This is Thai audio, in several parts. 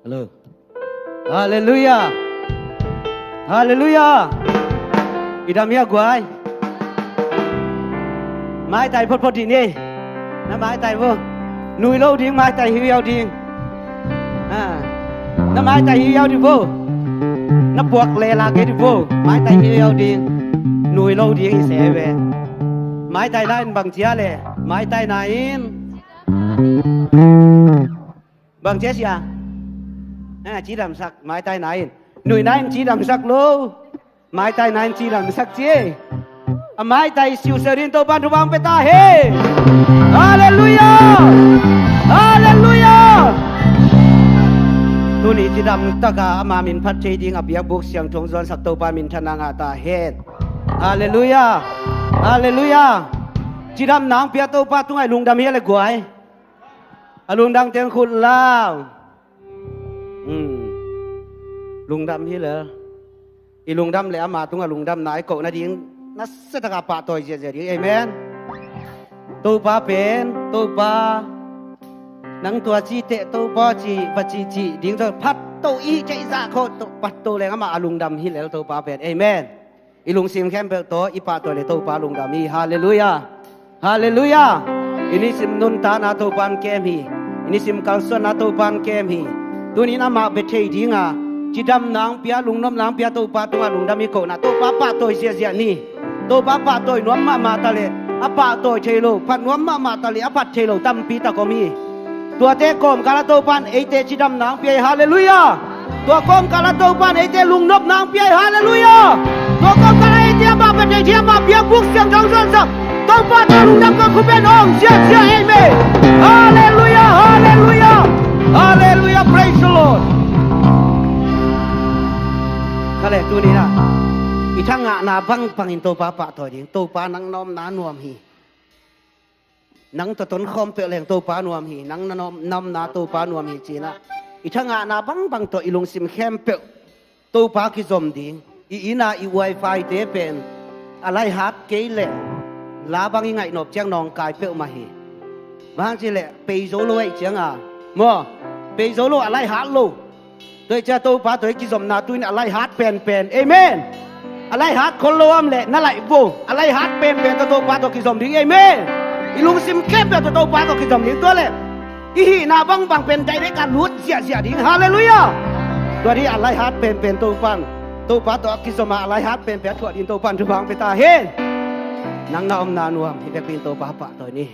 Halo. Haleluya. Haleluya. Idamia guai. Mai tai phot phot đi nè. Nó mai tai vô. Nuôi lâu đi mai tai hiu đi. Nó mai tai hiu đi vô. Nó buộc lê la cái đi vô. Mai tai hiu đi. Nuôi lâu đi sẽ về. Mai tai lại bằng chia lệ. Mai tai này. Bằng chia gì à? Chỉ làm sắc mái tay này nụi này chỉ làm sắc lô mái tay này chỉ làm sắc chi mái tay siêu sơ điên tô ban bang peta he hallelujah hallelujah tu ni chỉ làm tất cả mà mình phát triển tiếng Việt buộc xiang thong zon sắc tô ban mình thân năng ta he hallelujah hallelujah chỉ làm nang pia tô ban tung ai lung đam he le guai lung đam tiếng khut lao lùng đâm hi lỡ, i lùng đâm lẽ mà tung là lùng đâm nãy cậu na điên, nó sẽ thật gặp bạn tôi gì đi, amen. Tôi ba bên, tôi ba, nắng tua chi tệ tôi ba chi và chi điên rồi phát tôi y chạy ra khô tôi bắt tôi lẽ mà lùng đâm hi lỡ tôi ba bên, amen. I lùng sim khem bel tôi, i ba tôi lẽ tôi ba lùng đâm hi, hallelujah, hallelujah. Ini sim nun ta na tôi ban kem hi, ini sim kalson na tôi ban kem hi. Tôi ní na mà bê thầy đi ngà. Chỉ đâm nắng pia lùng nôm nắng pia tô pa tung lùng đâm mi cổ na tô pa tôi xia ni tô pa tôi nuông mà ta lệ apa tôi chơi lô phát nuông mà ta lệ apa chơi lô tâm pi ta có mi tua te com kala tô pan ấy te chỉ đâm nắng pia hallelujah tua com kala tô pan ấy te lùng nôm nắng pia hallelujah tua com kala ấy te apa bên đây mà pia buộc xiang trong dân sắc tô pa lùng đâm có khu bên ông xia amen hallelujah hallelujah hallelujah praise the Lord. Kale tu ni na, itang nga na bang pangin to pa thôi đi, to pa nang nom na nuam hi, nang to ton khom pe leng to pa nuam hi, nang na nom na to pa nuam hi chi na, itang nga na bang to ilung sim khem pe, to pa ki zom đi, ina i wifi te pen, alai hat ke le, la bang i ngai nop chang nong kai pe ma hi, bang chi le pe zo lo ai chang à, mo pe zo lo alai hat lo. Tôi cha tôi phá tôi kí dòng na tôi nãy lại hát pen amen lại hát con lô âm lệ nó lại vô lại hát pen tôi phá tôi kí dòng đi amen ilung sim kép tôi phá tôi kí dòng đi tôi lệ hi na băng pen tay đấy cả nuốt dịa đi hallelujah tôi đi lại hát pen tôi phá tôi kí dòng mà lại hát pen thuận đi tôi phá tôi băng ta hết nang na om na nuam hi pin tôi phá tôi ni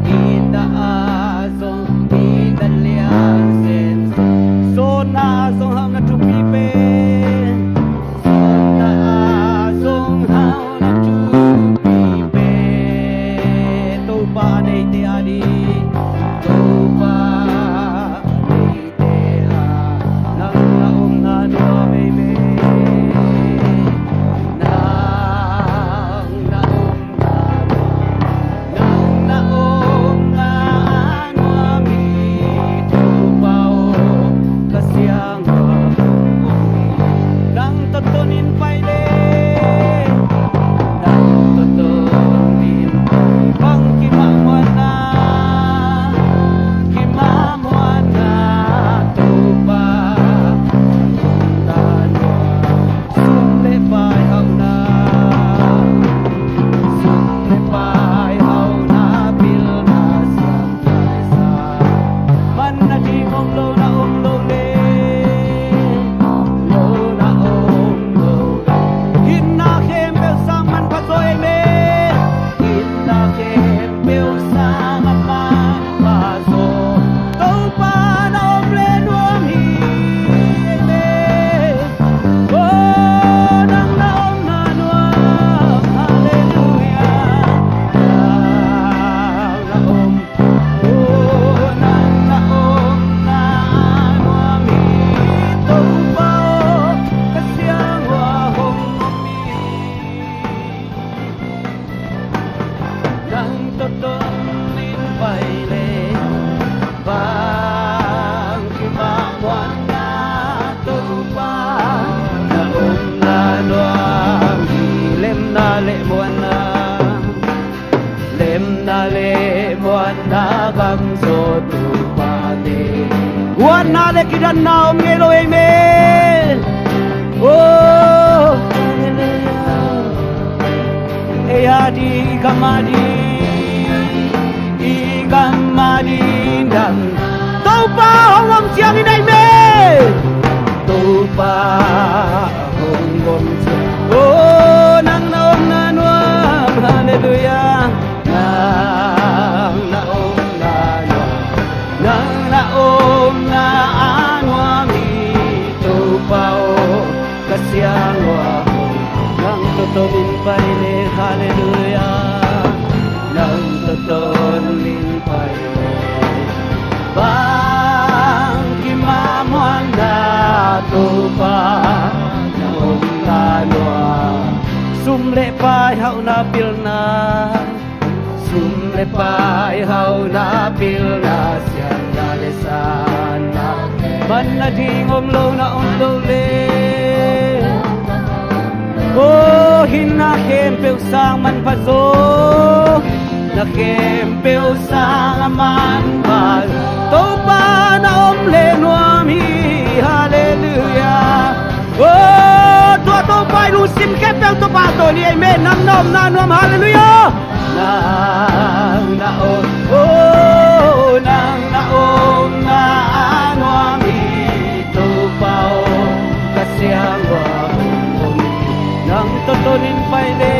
Ina azul Wana le kidan na om ngelo amen. Oh, hallelujah. Eyadi ikamadi dan taupa hongom siang ini amen. Taupa hongom siang. Oh, nang naom na nuam hallelujah. Nang naom na nuam. Nang naom na anwam taupa kasiang wahom. Nang tutumin paile hallelujah. Nang tutumin paile bang kimamuan na tupa naong nanwa sumle pai hau na pilna sumle pai hau na pilna siang dalesan man na dingom lo na lo le oh hinakempeu sang man pazo nakempeu sang man paz topa na omle nuami hallelujah oh tua topa ilusim kempeu topa to ni amen nam nom na nuam hallelujah nang na om oh nang na om na nuami topa kasiang wa nang totonin paile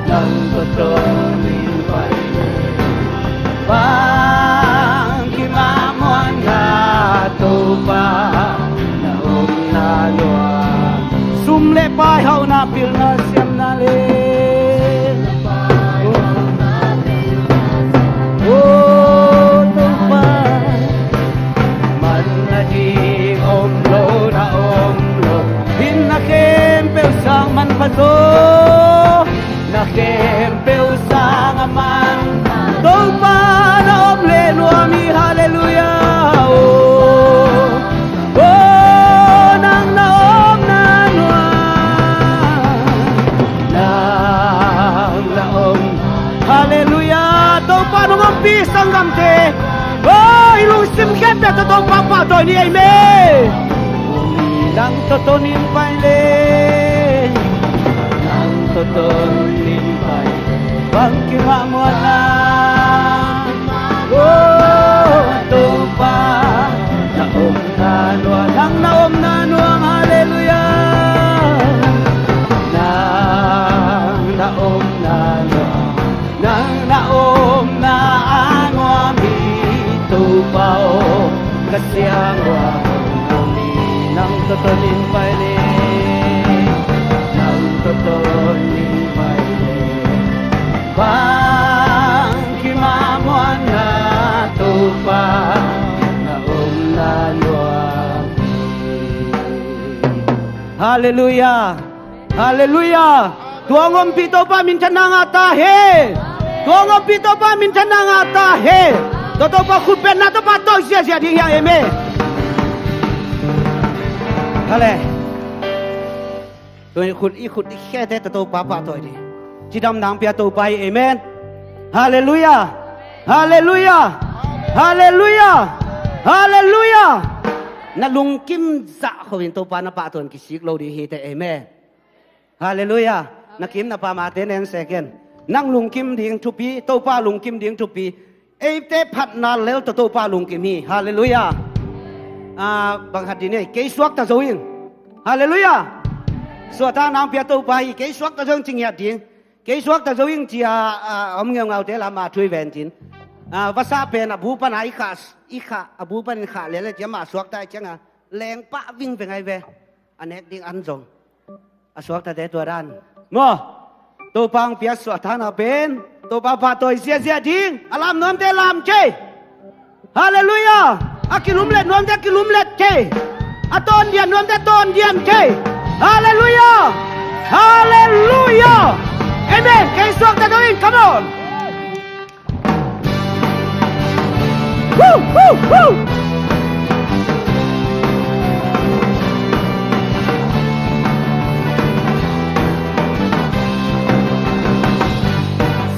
nang totonin paile bang kimamuan na tupa na na loa sumle pai hau na pil na siam na le oh tupa man na di om lo na om lo hin na kempeu sang man pato na kempeu sang man topa na om le nuami hallelujah oh oh nang na om na om hallelujah topa no mampi sanggam te oh ilusim kete to topa pa to ni amen nang totonin paile nang totonin paile bang kimamuan na oh tupa naom na nuwa nang naom na nuwang hallelujah nang naom na nuwa nang naom na angwami tupa o kasiang wahong nang totonin paile nang totonin paile bang kimamuan na tupa naong naluam hallelujah hallelujah tuangom pito pa minsan nga tahe tuangom pito pa minsan nga tahe toto pa kupen na to pa to siya di yang eme hale tôi khut khe thế tôi papa tôi đi chỉ đâm nang pia tôi bay amen hallelujah hallelujah hallelujah hallelujah na lung kim dạ khowin tôi pa na pa tôi kisik lo di hite amen hallelujah na kim na pa ma ten en second nang lung kim ding tu pi tôi pa lung kim ding tu pi ei te phat na lel tôi pa lung kim hi hallelujah bằng hạt đi này cái suốt ta dấu yên hallelujah suốt ta nam phía tây bay cái suốt ta dâng chinh hạt tiếng cái suốt ta dấu yên chỉ ông nghèo ngào thế là mà truy về chín và sa bên abu pan ai khá abu pan khá lấy chỉ mà suốt ta chẳng à leng pa vinh về ngày về anh ấy đi ăn rồi suốt ta để tôi đan mo tôi bang phía suốt ta nào bên tôi ba tôi xia tiếng làm nôm thế làm chơi hallelujah akilum let nom de kilum let ke aton dian nom de ton dian ke hallelujah hallelujah amen ke suak ta doing come on woo woo woo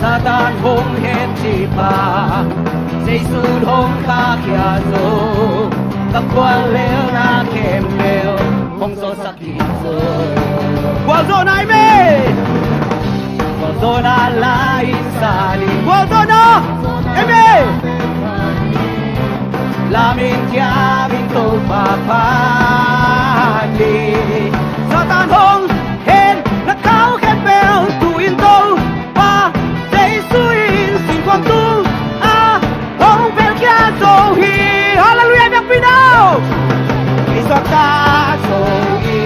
Satan hung hen chi pa Giêsu hong kha kia zo các quan leo na kem leo không zo sakit zo qua zo nai me qua zo na lai sali qua zo na eme la min kia min to pa pa đi Satan hong hen na cao khen bèo tu in to pa Giêsu in xin quang tu a hong bèo kia zo hi hallelujah nhạc pin nào khi giọt ta zo hi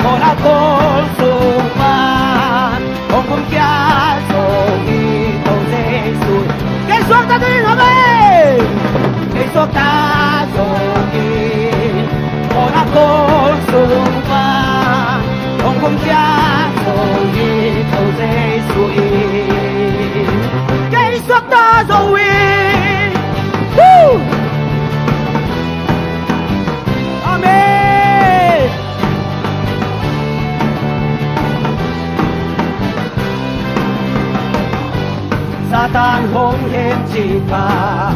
con a con sung ma hong không kia zo hi to Giêsu cái giọt ta đi hả mày cái giọt ta zo hi con a con sung ma hong không kia zo hi to Giêsu cái giọt ta zo hi Amen. Satan hong hen chi pa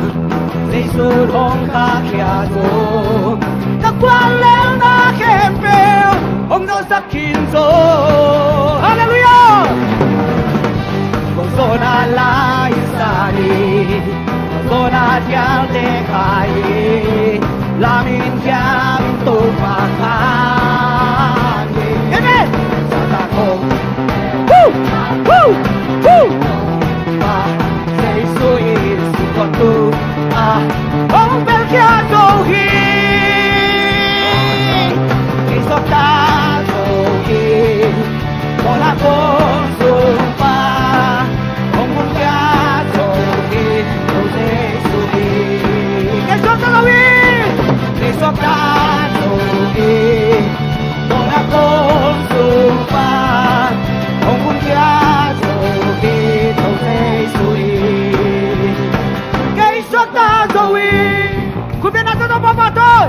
Giêsu hong kha kia zo các quan leo na khem bèo hong do sắc kinh zo hallelujah con zo na la isani con zo na dia de khai la min kia min tu pa kha amen Satan hong pa Giêsu is con tu hong bel kia zo hi khi giọt ta zo hi con la con sung pa hong con kia zo hi to Giêsu cái giọt ta zo hi khi giọt ta zo hi con la con sung pa hong con kia zo hi to Giêsu cái giọt ta zo hiคุณเป็นนักต้องบอกtôi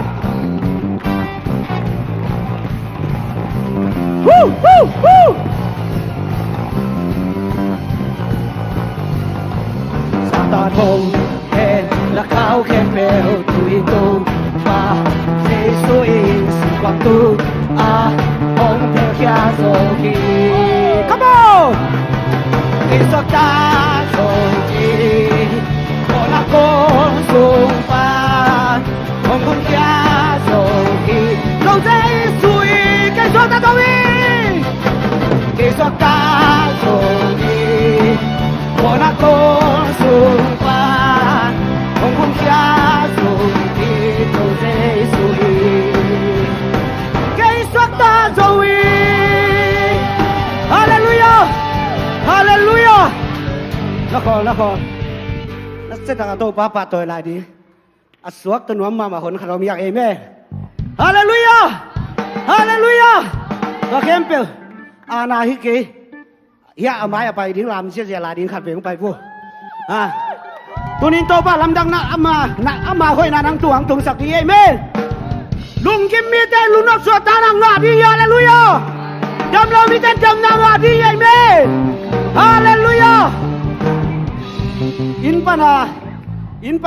Satan hong hen là khao khen bèo tụi tôi và Giêsu in quang tu hong theo kia rồi khi come on khi giọt ta rồi khi con là con sung pa hong con kia rồi khi lâu Giêsu cái giọt ta đâu đi cái giọt ta rồi khi con là con sung pa hong con kia rồi khi lâu Giêsu cái giọt ta rồi hallelujah hallelujah nó còn nó sẽ thằng tôi pa tôi lại đi suốt tôi nói mà hồn khảo miệng em ấy hallelujah hallelujah và kém bèo na hi kì ya maiไปดิ้งลำเสียลาดิ้งขัดเปงไปพวกตัวนี้โตป้าลำดังนะอามาห้อยนานังตัวหังตรงสักทีเอเมนลุงกิมมีแต่ลุงนกสวดตานังงาดีฮาเลลูยาจำเรามีแต่จำนางงาดีเอเมนฮาเลลูยาอินป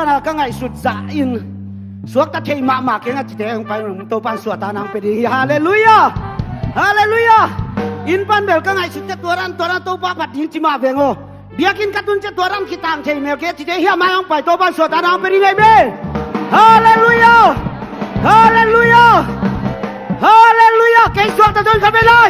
นาก็ไงสุดจ่าอินสวดตะเทยมากๆแค่งั้นจิตเองไปโตป้าสวดตานังไปดีฮาเลลูยาฮาเลลูยาอินปันเบลก็ไงสุดจะตัวรันโตป้าปัดยินจิมาเบงโอเบียกินกระตุ้นจะตัวรันคิดต่างเทยเมลเกจิตเฮียมาลงไปโตป้าสวดตานังไปดีไงเมฮาเลลูยาฮาเลลูยาฮาเลลูยาเก่งสวดตะจนกันไปเลย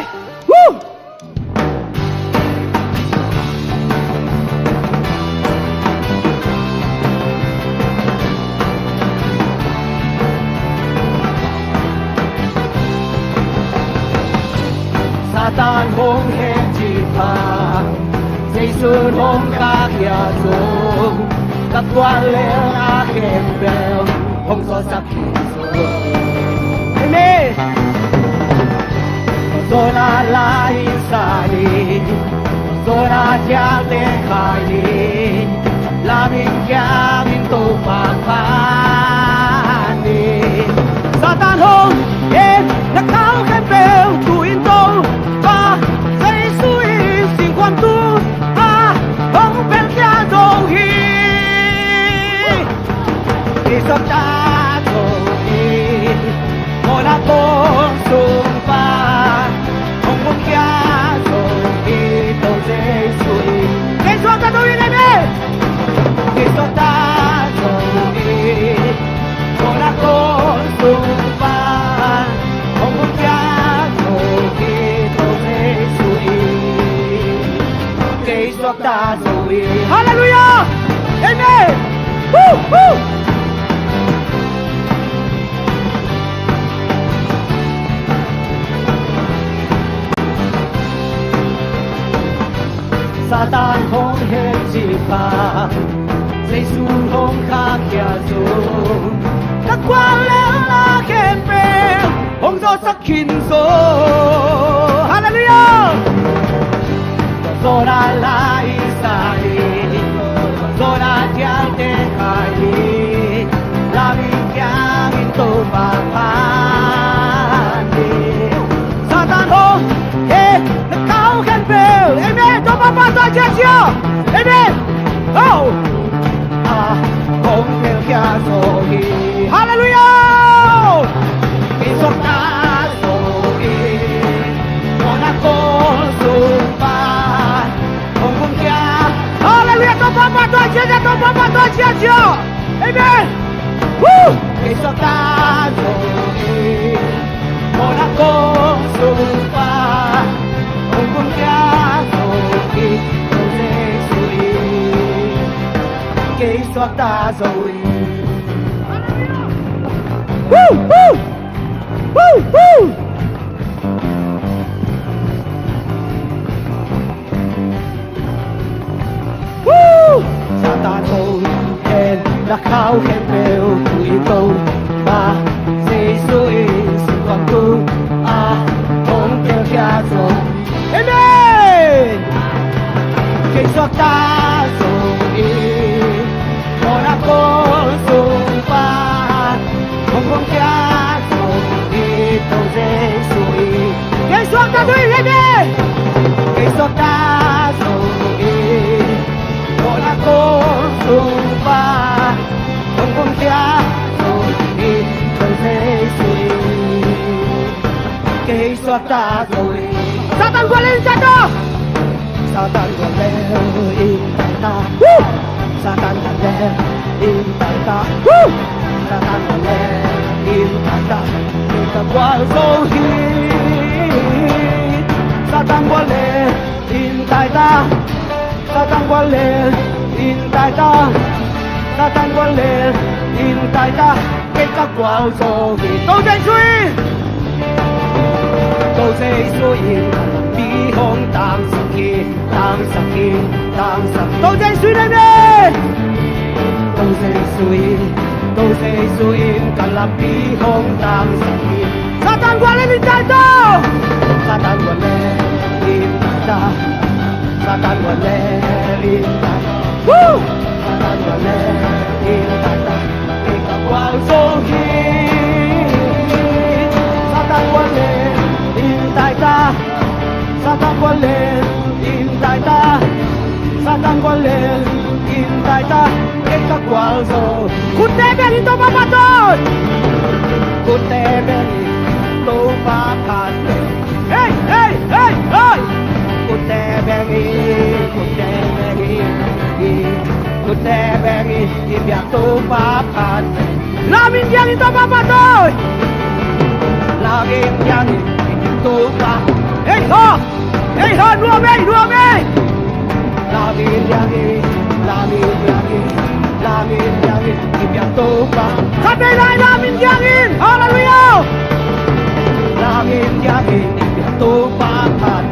Satan hong hen chi pa Giêsu hong kha kia zo các quan leo na khem bèo hong so sắc zo amen zo na lai sa ni zo na cha le khai ni la min kia min tu pa pa ni Satan hong hen na khao khen bèo tu in to pa Giêsu in xin quang tu hong bèo kia zo hi khi xót ta rồi một đã bốn sung pha không muốn kia rồi khi tôi dễ suy khi xót ta tôi đi đi khi xót ta rồi một đã bốn sung pha không muốn kia rồi khi tôi dễ suy khi xót ta rồi hallelujah amen woo woo Satan không hết gì phá Giê-xu không khác kia dùng các quang lẽ là khen phê không do sắc hình dô hallelujah do đã là Israel do đã theo tên khai là vì kia in tô và phán Satan không hết là cao khen phê amen cho Papa tôi chết chưa amen oh không theo kia rồi hallelujah khi xót ta rồi con đã có sung pha không muốn kia hallelujah cho Papa tôi chết chưa cho Papa tôi chết chưa amen khi xót ta rồi con đã có sung pha không muốn kia rồi khi tôi dễ suy khi xót ta rồi woo woo woo woo woo Satan không hẹn đã khao khen đều tụi câu ba Giê-xu sự con cứu không theo kia rồi amen khi xót ta rồi con đã có sung pha không muốn kia rồi tôi dễ suy khi xót ta rồi amen khi xót ta rồi con đã có sung pha không muốn kia rồi tôi dễ suy khi xót ta rồi Satan qua lên Satan Satan qua lên in tại ta Satan qua lên in tại ta Satan qua lên in tại ta in ta qua sâu hi Satan qua lên in tại ta Satan qua lên in tại ta Satan qua lên in tại ta cái ta qua sâu hi tôi sẽ suy tôi sẽ suy đi hông tam sắc khi tôi sẽ suy lên đi tôi sẽ suy cả là đi hông tam sắc khi Satan qua lên in tại ta Satan qua lên in tại ta Satan qua lên in tại ta Satan qua lên in tại ta cái cả qua sâu khi Satan qua lên in tại ta Satan qua lên in tại ta Satan qua lên in tại ta cái các quả rồi cút té bên in tôi Papa tôi cút té bên in tôi Papa hey hey hey hey cút té bên in cút té bên in cút té bên in biar tôi Papa làm in yang in tôi Papa tôi làm in yang in tôi Papa hey ho hey ho đua mày làm in yang in biar tôi Papa sampai lại làm in yang in hallelujah làm in yang in biar tôi Papa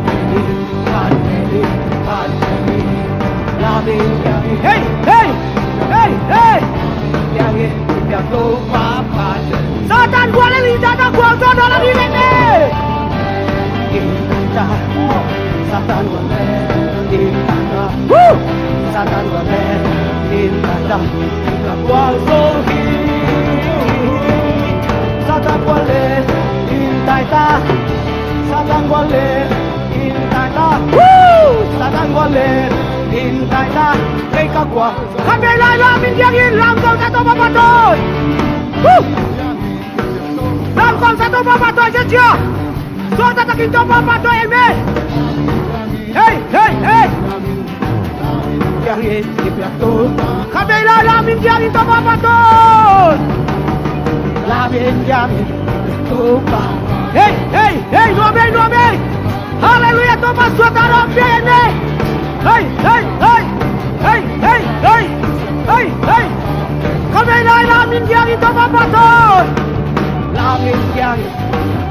làm in yang in hey hey hey hey yang in biar tôi Papa Satan gua lên Satan gua cho nó là đi lên đi Satan gua lên Satan gua lên là qua số hi Satan gua lên tại ta Satan gua lên tại ta Satan gua lên tại ta cây các quả khắp đây lại làm mình giang in làm công ta tôi Papa tôi to papa to chết chưa so ta ta kinh to papa to em ơi hey hey hey yang ye tiap to kabela la min yang to papa to la min yang to pa hey hey hey no me hallelujah to masuk dalam ini hey hey hey hey hey hey hey hey kabela la min yang to papa to la min yang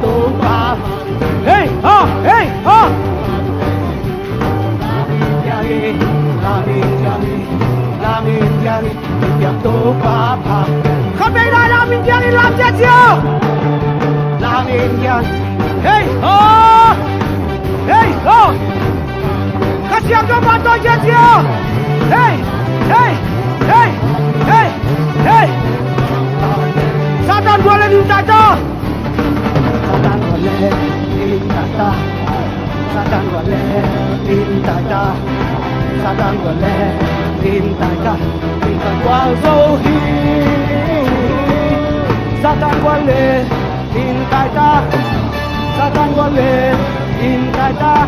to pa hey ha hey ha Lamin yang tiap tu papa. Kami dah lamin yang lam dia. Lamin yang, hey oh, hey oh. Kasih aku bantu dia. Hey hey hey hey hey. Satan boleh minta dah. Satan boleh minta dah. Satan boleh minta dah. Satan boleh minta dah. Minta kuasa Satan boleh minta dah. Satan boleh minta dah.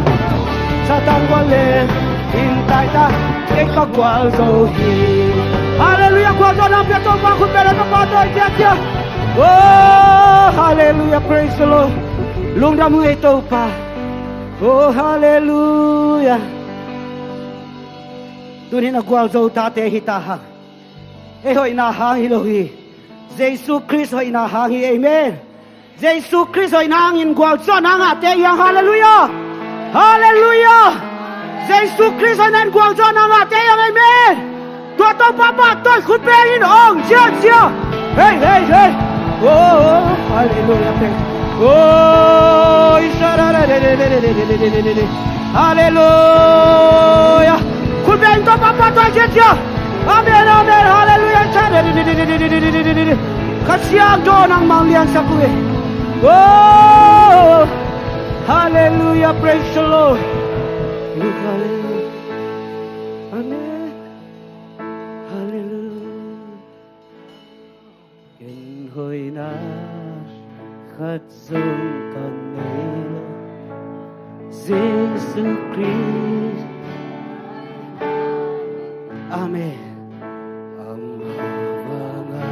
Satan boleh minta dah. Kita kuasa Haleluya kuasa nampi Tuhan ku bela tempat dia. Oh haleluya praise the Lord. Lung damu itu pa. Oh haleluya. Dunin agwal zo tate hitaha. Hoi na hang hilohi. Jesus Christ hoi na hang hi amen. Jesus Christ hoi na hangin gwal zo na nga te yang haleluya. Haleluya. Jesus Christ hoi na gwal zo na nga te yang amen. Tua to papa to khut pe in ong chia. Hey hey hey. Oh haleluya. Oh isara. Haleluya. Kubeng to papa to dia. Amen amen haleluya. Kasiang do nang manglian sapue. Oh haleluya praise the Lord. Haleluya. Amen. Haleluya. Ken hoi na khát dương cần nilo Jesus Christ. Amen. Amavanga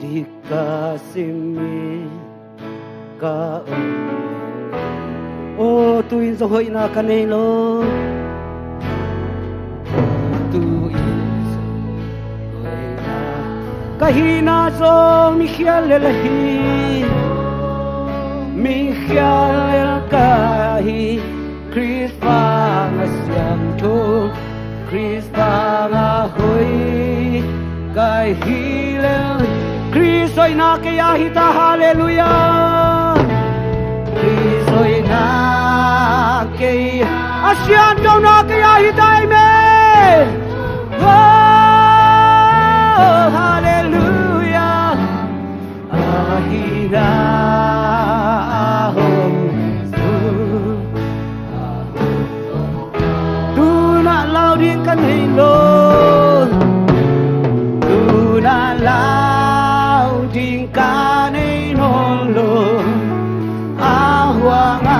dikasimi ka o tuin zo hoi na kanelo tuin zo hoi na kahina zo Michael lelahi Michael kahi Chris pangasyam tu Chris pangahoy kay hilel Chris oy na kaya hita hallelujah Chris oy na kaya asyan daw na kaya hita amen oh hallelujah ahira ahom đi căn hình lô tu na lao tình ca nên hồn lô a hoàng a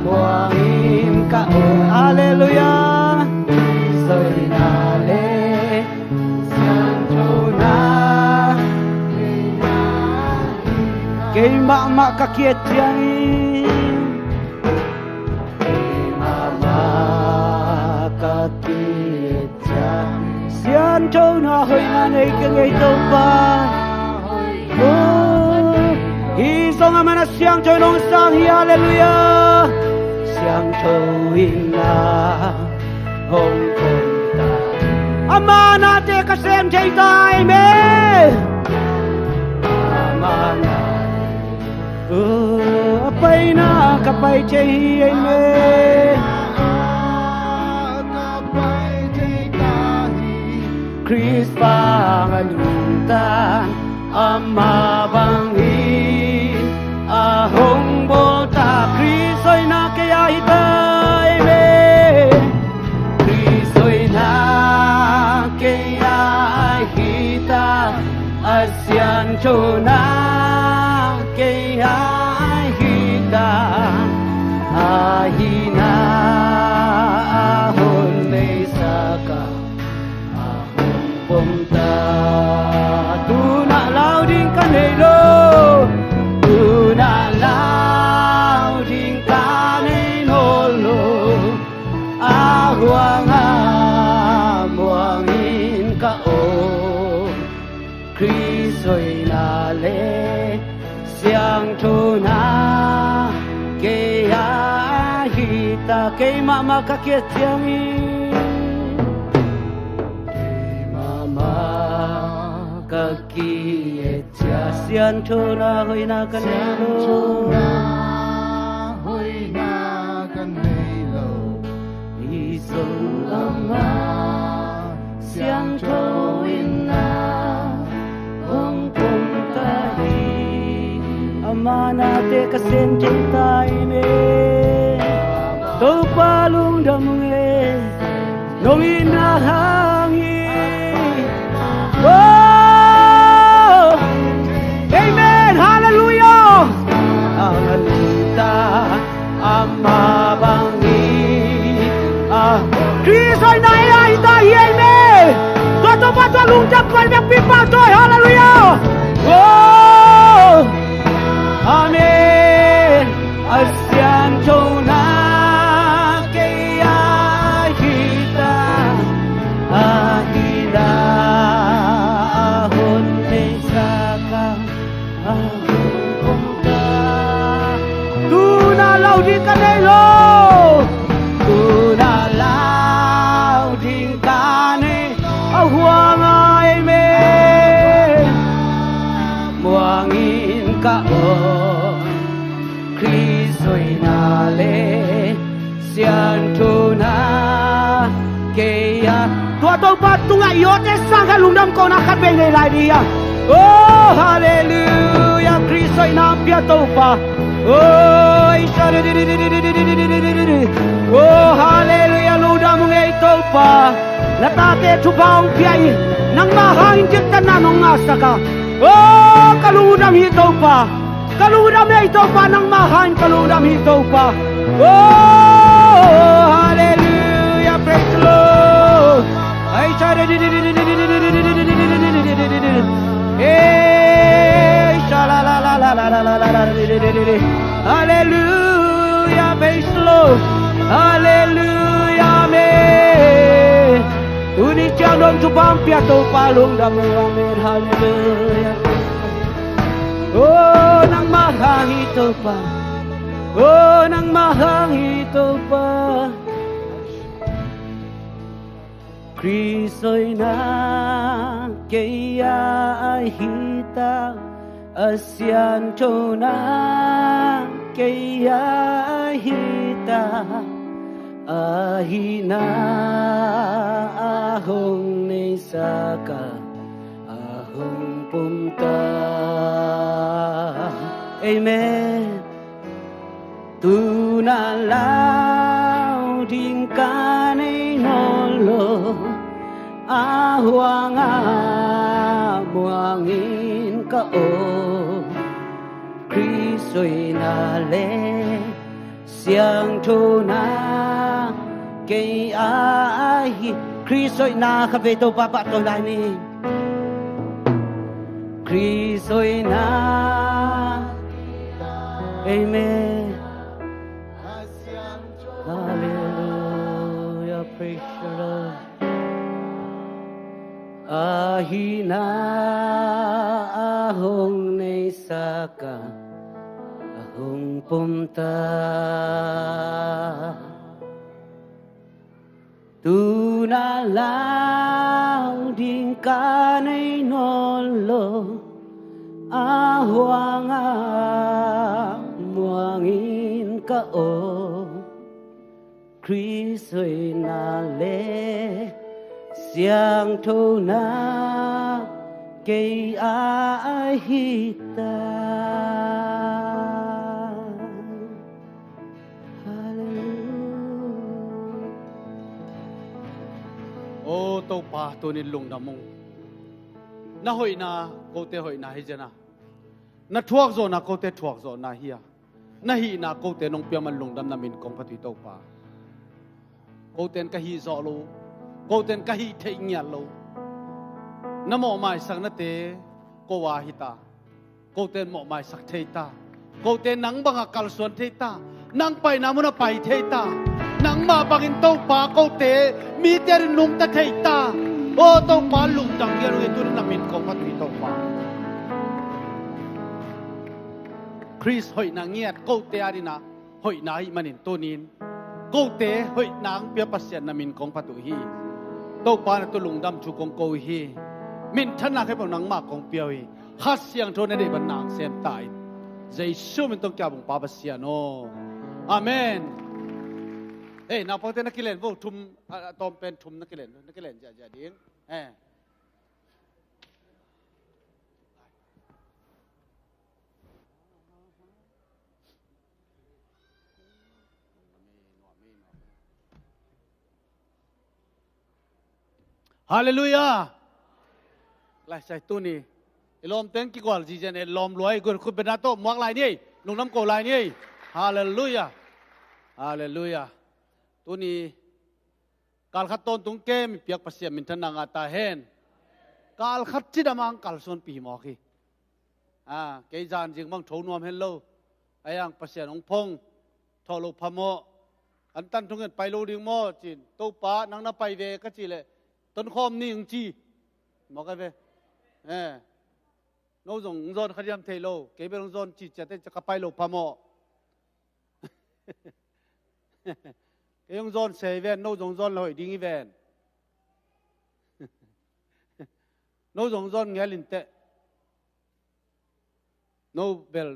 hoàng im ca hallelujah rồi na lê sang cho na cái mạ các kia tiếng sian trâu na hơi na này cái ngày tàu ba hi song amana siang trâu nong sang hi hallelujah siang trâu in na hong kong ta amana te ka sem chai ta amen amana apai na kapai chai amen Chris pangaluntan ama bangin ahong bota Chris oy na kaya hitay me Chris oy na kaya hita asyan chona kay ahita ahina ahon may saka ahon punta tuna lao ding kanelo tuna lao ding kanelo ahwang amuangin kao Kristo'y nale siyang tuna kaya hita kay mama kakit siyangin kay mama kakit siyang tuna hoy na kanelo isang ama siyang tawin na Amanate kasencintai me Tau palung damnge Nongin nahangi Oh Amen Hallelujah Angalita Ama bangi Kristo'y naiahita Amen Toto patulong jam ko'y magpipatoy Hallelujah Oh Amen. Asyan tona kaya kita ahila ahon saka ahon punta tuna lau di kanelo tuna lau di kane ahuang amen muangin kao Kristo'y nale siyang tuna kaya tua patunga iyote sangka lungdam ko nakabeng nilay diya Oh hallelujah Kristo'y nampia pa Oh Oh hallelujah lungdam ngay pa natate tubang piyay nang mahangin kita na nung asa ka Oh kalungdam hito pa Kaludam ito pa ng mahan, kaludam ito pa. Oh, hallelujah, praise the Lord. Ay, hallelujah, praise the Lord. Hallelujah, amen. Unit yang dong tupang piato palung damu, amen, hallelujah. Oh, nang mahang ito pa Oh, nang mahang ito pa Kristo'y na kaya ahita Asyan na kaya ahita Ahina ahong nisaka Ahong punta Amen Tunalaw din kanay nolo Ahwang amuangin kao Kristo'y nale siyang tuna kay ahi Kristo'y nakabito papatulani Kristo'y na Amen. Hallelujah. Praise the Lord. Ahina ahong naisaka ahong punta tunalaw din kanay nolo ahwang muangin kao Kristo'y nale siyang tuna kay ahita Hallelujah O tau pa tunin lung namong nahoy na kote hoy na hijana na thuak zo na ko te thuak zo na hiya na hi na ko te nong pia man lungdam na min kong patui to pa ko ten ka hi zo lo ko ten ka hi thei nya lo na mo mai sang na te ko wa hi ta ko ten mo mai sak thei ta ko ten nang banga kal suan thei ta nang pai na mo na pai thei ta nang ma bangin to pa ko te mi terin lung ta thei ta o to pa lung dang ya ro tu na min kong patui to pa Chris hoi na nghiat ko te ari na hoi na hi manin tonin ko te hoi nang pia pasyan na min kong patu hi to pa na tu lungdam chu kong ko hi min thana khai bang nang ma kong pia hi has siang thon na de ban nang sem tai Jesu min tong kya bang pa pasyan no amen hey na pang te na kilen vo thum tom pen thum na kilen ja ding Hallelujah. Lai sai tu ni. Ilom teng ki kwal ji jen lom loi gun khut benato muak lai ni. Lung nam ko lai ni. Hallelujah. Hallelujah. Tu ni kal khat ton tung ke mi piak pasiam min than nga ta hen. Kal khat chi damang kal son pi mo ki. Ke jan jing mang thau nuam hen lo. Ayang pasian ong phong tholo phamo. An tan thung en pai lo ding mo chin. To pa nang na pai ve ka chi le. Tân khom ni chi mo cái về nô dùng zon khát yam thầy lô kế bên zon chỉ chặt tới chặt bay lô pa mò cái ông zon xe về nô dùng zon lội đi về nô dùng zon nghe linh tệ nô bel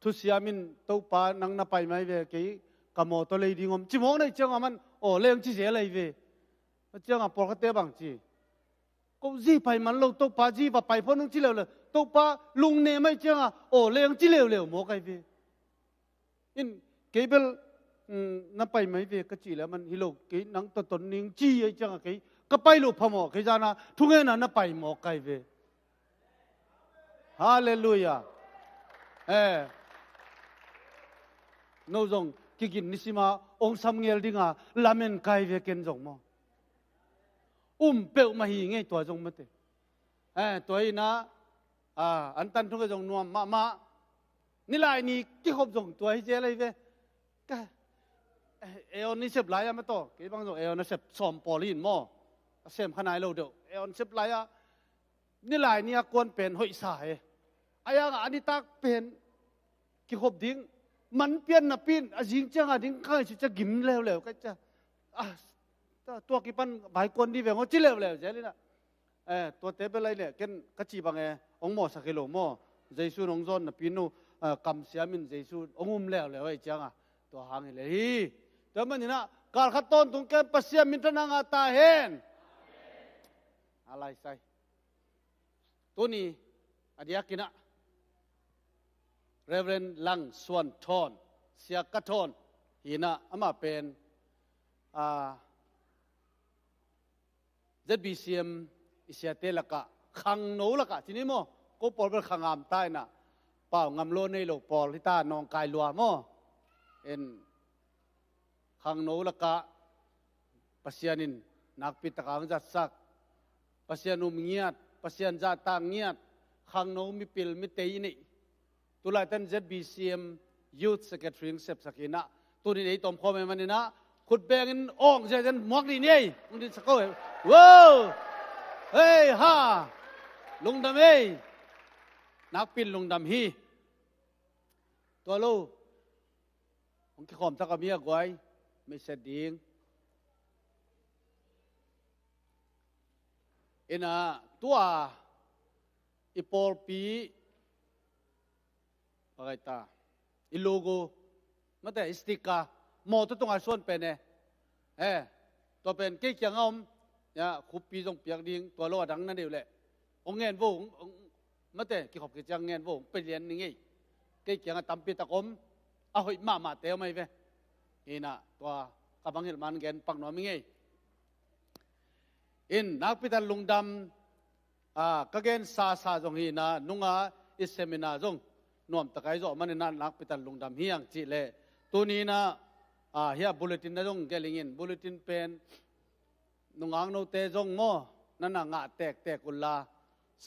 thu siamin tàu pa nang na bay mai về cái camo to lấy đi ngom chỉ mong này chưa mà ồ lên chỉ dễ lấy về chưa ngà bỏ cái tế bằng chi, có gì phải mà lâu tàu pa gì và phải phong nông chỉ liều là tàu pa lùng nè mấy chưa ngà, lên chỉ liều mua cái về, in cái bel nó phải mấy về cái chỉ là mình hiểu cái nắng tuần nín chi ấy chưa ngà cái bay lục phàm mỏ cái ra na, thung nghe nó phải mua cái về, Hallelujah, nô dùng cái gì nisima ông Samuel đi ngà làm cái về kiến dùng mà bẹo mà hi nghe tuổi giống mất tuổi na anh tan thung cái giống nuam mà ni lại ni cái hộp giống tuổi chế lại về cái eo ni xếp lại mà to cái bang giống eo nó xếp xòm polin mò xem khăn ai lâu được eo xếp lại ni lại ni quan pen hội sải ai anh đi tác pen cái hộp điếngมันเปลี่ยนนะปีนจริงจังจริงข้าจะกิมแล้วก็จะตัวกี่ปันใบคนดีแบบว่าจิเลวใช่ไหมนะตัวเตะไปเลยเนี่ยกันกัจจิบังองหมอสักกิโลหมอเจสุนองซอนนะปีนูกำเสียมินเจสุองุมแล้วไอ้จังตัวหางเลยฮีแต่มันนี่นะการขัดต้นตรงแกปัสเสียมินทนังอาตาเห็นอะไรใส่ตัวนี้อดียกินะReverend Lang Swan Thon เสียกะทอนหินะอามาเป็นZBCM อิเสียเตละกะขังโนละกะทีนี้มั้งก็ปอลเป็นขังงามใต้น่ะเปล่างามโลในโลกปอลที่ตานองกายลัวมั้งขังโนละกะปัสยานินนักปิตะกังจัดสักปัสยานุมเงียดปัสยานจัดต่างเงียดขังโนมีปิลมีเตยนี่ตุลาตัน ZBCM Youth Secretary เสพสักนะตัวนี้ไอ้ตอมคอมเมมันนี่นะขุดแบงอ่องใจกันมอกนี่นี่มึงดิสักก็ว้าวเฮ้ยฮ่าลุงดำเอ้นักปินลุงดำฮีตัวลูผมคิดขอมสักกับเมียก้อยไม่เสร็จดิ้งตัวอีปอลปีอะไรตาอีโลโก้มาแต่สติกามอตัวตรงอาส่วนเป็นตัวเป็นเกี่ยงเอาเนี่ยคุปปีตรงเปียกดิ้งตัวโลดังนั่นเดียวแหละองเงินวงมาแต่กี่ขอบกี่จังเงินวงไปเรียนนี่ไงเกี่ยงตั้มปีตะกมเอาหิมาเตะไม่เว้ยน่ะตัวกำลังเห็นมันเงินปักหน่อยไม่ไงนักพิทันลุงดำก็เกณฑ์ซาจงหินะนุ่ง อิเซมินาจงนวมตะไคร้จอมันนั่นนักปิตันลุงดำเฮียงจีเล่ตัวนี้นะเฮียบุลเลตินนะจงแกลิงินบุลเลตินเป็นนุ่งอ่างโนเตจงโมนั่นน่ะงะแตกกุลลา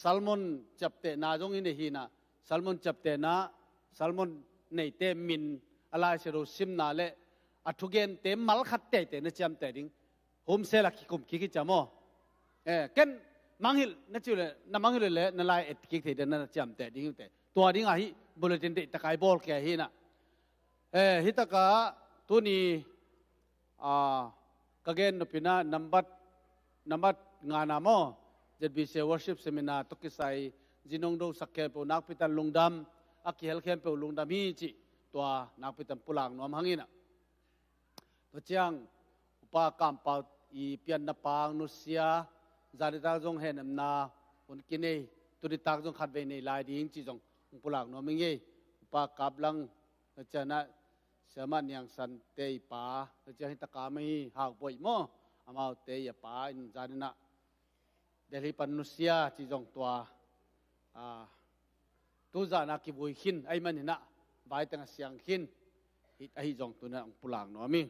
ซัลมอนจับเตนาจงอินเดฮีนะซัลมอนจับเตนะซัลมอนในเตมินอะไรเสรุซิมนาเล่อัทุเกนเตมัลขัดเตนะจำเตดิงโฮมเซลักคิคุมคิจามอเกันมังฮิลนั่นชื่อเลยนั่นมังฮิลเลยนั่นลายเอ็ดคิกเตนั่นจำเตดิงเตตัวดิ้งอ่ะฮิบุลเลตินเตตะไคบอลแกฮีนะฮิตะกะตัวนี้กะเกนนพินานัมบัดงานามอจัดบิเซวอร์ชิปเซมินาตุกิไซจินงดูสักแค่ปูนักพิตันลุงดำอักเฮลแค่ปูลุงดำฮีจิตัวนักพิตันปุลังนวมหังอินะตัวเจียงอุปกรรมเป่าอีเปียนนับปางนุเซียจาริตาจงเห็นนาอุนกินเอตุริตาจงขัดเวนีลายดิ้งจิจงปุลังนวมเงยอุปกรรมลังเจนะเสมันยังสันเตยป่าเจหิตะกามีหากบ่อยมั้งอามาเตยป่าอินจารินะเดลิปันนุเซียจิจงตัวตัวจานักบุยขินไอ้มันนะใบตั้งเสียงขินฮิตไอ้จงตัวนั้นปุลังนวมิ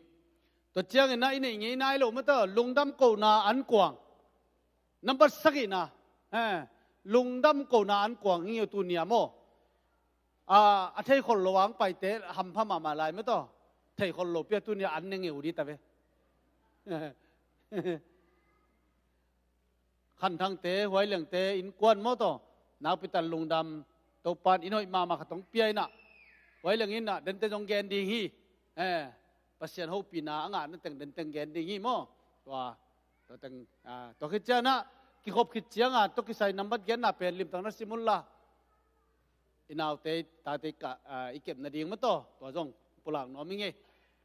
ตัวเจียงนะอินเงี้ยนายโลมาเตอลุงดำกูนาอันกวางนับสักนะลุงดำกูนาอันกวางเงี้ยตัวเนียโมอาเทคนระวังไปเตะหำพม่ามาลายไม่ต่อเทคนโลเปียตัวเนี้ยอันนึงอยู่ดีแต่เว้ขันทางเตะหวยเหลืองเตะอินกวนมอต่อนักพิตันลุงดำตัวปานอินอยมาขัดต้องเปียน่ะหวยเหลืองอินน่ะเดินเตะจงแกนดีฮีปัสยันหูปีนาอ่างนั่นแต่งเดินเตะแกนดีฮีมอตัวแต่งตัวคิดเจ้านะกิขบคิดเจียงตัวคิดใส่น้ำบัดแกนน่ะเป็นริมทางนั้นสิมุลละอินเอาเตตาเตกะอีเก็บนาดีงมาต่อตัวจงปุลังน้อมิงเง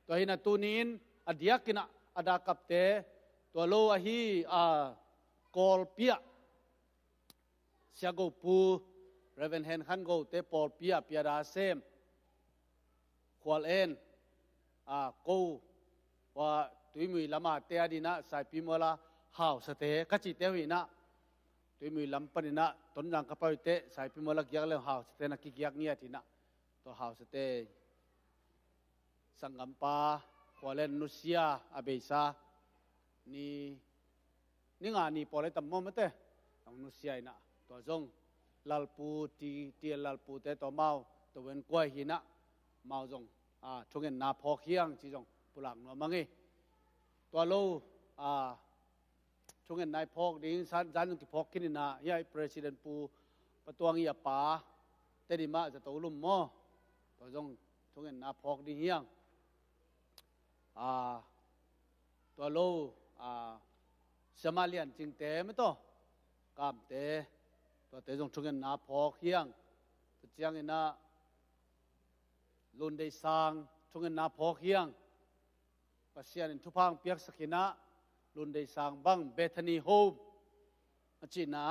ตัวหินาตูนินอดียกินะอดากับเตตัวโลอฮีกอลเปียเสียกูปูเรเวนเฮนขันกูเตปอลเปียดาเซมควอลเอ็นกูว่าตุยมือละมาเตอดีนะสายพิมลาหาวสเตกัจิเตวินะตัวมีลำปนินะต้นรังกระเป๋าเตะสายพิมพ์ลักยักษ์เลี้ยงหาวสเตนักกิยักษ์เงียทีนะตัวหาวสเตสังกัมปาขวาเลนนุเซียอาเบซ่านี่งานนี่พอเลยตั้มมั่วมั้ยเตะต้องนุเซียนะตัวจงลาลปูตีลาลปูเตะตัวเมาตัวเวนกล้วยหินะเมาจงช่วงเงินนาพอเคียงจีจงปุลังนัวมังเงตัวโลช่วงนายพอกดิ้งจันทร์ที่พอกกินนะยายประธานปูประตวงยาป่าเตดิมาจะตัวลุ่มม้อตัวจงช่วงนาพอกดิ้งเฮียงตัวโลสมาเลียนจริงเตะไม่ต่อกามเตะตัวเตะจงช่วงนาพอกเฮียงตัวเจียงนะลุนได้สร้างช่วงนาพอกเฮียงปัสยานิทุพังเปียกสกินะลุนได้สร้างบังเบธานีโฮมจีน่า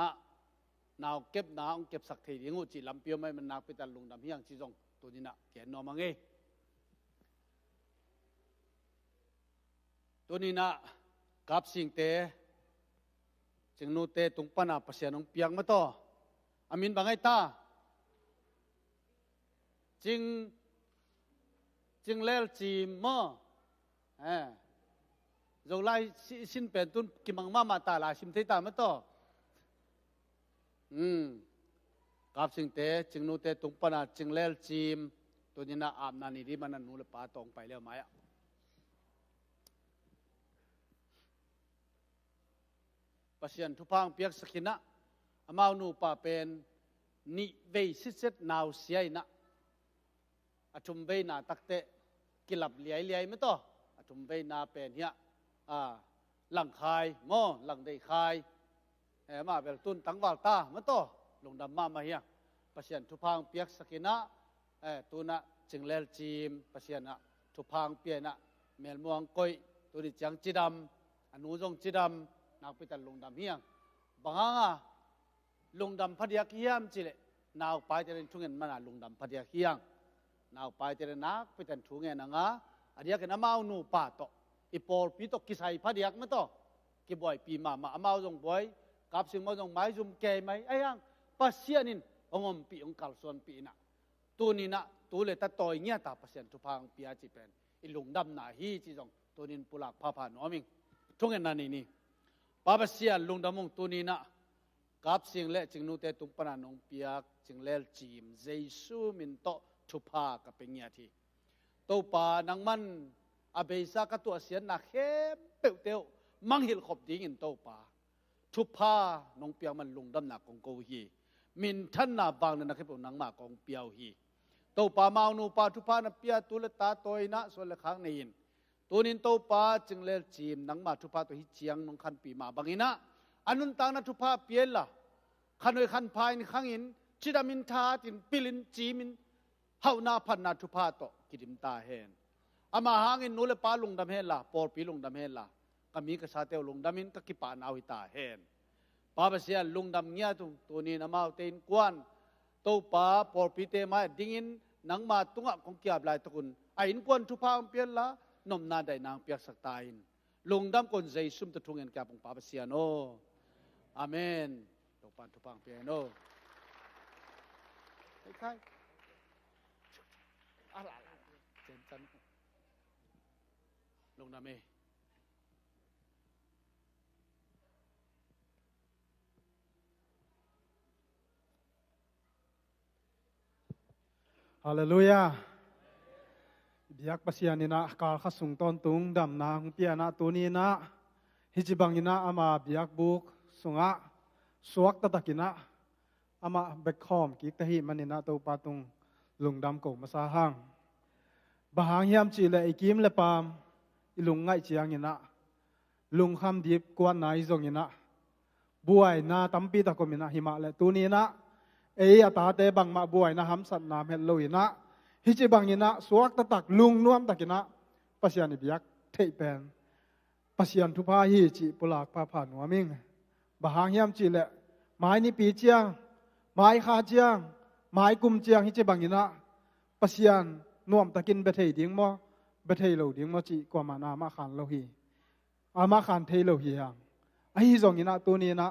นาวเก็บนาองเก็บสักทีงูจีลำเปียวไม่มันนักไปตันลุงดำเฮียงจีจงตัวนี้นะแกนนอมังเอตัวนี้นะกับสิ่งเตจึงนูเตตุงปนาปัสยานองเปียงมาต่ออามินบังไอตาจึงเล่ลจีมอเราไล่สินเป็นตุนกิมังมาตาลาชิมเทตามาต่อกับสิ่งเตจึงนูเตตุงปนาจึงเล่ลจีมตัวนี้นะอาบนานีที่มันนูเลปาตองไปแล้วไหมปัสยันทุพังเปียกสกินะอามานูปาเป็นนิเวศิเซตนาวเสียนะอาชุมเวนาตักเตกิลับเลียไม่ต่ออาชุมเวนาเป็นเฮียหลังคายหม้อหลังได้คายมาเป็นตุนตั้งวาลตาไม่ต่อลงดำมาเฮียปัสยันทุพังเปียกสกินะตัวน่ะจึงเล่ลจีมปัสยันทุพังเปียนะเมลมวงก้อยตัวนี้จังจีดำอนุจงจีดำนักไปตันลงดำเฮียบางลงดำพัดยาเฮียมจีเลนาวไปจะเรียนทุ่งเงินมันลงดำพัดยาเฮียงนาวไปจะเรียนนักไปตันทุ่งเงินนังอันนี้ก็น้ำเอาหนูป่าโตอีปอลปีโตกิสัยพัดยาไม่โตกิบ่อยปีมาอามาจงบ่อยกับสิ่งมาจงไม้จุ่มแก่ไหมไอ้ยังปัสเซียนิน องอมปีองกัลส่วนปีนะตัวนี้นะตัวเลยตัดต่อยเงี้ยตาเปอร์เซ็นต์ทุพังปีอาจิเป็นอิลุงดำนาฮีจีจงตัวนี้ปุลักพาพานอมิงทุ่งเงินนันนี่ปาเปเสียลุงดำมงตัวนี้นะกับสิ่งเละจึงนูเตตุงปนานองปียกจึงเล่จีมเจซูมินโตทุพากับเป็นเงี้ยทีตัวปานังมันอาเบซ่ากับตัวเสียนักเข้มเปวเตียวมังหิลขบดิ้งอินตัวปาทุพานองเปียกมันลุงดำหนักของโกฮีมินท่านนาบางนักเก็บนังมากของเปียวฮีตัวปามาอุนูปาทุพานับเปียตุลตาตัวอินะส่วนละครั้งนี้ตัวนินตัวปาจึงเล่จีมนังมาทุพาตัวฮิเจียงนงคันปีมาบางอินะอันนุนตางนัทุพาเปียละขันไว้ขันพายในข้างอินชิดามินทาตินปิลินจีมินเฮานาพันนาทุพาโตกิดิมตาเฮนอามาหางอินนูเลปาลุงดำเฮนละปอลปีลุงดำเฮนละก็มีกษัตริย์ลุงดำมินก็กิปานาวิตาเฮนปาเปเสียลุงดำเงียตุงตัวนี้นามาเตนกวนตัวปาปอลปีเตมาดิ้งอินนังมาตุงะของเกียบลายตะกุนไอ้อินกวนทุพาเปียละนมนาได้นางเปียกสักตาอินลุงดำคนใจซุ่มตะทุงเงินแก่ปงปาเปเสียโนอาเมนตัวปานทุพังเปียโนใครอะไรเจนจันลงน้ำเอฮาเลลูยาบิยักปัสยานินะกาลขัดสุงตอนตุงดำนาหงเปียนะตัวนี้นะฮิจิบังอินะอามาบิยักบุกสุงะสวกตะตะกินะอามาเบคคอมกิกตะหิมันนินะตัวปาตุงลุงดำโกมาซาหังบะหางยามจีเลไอกิมเลปามอิลุงไงจียงอินะลุงคำดิบกวนนายจงอินะบวยนาตัมปีตะกมินะหิมะเลตัวนี้นะเออตาเตบังมาบวยนะฮัมสันนามเฮลโลอินะฮิจิบังอินะสวกตะตักลุงนวมตะกินะปัสยานิบิยักเทยเป็นปัสยันทุพาฮิจิปุลากพาผ่านหัวมิงบะหางยามจีเลไม้นี่ปีเจียงไม้คาเจียงไม้กุมเจียงฮิจิบังอินะปัสยันนวมตะกินเบเทยดิ้งมอเบเทยโลดิ้งมอจีกว่ามานามาขันโลฮีอามาขันเทยโลฮียังไอ้จงอินะตัวนี้นะ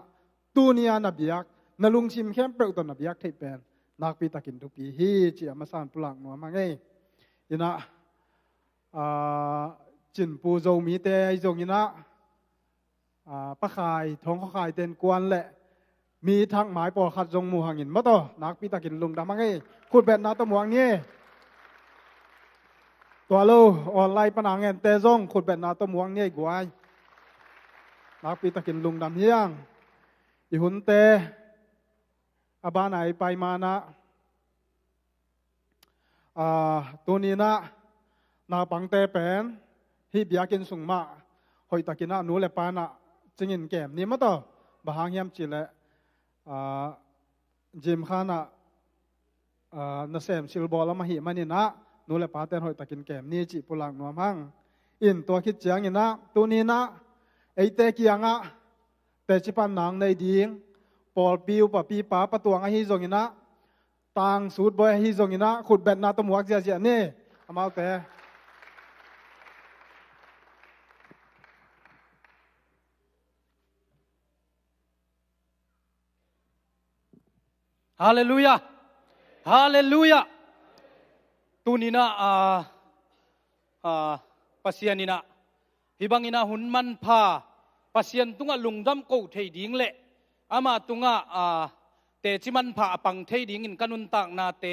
ตัวนี้นะบิยักนลุงชิมเข้มเปลือกตัวนับยักษ์เทปเป็นนักปีตะกินทุกปีฮีจีอามาสานปลังหนัวมาไงยินะจินปูโจมีเตยจงยินะปะขายท้องข้าวขายเต็นกวนแหละมีทั้งหมายปอขัดจงมูหังหินมาต่อนักปีตะกินลุงดำมาไงขุดแบบนาตะหมวงนี่ตัวโลออนไลน์ปนังเงินเตจงขุดแบบนาตะหมวงนี่กวยนักปีตะกินลุงดำเฮียงอีหุ่นเตอาบาไหนไปมานะตัวนี้นะนาปังเตเป็นฮิบยากินสุงมาหอยตะกินะหนูเลปานะจิงินแก้มนี่มาต่อบะหางยามจิเลจิมขานะนาเซมชิลบอลมาหิมันนี่นะหนูเลปาเตนหอยตะกินแก้มนี่จิปุลังหนัวมังอินตัวคิดเจียงนี่นะตัวนี้นะไอเตกียงะแต่จิปันนางในดิ้งปอลปิวปะปีปาประตวงไอฮิจงอินะต่างสูตรบอยไอฮิจงอินะขุดแบดนาตมวกเจียเจียนี่อามาแต่ฮาเลลูยาฮาเลลูยาตูนีนะปัสยานีนะฮิบังอินะหุนมันพาปัสยันตุงะลุงดำโกเทดิ้งเละอามาตุงะเตจิมันพาปังเทดิ้งอินกันุนตักนาเต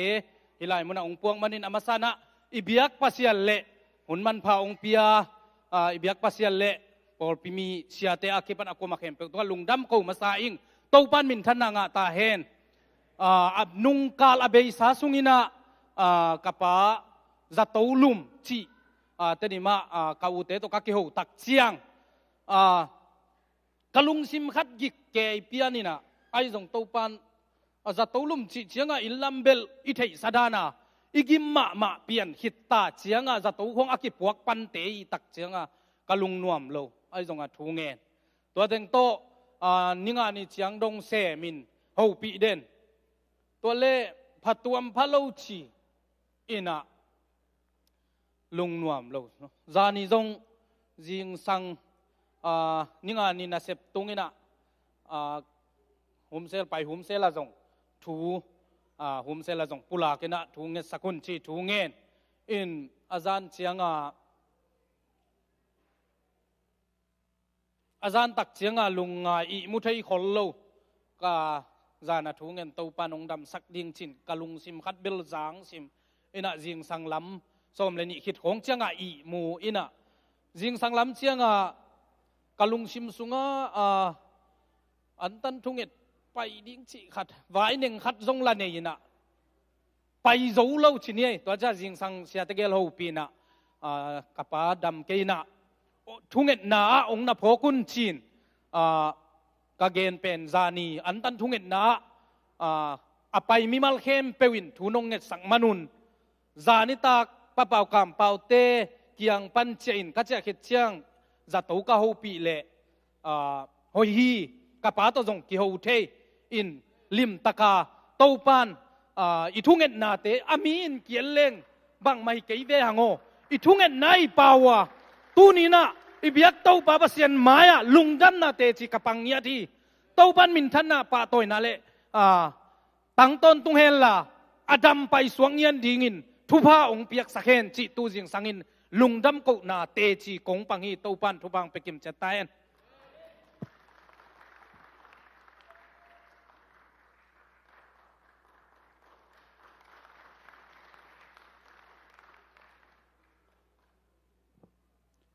ฮิไลมุนะองปวงมันินอามาสานะอิบิยักปัสยันเละหุนมันพาองเปียอิบิยักปัสยันเละปอลปิมีเสียเตอาคิปันอโกมาเข็มเปตุงะลุงดำโกมาซาอิงโตปันมินทันนางะตาเฮนนุงกาลอเบยสาสุงินะกะปาจะโตลุมจีเตนิมากาอุเตโตกะกิโหตักเจียงกะลุงซิมขัดกิกเกยเปียนี่นะไอจงโตปันจะโตลุมจีเจียงอิลลัมเบลอิเทสดานาอิกิมมาเปียนหิตตาเจียงจะโตคงอากิปวกปันเตยตักเจียงกะลุงนวมโลไอจงทูเงินตัวเต็งโตนิงานี่เจียงดงเซมินเฮาปีเด่นตัวเล่พัดตัวมพะโลชีอินะลุงนวมโลจานิจงจิงสังนิงานี่นะเสพตุงอินะหุมเซลไปหุมเซลละจงทู หุมเซลาจงปุลากินะทุงเงสักุนชีทุงเงินอินอาจารย์เชียงอาจารย์ตักเชียงลุงอีมุทัยขอลโลกาจานาทุงเงินตัวปานองดำสักดิ่งชินกะลุงซิมขัดเบลจางซิมอินะจิงสังลำสมเลนิคิดของเชียงอีมูอินะจิงสังลำเชียงกะลุงซิมสุงอันตันทุงเงินไปดิ่งชิขัดไว้หนึ่งขัดจงละเนี่ยนะไปโจเล่าชินี่ตัวจ้าจิงสังเสียตะเกลหูปีนะกับป้าดำเกยนะทุงเงินนาองนับพอกุนชินกะเกนเป็นจานีอันตันทุงเงินนาอไปมิมัลเข้มเปวินทุนงเงินสังมนุนจานิตากปะเป่ากำเป่าเตเกียงปันเจนก็จะเขียนเชียงจะตัวกะหูปีเล่หอยฮีกับป้าตัวจงกี่หูเทอินลิมตะกาเต้าปานอีทุงเงินนาเตอามีนเกียนเล่งบังไม่เกยเวหังโออีทุงเงินนายป่าวะตูนี่นะอีเบียกเต้าปาบเสียนไม้ลุงดำนาเตจิกปังเนียทีเต้าปันมินทันนาป่าตัวนั่นแหละตั้งต้นตุงเฮลล่ะอดัมไปสวงเงียนดีงินทุพาองเปียกสักเฮนจิตูจิงสังินลุงดำกูนาเตจิกงปังฮีเต้าปันทุพังไปกิมเจตายน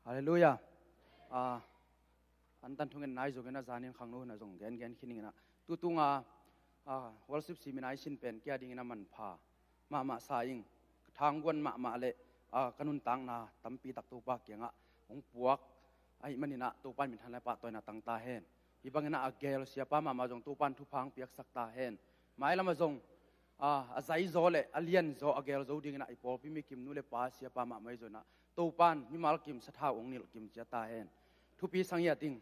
ฮาเลลูยาอันตันทุงเงินนายจงเงินจานินขังนู้นนะจงเกนขินิงนะตุตุงวอลสิบสี่มินายสินเป็นแก่ดิ่งนะมันพามาสายิงทางวนมาเละกันุนตังนะตั้มปีตักตัวปากเกียงองปวกไอ้มันนี่นะตัวปันมิทันไรปะตัวนะตั้งตาเห็นอีบางนะเกลเสียป้ามาจงตัวปันทุพังเปียกสักตาเห็นหมายละมาจงใจโจเละเลียนโจเกลโจดิ่งนะอีปอพี่มีกิมนู้เละป้าเสียป้ามาไม่จนะตัวปันมีมาลกิมสถาองนิลกิมเจตาเห็นทุปีสังเยติง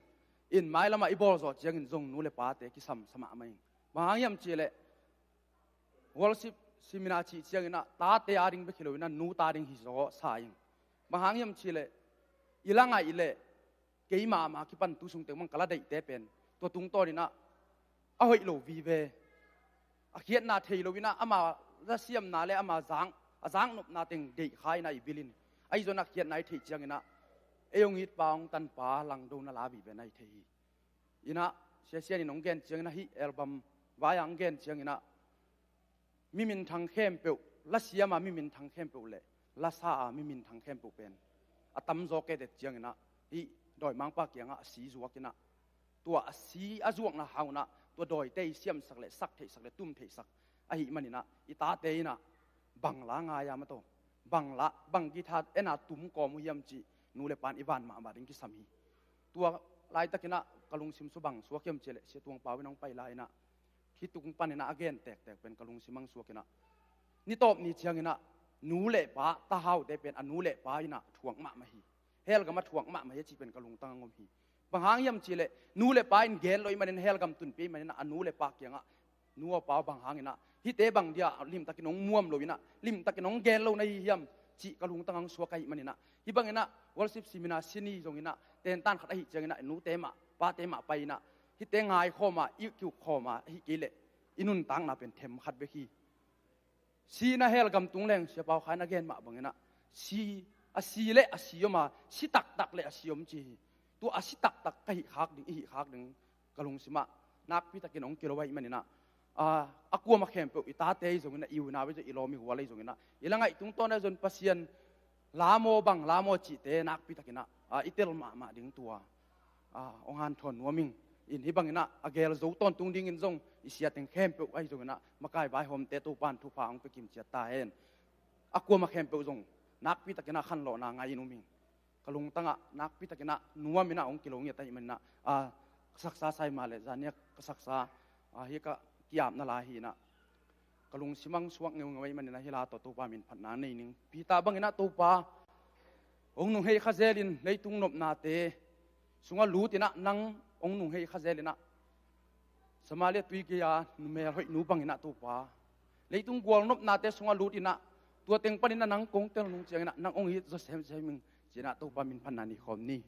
อินหมายละมาอีบอลโจเจียงอินจงนู้เละป้าเตกิสัมสมาไม่บางยามเจเละวอลสิมินาชีเจียงอินะตาเตอาริงเบคิโลอินะนูตาริงฮิโซสายิงบางยามเจเละอีลังไงอีเละเกี่ยมาคิปันตุสุงเตมังกลาได้เตเป็นตัวตุงโตดินะเอาให้โลวีเวเขียนนาเทโลวินะอามาจะเสียมนาเลอามาจางนบนาเต็งเด็กขายนาอีบิลินไอ้จนักเขียนนายเทเจียงอินะเอวงิดปางตันปาลังโดนลาบีเวนายเทอินะเสียนี่น้องเกนเจียงนะฮิอัลบั้มวายังเกนเจียงอินะมิมินทางเข้มเปิลละเสียมามิมินทางเข้มเปิลเละละซามิมินทางเข้มเปิลเป็นตั้มโจเกเดเจียงอินะอีดอยมังปากเกียงสีจวกอินะตัวสีจวกนะหาวนะตัวดอยเตยเสียมสักเละสักเทสักเละตุ้มเทสักไอ้มันนี่นะอีตาเตยนะบังลางายามาโตบังกีทาเอ็นะตุ้มกอมุยมจีนูเลปานอีวานมาดิงกิสามีตัวลายตะกินะกะลุงซิมสุบังสวกเยมเจเลเสียตวงปาวิน้องไปลายนะที่ตุงปันนี่นะอเกนแตกเป็นกะลุงซิมังสวกินะนี่ตบนี่เชียงนะนูเลปาตาเฮาได้เป็นอนูเลปาอินะถ่วงมาฮีเฮลก็มาถ่วงมาฮีจีเป็นกะลุงตังงมฮีบางหางยมจีเลนูเลปาอินเกลลอยมันเฮลกัมตุนปีมันนะอนูเลปาเกียงนัวปาบางหางนะฮิเตบังเดียลิมตะกิน้องม่วมลอยนะลิมตะกิน้องเกลลอยในยมจีกะลุงตังสวกไอมันนะฮิบังนะวอลสิบสี่มินาซินีจงอินะเต็นตันขัดไอเจียงนะนูเตมาป้าเตมาไปนะฮิเตงายข้อมาอิคิวข้อมาฮิกิเลอินุนตังนะเป็นเทมขัดเบคีซีนะเฮลกัมตุงเลงเสียเปาขายนักเกนมาบังนะซีเลซียมาซีตักเลซียมจีตัวซีตักกะฮิฮักดึงกะลุงสิมานักพิตากินองกิโลไว้มันนี่นะอากัวมาเข้มเปอิตาเตยจงนะอิวนาเวจะอิโลมีหัวเลยจงนะอีหลังไงตุงต้นนะจนปัสยันลาโมบังลาโมจิเตนักพิตากินะอิเตลมาดึงตัวองหันทนวัวมิงอินที่บังนะอาเกลจูต้นตุงดิ่งอินจงอิเสียติงเข้มเปไอจงนะมาไกลใบหอมเตตุปานทุพางไปกิมเจตาเอ็นอากัวมาเข้มเปจงนักพิตากินะขันโลนางไงนุมิงกะลุงตั้งนักพิตากินะนัวมินะองกิโลเงียตายมันนะศักษาใส่มาเลยจานเนี้ยศักษาเฮียก็กิยามนาลาฮีนะกะลุงสิมังสวกเงยมันนะฮิลาตัวปามินพันนาในนึงพิตาบังนะตัวปาองนุ่งเฮยข้าเจลินเลยตุงนบนาเตสุงาลูตินะนังองนุ่งเฮยข้าเจลินะสมาเลตุยกียานุเมลหอยนูบังนะตัวปาเลยตุงกวลนบนาเตสุงาลูตินะตัวเต็งปนินะนังกงเตลนุงเจียงนะนังองฮิตจะเซมมึงจีนะตัวปามินพันนานิคอมนี่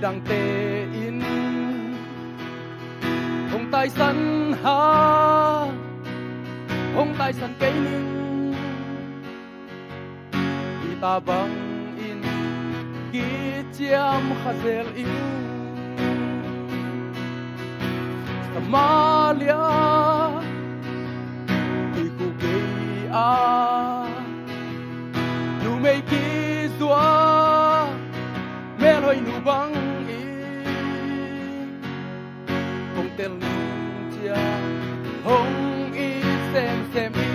đằng tê in hồng tai sân ha hồng tai sân cây ninh ta bang in ki chiam khazel in Somalia ki ku ke a nu mei ki zua me loi nu bang in hong tel chia hong i sem i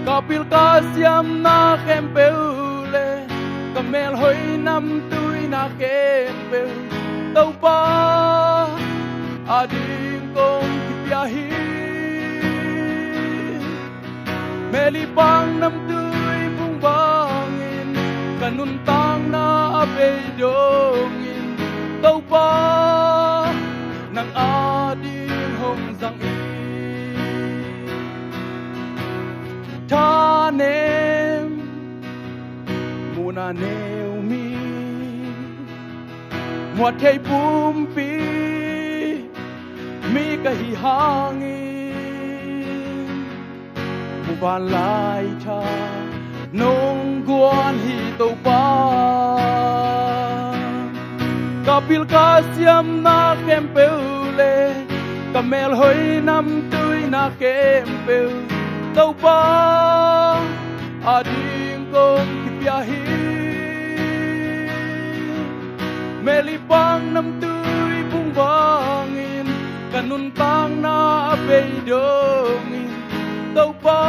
kapil ka siam na khem peule kamel hoi nam tui na khem peu tau pa ading kong kipya hi meli pang nam tui bung bangin kanun tang na abei dongin tau pa nang ading hong zang i ta nem muna neu mi mua thei bum pi mi ka hi hangin mu ban lai tha nong guan hi to pa kapil ka siam na kem peule kamel hoi nam tui na kem peu tau pa ading kong kipya hi meli pang nam tui bung bangin kanun tang na abei dongin tau pa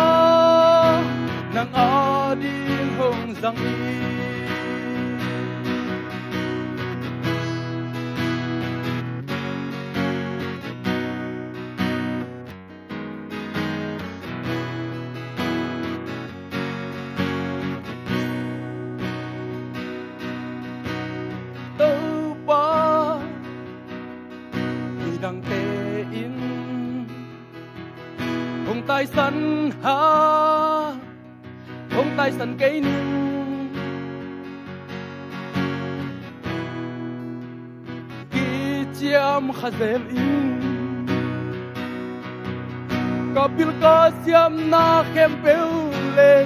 nang ading hong zang i đằng tê in hồng tai sân ha hồng tai sân cây ninh ki chiam khazel in kapil ka siam na khem peule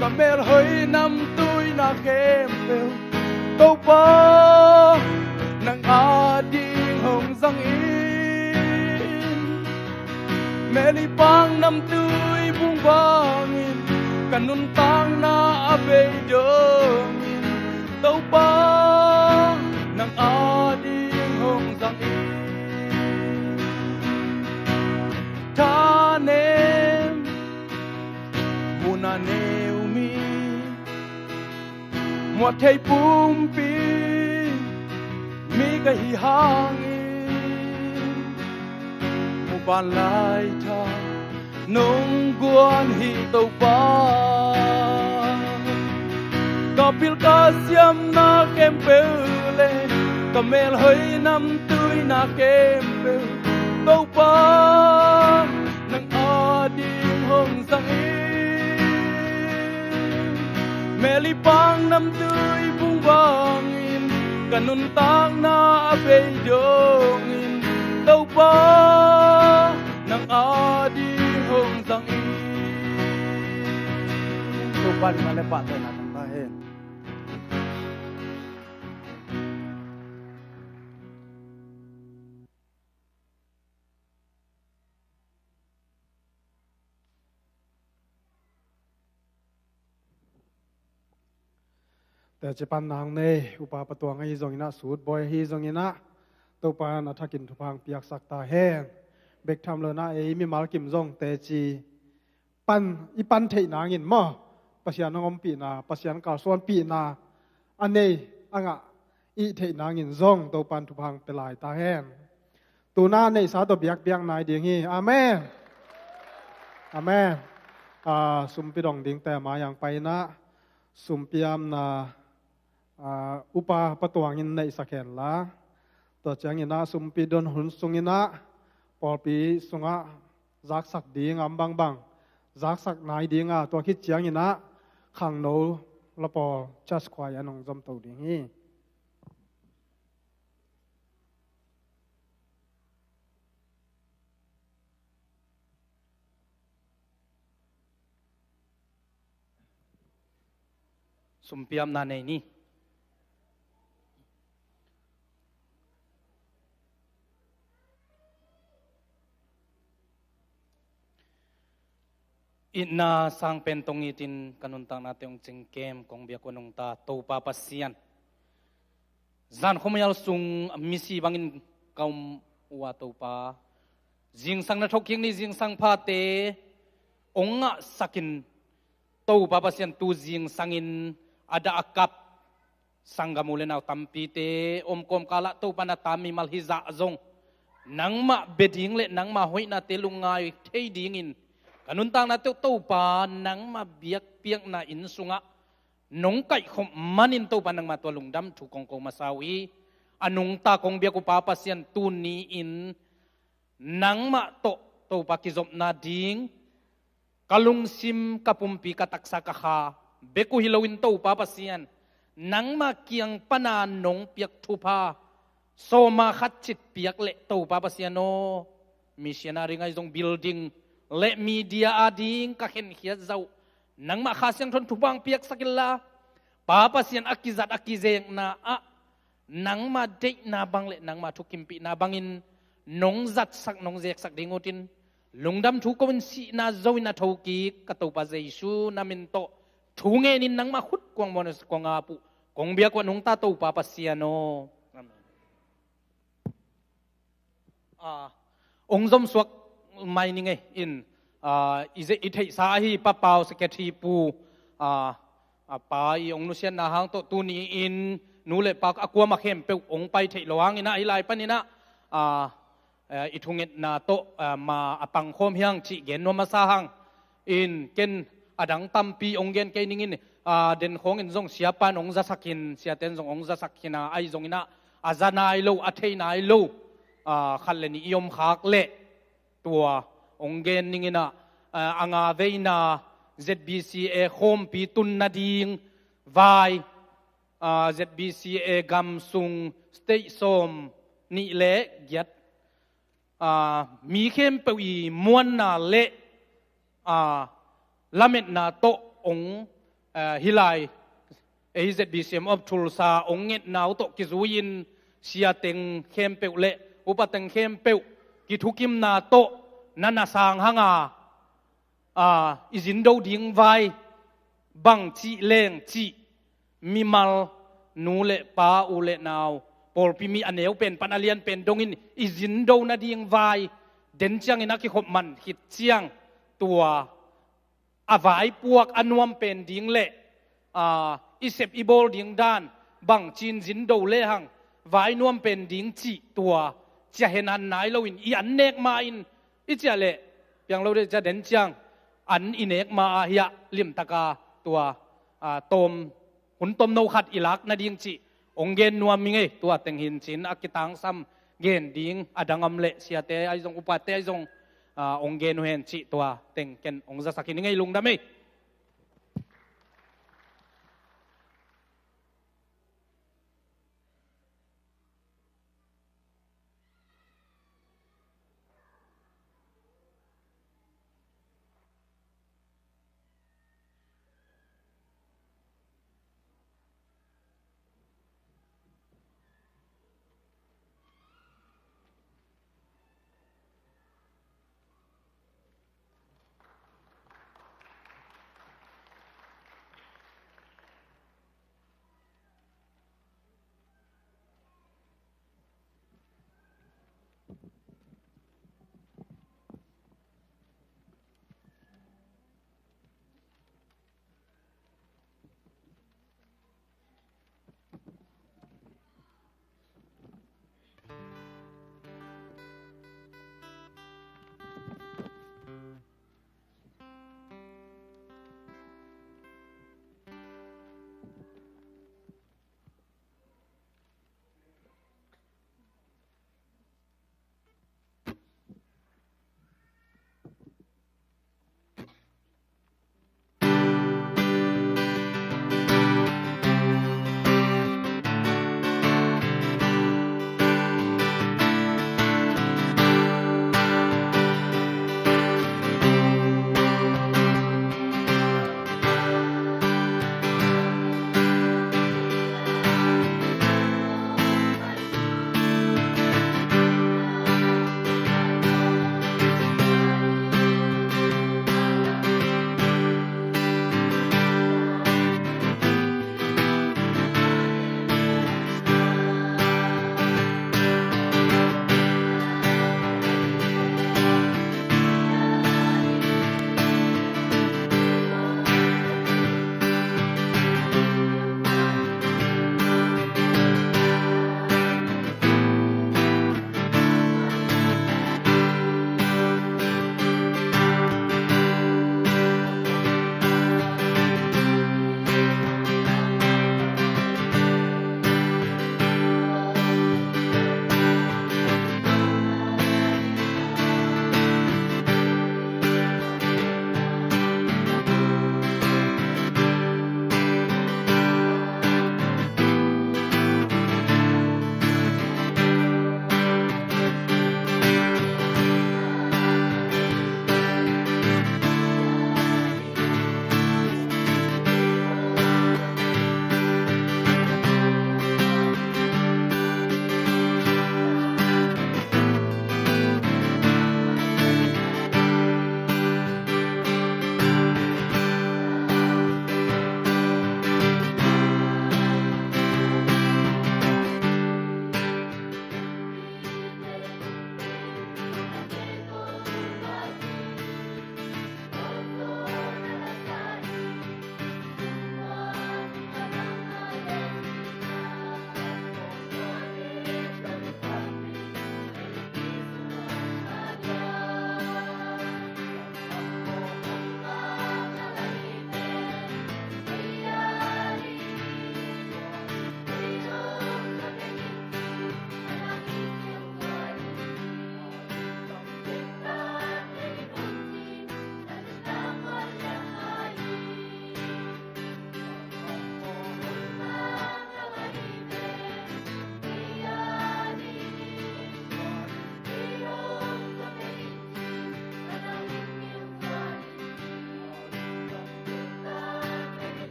kamel hoi nam tui na khem peu tau pa nang ading hồng zang in meli pang nam tui bung bangin kanun tang na abei dongin tau pa nang ading hong zang i ta nem muna neu mi mua thei bum pi mi ka hi hangin mu ban lai tha nong guan hi tau pa kapil ka siam na kem peule kamel hoi nam tui na kem peu tau pa nang ading hong zang i meli pang nam tui bung bangin kanun tang na abei dongin tau pa nang ading hong zang i tupan malepa tayo natin tahin.แต่จะปันนางเนอุปาปตัวงhi zong ina sut boy hi zong ina to pa na thakin thupang piak sak ta hen bek tham lo na e mi mal kim zong te chi pan i pan thei nangin mo pasian ngom pi na pasian ka suan pi na ane anga i thei nangin zong to pan thupang pelai ta hen tu na nei sa to biak biak nai ding hi amen amen sum pi dong ding te ma yang pai na sum piam na upa patuangin nei sakhen la to changina sumpi don hun sungina polpi sunga zak sak ding am bang bang zak sak nai dinga to khit changina khang no ละปอจัสควายอันองจอมตัวดิ่งฮีสุมเปียมนาในนี่อินาสังเป็นตรงนี้ตินกันุนตังนาเตองจิงเกมกงเบียกวนงตาโตปาปัสเซียนจันขมยลสุงมิสีบังอินกาววัวโตปาจิงสังนาทกยิงนี่จิงสังพาเตองงะสักินโตปาปัสเซียนตูจิงสังอินada akap sanggamule naw tampi te omkom kala to panatami malhiza zong nangma beding le nangma hoina te lungai thei dingin kanuntang na to pa nangma biak piak na insunga nong kai khom manin to pa nangma to lungdam thu kong ko masawi anung ta kong biak ko papasian tu ni in nangma to pa kizop na ding kalung sim kapumpi kataksa ka kha beku hilawin to papasian nang ma kiang pana nong piak thupa so ma khat chit piak le to papasiano missionary ngai jong building le media ading ka khen khia zau nang ma khasyang thon thubang piak sakilla papasian akizat akizeng na a nang ma de na bang le nang ma thukimpi na bangin nong zat sak nong zek sak dingotin lungdam thu ko si na zoina thoki ka to pa jaisu namin to thu nge nin nang ma khut kwang bonus kwang apu kong bia kwa nung ta to pa pasiano ong zom suak mai ni nge in ize ithei sa hi pa pau secretary pu pa i ong nu sian na hang to tu ni in nu le pak akwa ma khem pe ong pai thei loang ina hi lai panina ithunget na to ma apang khom hyang chi gen no ma sa hang in ken adang tampi onggen ke ningin den khong in zong siapa nong za sakin sia ten zong ong za sakina ai zong ina azana ai lo athei na ai lo khalle ni yom khak le tua onggen ningina anga veina ZBCA khom pi tun na ding vai ZBCA gam sung state som ni le giat mi khem pe wi muan na le lamet na to ong hilai AZBCM of Tulsa ong nget na to kizuin sia teng khem pe le upateng khem pe ki thukim na to nana sang hanga izin do ding vai bang chi leng chi mimal nu le pa u le naw por pi mi aneu pen panalian pen dongin izin do na ding vai den chang ina ki khop man hit chiang tua avai puak anuam pen ding le isep ibol ding dan bang chin jin do le hang vai nuam pen ding chi tua cha henan nai lo in i an nek ma in i cha le piang lo de cha den chang an inek ma ya lim taka tua tom hun tom no khat ilak na ding chi onggen nuam mi nge tua teng hin chin akitang sam gen ding adangam le sia te ai jong upate ai jong onggen hen chi tua teng ken ongza sakin ngai lungdam ei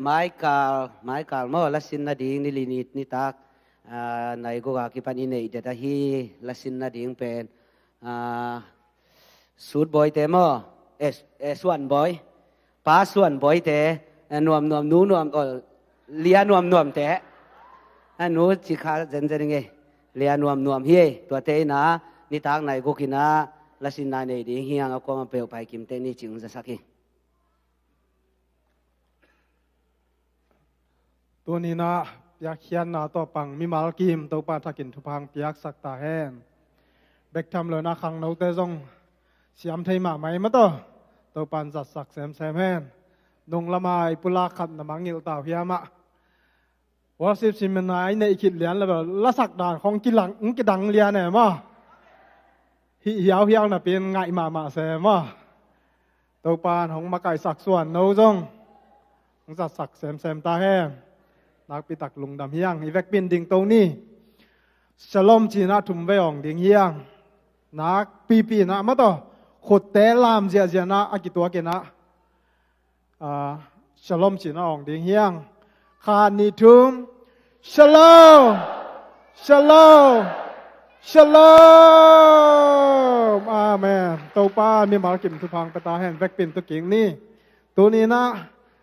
ไม้กาลมอละสินนาดิ่งนี่ลินิตนี่ตักในกูกากิปันอินเนเดตาฮีละสินนาดิ่งเป็นสูดบอยเตมอส่วนบอยป้าส่วนบอยเตนวมนูนวมเลียนวมเตหนูจิขาเจนไงเลียนวมเฮียตัวเตนะนี่ตักในกูกินะละสินนาในดิ่งเฮียงเอาก็มาเปลวไปกิมเตนี่จึงจะสักทีตัวนี้นะอยากเขียนนะต่อปังมีมาลกิมตัวปาทักินทุพังเปียกสักตาแห้งเบกทำเลยนะขังเราเตจงเสียมไทยมาไหมมาตัวปานจัดสักแซมแห้งนงละไมปุลาขัดน้ำมังเงลตาเพียมะว่าสิบมันไหนในอีกขีดเหรียญแล้วแบบละสักด่านของกิหลังกิดังเรียนเนี่ยมาเหี่ยวน่ะเป็นไงมาแซมะตัวปานของมาไก่สักส่วนเราจงจัดสักแซมตาแห้งนักปิตักลุงดำเฮียงอีเวกปินดิ่งตรงนี้ฉลอมจีน่าทุ่มไว้อ่องดิ่งเฮียงนักปีนะมาต่อขุดเตะลามเจียนะอากิตัวเกนะฉลอมจีน่าอ่องดิ่งเฮียงขานิทุมฉลอมอาเมนตัวป้ามีมากิมทุพังปตาแห่งเวกปินตัวกิ่งนี่ตัวนี้นะ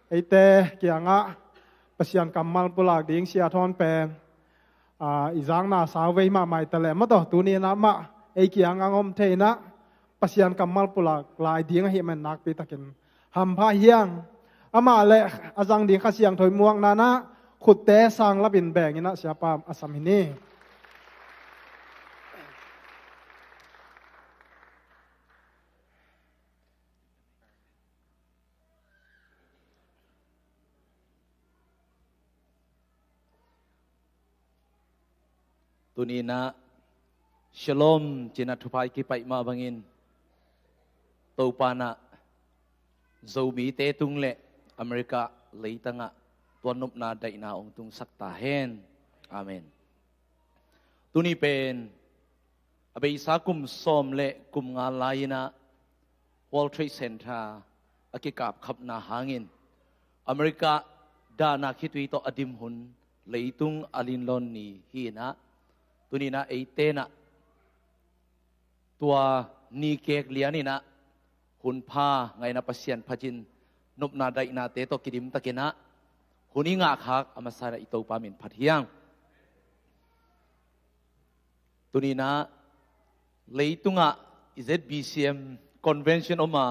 ไอเตะเกียงะpasien kamal pulak ding sia thon pen izang na sawei ma mai tale ma to tuni na ma ei kiang angom theina pasien kamal pulak lai ding hi man nak pi takin ham pha hiang ama le azang ding kha siang thoi muang na na khut te sang labin beng ina sia pam asam hiniตุนีนะฉลอมจินัทุภัยกิไปมาบังอินตัวปานะโจบีเตตุงเละอเมริกาเลยตั้งะตัวนบนาได้นาองตุงสักตาเฮนอาเมนตุนีเป็นอเบสากุมซอมเละกุมงานลายนะ World Trade Center อากิกาบขับนาหางินอเมริกาดานาคิดวิโตอดิมหุนเลยตุงอลินลอนนีฮีนะตัวนี้นะไอเต้นะตัวนีเกกเลียนี่นะหุ่นผ้าไงนะปัสยันพจินนบนาได้นาเตโตกิดิมตะกินะหุ่นนี้งาคักอามาสาระอิโตปามินพัดเฮียงตัวนี้นะเลยตุงะ ZBCM Convention ออกมา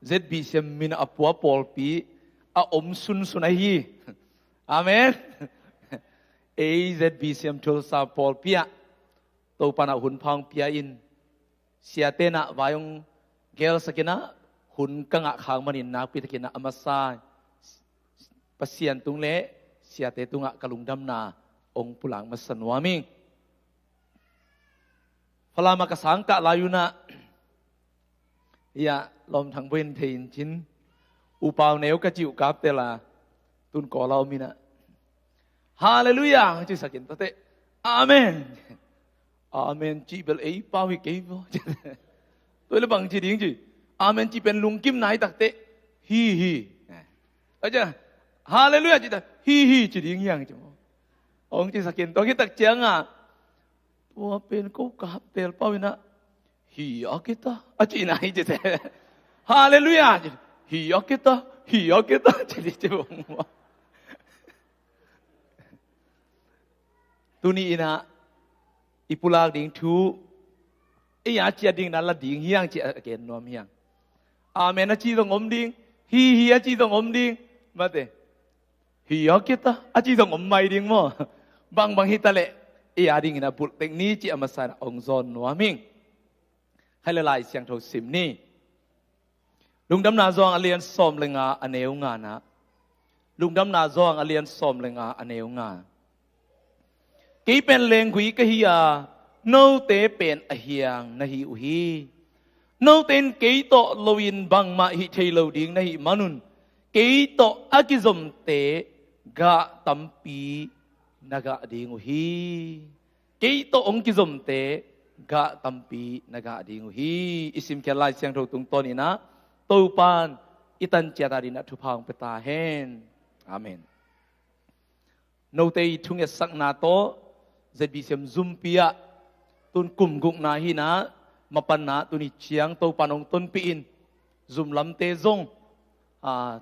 ZBCM มินอปัวปอลปีอาอมสุนไอฮีอาเมนAZBCM ทุลซาปอลเปียตัวปานาหุ่นพังเปียอินเสียเตนะวายงเกลสกินะหุ่นกังะขางมันินนักพิธกินะอมาซาปัสยันตุงเละเสียเตตุงะกะลุงดำนาองค์ปุหลังมาสนวามิงพลามากสังกะลายุนะยาลมทางเวนเทนชินอุปาวเนวกะจิวกับเตลาตุนก่อเรามีนะฮาเลลูยาจุสักินตัวเตอาเมนอาเมนจีเบลเอปาวิเกย์ตัวเล็บังจีดิ้งจีอาเมนจีเป็นลุงกิมไหนตักเตฮีอาจารย์ฮาเลลูยาจีตาฮีจีดิ้งยังจีองจีสักินตัวคิดตักเจียงอ่ะตัวเป็นกูกับเตลปาวินะฮีอากิตาอาจีไหนจีเตฮาเลลูยาจีฮีอากิตาจีดิจีบงว่าตัวนี้นะอีปุลากดิ่งทูไอ้ยาเจียดิ่งนั่นละดิ่งเฮียงเจียเกณฑ์นวมเฮียงอาเมนจีตงอมดิ่งฮีจีตงอมดิ่งมาเตฮีอากิตาจีตงอมไม่ดิ่งมั้งบางฮิตาเละไอ้ยาดิ่งนะปุลเต็งนี้จีอามาสานองซอนนวมิงให้ละลายเสียงโทสิมนี่ลุงดำนาซองอเลียนซอมเลงาอเนวงานะลุงดำนาซองอเลียนซอมเลงาอเนวงากี่เป็นเลงกุยกะฮียาโนเตเป็นอเฮียงนะฮีอุฮีโนเตนกี่โตโลวินบังมาฮิเทโลดิงนะฮีมานุนกี่โตอากิซอมเตกะตัมปีนะกะดิงอุฮีกี่โตองกิซอมเตกะตัมปีนะกะดิงอุฮีอิสิมแค่ลายเสียงโทตุงตอนี่นะตูปานอิตันเจตารินะทุพังเปตาเฮน อาเมนโนเตยทุ่งเอสักนาโตเจดีเซมซุมปียตุนกุมกุกนาฮีนะมาปันนาตุนิเชียงโตปานองตุนปีอินซุมลำเตซง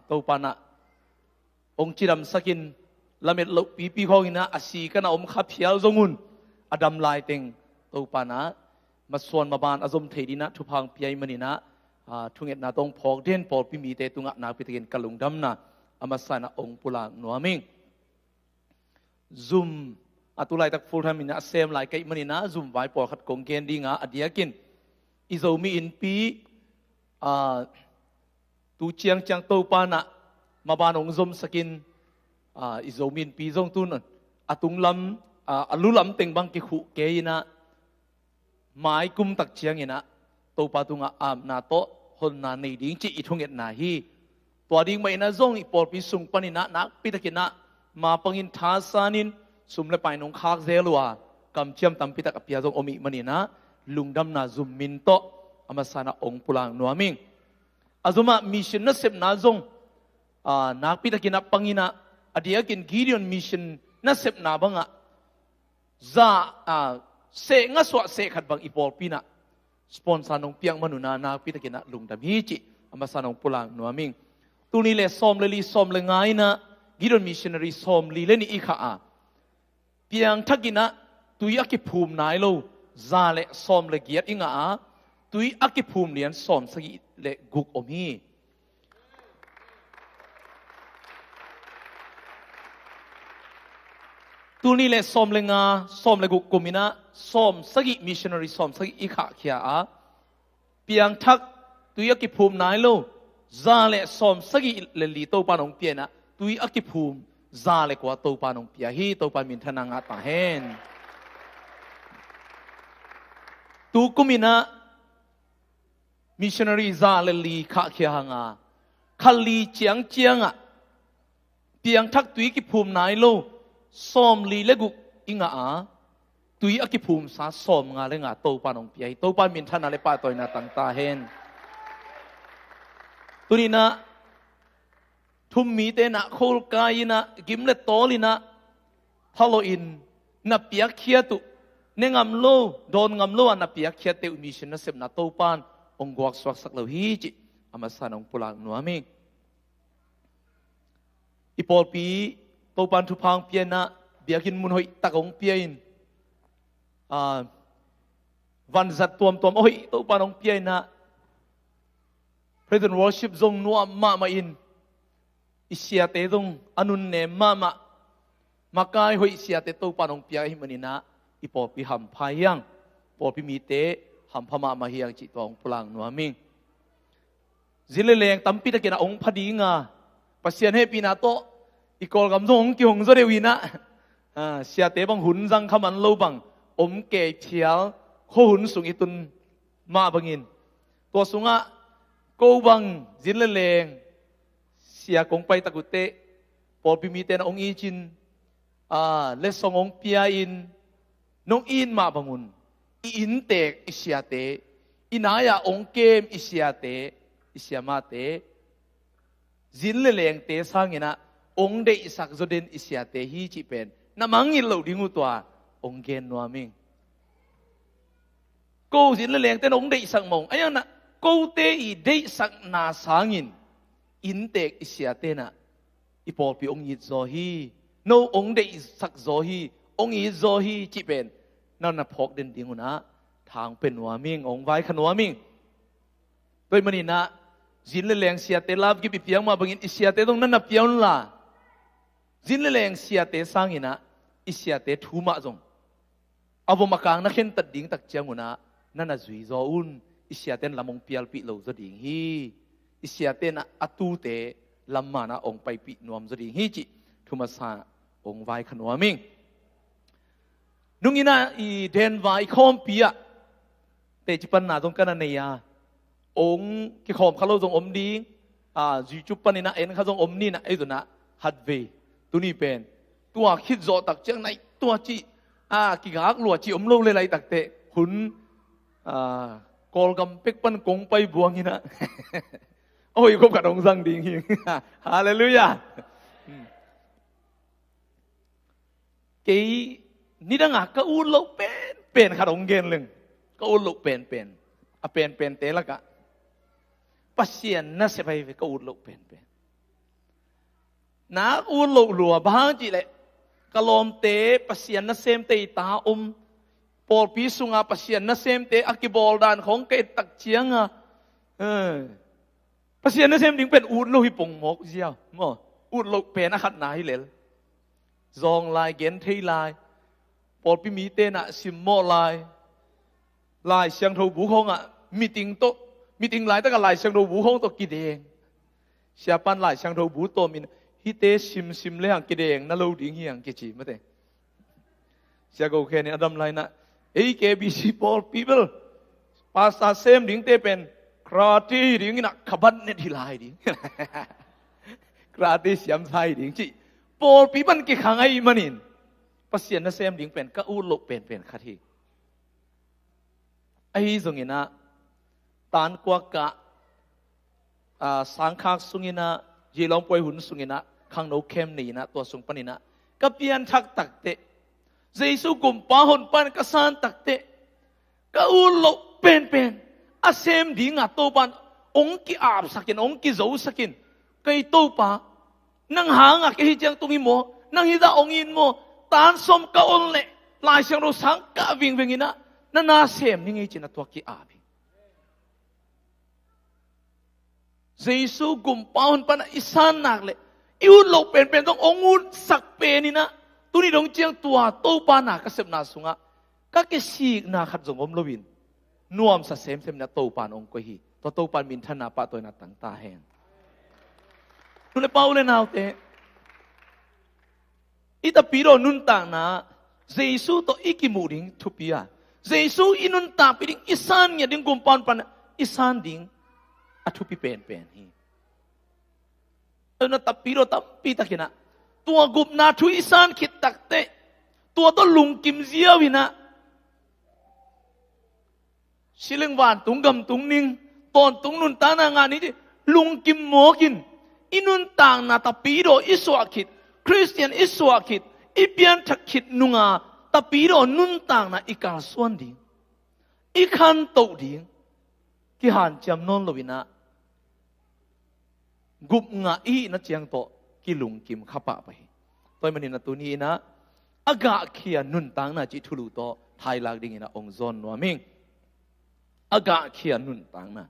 โตปานะองจิรัมสักินละเม็ดลุปีปีของอินะอาศีกันอมขับเพียวซงุนอดัมลายเต็งโตปานะมาส่วนมาบานอารมณ์เทดีนะทุพังเปียมันนี่นะทุ่งเอ็ดนาตงพอกเด่นปอดพิมีเตตุงะนาพิตกินกะลุงดำนะอามาสานะองปุลางนัวมิงซุมตุลายตักฟูลทามินะเซมหลายไก่มันนี่นะซุมไว้ปอขัดกงเกนดีงะอดียกินอิโซมีอินปีตูเชียงจังโตปานะมาบานองซุมสกินอิโซมีอินปีซงตุนอตุงลำอลุลำเต็งบังกิขุเกยนะหมายกุมตักเชียงอินะโตปาตุงะอามนาโตคนนาในดิ้งจีอิทุงเอ็ดนาฮีตัวดิ้งไม่น่าซงอีปอดพิสุงปนินะนักพิตกินะมาปังอินท้าสานินสุมเลไปนงคากเซลัวกำเชียมตำพิตกับพิยาซงอมิมันนี่นะลุงดำนาซุมมินโตอามาสานะองปุลางนัวมิงอาซุมามิชชันนัสเซบนาซงนักพิตกินะปังอินะอดียกินกิริยนมิชชันนัสเซบนาบังะซาเสงสวะเสขัดบังอีปอลปีนะสปอนซานองเปียงมนุนานาพิตกินะลุงดำฮีจิอามาสานองปุลางนัวมิงตุนี่เลซอมเลลีซอมเลงายนะกิรอนมิชชันนารีซอมลีเลนี่อีข้าเปียงทักกินะตุยอักิภูมินายโลซาเลซอมเลเกียรอิงาตุยอักิภูมิเลียนซอมสกิเลกุกอมีตุนี่เลซอมเลงาซอมเลกุกกุมินะซอมสกิมิชชันนารีซอมสกิอีข้าเขียเปียงทักตุยอักิภูมินายโลซาเลซอมสกิเลลีโตปานองเปียนะตุยอักิภูมิซาเลกว่าโตปานองเปียฮีโตปามินทนางาตาเฮนตูกุมินะมิชชันนารีซาเลลีข้าเขียหงาคัลลีเจียงเจียงเปียงทักตุยกิภูมินายโลซอมลีเลกุกอิงาตุยอักิภูมิสาซอมงาเลงาโตปานองเปียโตปามินทนาเลปาตอยนาตังตาเฮนตุนีนะทุมมีเตนะโคลกายนะกิมเลตโตลินะฮาโลอินนับเปียกเขียตุเนงามโลโดนงามโลนับเปียกเขียเตอุมิชนะเสพนะโตปานองกวกสวักสักเหล่าฮีจิอามาสานองปุลางนัวมิงอีปอลปีโตปานทุพังเปียนะเบียกินมุนหอยตะกงเปียอินวันจัดตัวมโอ้ยโตปานองเปียนะ Present worship zong nuam ma in isya te zong anun ne ma makai hoi isya te to panong pia hi manina ipo pi ham phayang po pi mi te ham phama ma hiang chi tong pulang nuaming zile leng tampi ta kena ong phadi nga pasian he pi na to ikol gam zong ki hong zo de wi na sia te bang hun jang khaman lo bang om ke thial kho hun sung itun ma bangin to sunga cô bằng dính lên lèng xia công bay ta cụt tệ bỏ bị mi tên ông y chin lê song ông pia in nông in mà bằng mun in tệ xia tệ inaya ông kem xia tệ xia ma tệ dính lên lèng tệ sang ina ông đệ sắc do den xia tệ hi chỉ pen namang in lâu đi ngu tòa ông gen noa mình cô dính lên lèng tên ông đệ sắc mong anh na câu tê ý đệ sắc na sangin in tệ xia tệ na ipol pi ông yết zo hi no ông đệ sắc zo hi ông yết zo hi chỉ penนั่นน่ะพกเด่นดิ่งนะทางเป็นหัวมิ่งองไว้ขนหัวมิ่งโดยมันนี่นะจินเลแรงเสียเตลาบกิบเปียงมาบังอินอิเสียเตตรงนั้นน่ะเปียงล่ะจินเลแรงเสียเตสร้างอินะอิเสียเตทูมาจงเอาบมากางนักเข็นตัดดิ่งตักเจียงหัวนะนั่นน่ะจุยจออุนอิเสียเตนลำองเปียลปิโลจดิ่งฮีอิเสียเตนะอัตูเตลำมานะองไปปินวมจดิ่งฮีจิทุมาซาองไว้ขนหัวมิ่งนุ่งอินะอีเดนวายคอมปีอะแต่จิปันนาตรงกันนั่นเนี่ยองค์ขอมข้าเราตรงอมดีจีจุปันนี่นะเอ็นข้าตรงอมนี่นะไอ้ตัวนะฮัดเวตัวนี้เป็นตัวคิดโจตักเจ้าในตัวจีกิกากหลวดจีอมโลเลยไรตักเตะหุ่นกอลกำเป็กปันกงไปบวงนี่นะโอ้ยคบกับองค์สังดิ่งฮาเลลูยา cái ni đang ngạc cái u lục bền khát ông ghen lưng cái u lục bền à bền thế là cả pasien na sẽ phải cái u lục bền na u lục lùa bang chỉ lệ cái lom tế pasien na xem tế ta Paul pi sunga pasien na xem tế akibol dan khong cái tắc chiang pasien na xem tiếng bền u lục hi bông mốc ziao mo u lục bền na khát nai lệ dòng lại gen thấy lại Paul pi mi tên à sim mo lại sang thâu vũ không à meeting lại tất cả lại sang thâu vũ không to kỳ đèn siapa lại sang thâu vũ to mình hít tế sim lấy hàng kỳ đèn nó lâu tiếng hiang kỳ chỉ mà thế siapa câu khen Adam lại nè AKBC Paul people pasta xem tiếng tế pen krati tiếng nè khabat net hi lại tiếng krati siam sai tiếng chị Paul pi ban cái khang ai manin pasien na xem tiếng pen ka u lục pen khát hi ai zong ina tan kwa ka sang khak sungina jilong poi hun sungina khang no kem ni na to sung panina ka pian thak tak te Jesu kum pa hon pan ka san tak te ka u lục pen a xem ding a to ban ong ki ap sakin ong ki zo sakin kai to pa nang hang a ke jang tungi mo nang hida ong in mo tan som ka on le lai sang ro sang ka ving ina na xem ni ngai china to ki ap Jesu gum paun pan isan nak le iu lok pen tong ongun sak pen ni na tu ni dong chiang tua to pa na ka sep na sunga ka ke si na khat jong om lovin nuam sa sem na to pan ong ko hi to pan min thana pa to na tang ta hen tu le paul le nau te ita piro nun tang na Jesu to ikimu ding thupia Jesu inun ta piding isan nya ding gum paun pan isan ding athupi pen hi na tapiro tampi takina tua gup na thu isan khit takte tua to lung kim ziaw hina siling wan tunggam tungning ton tungnun tana nga ni lung kim mokin inun tang na tapiro iswa khit Christian iswa khit ipian thakit nunga tapiro nun tang na ikal suan ding ikhan to ding ki han cham non lovina gup nga i na chiang to ki lung kim khapa pai toy manin na tu ni na aga khia nun tang na chi thulu to thai lak ding ina ong zon no ming aga khia nun tang na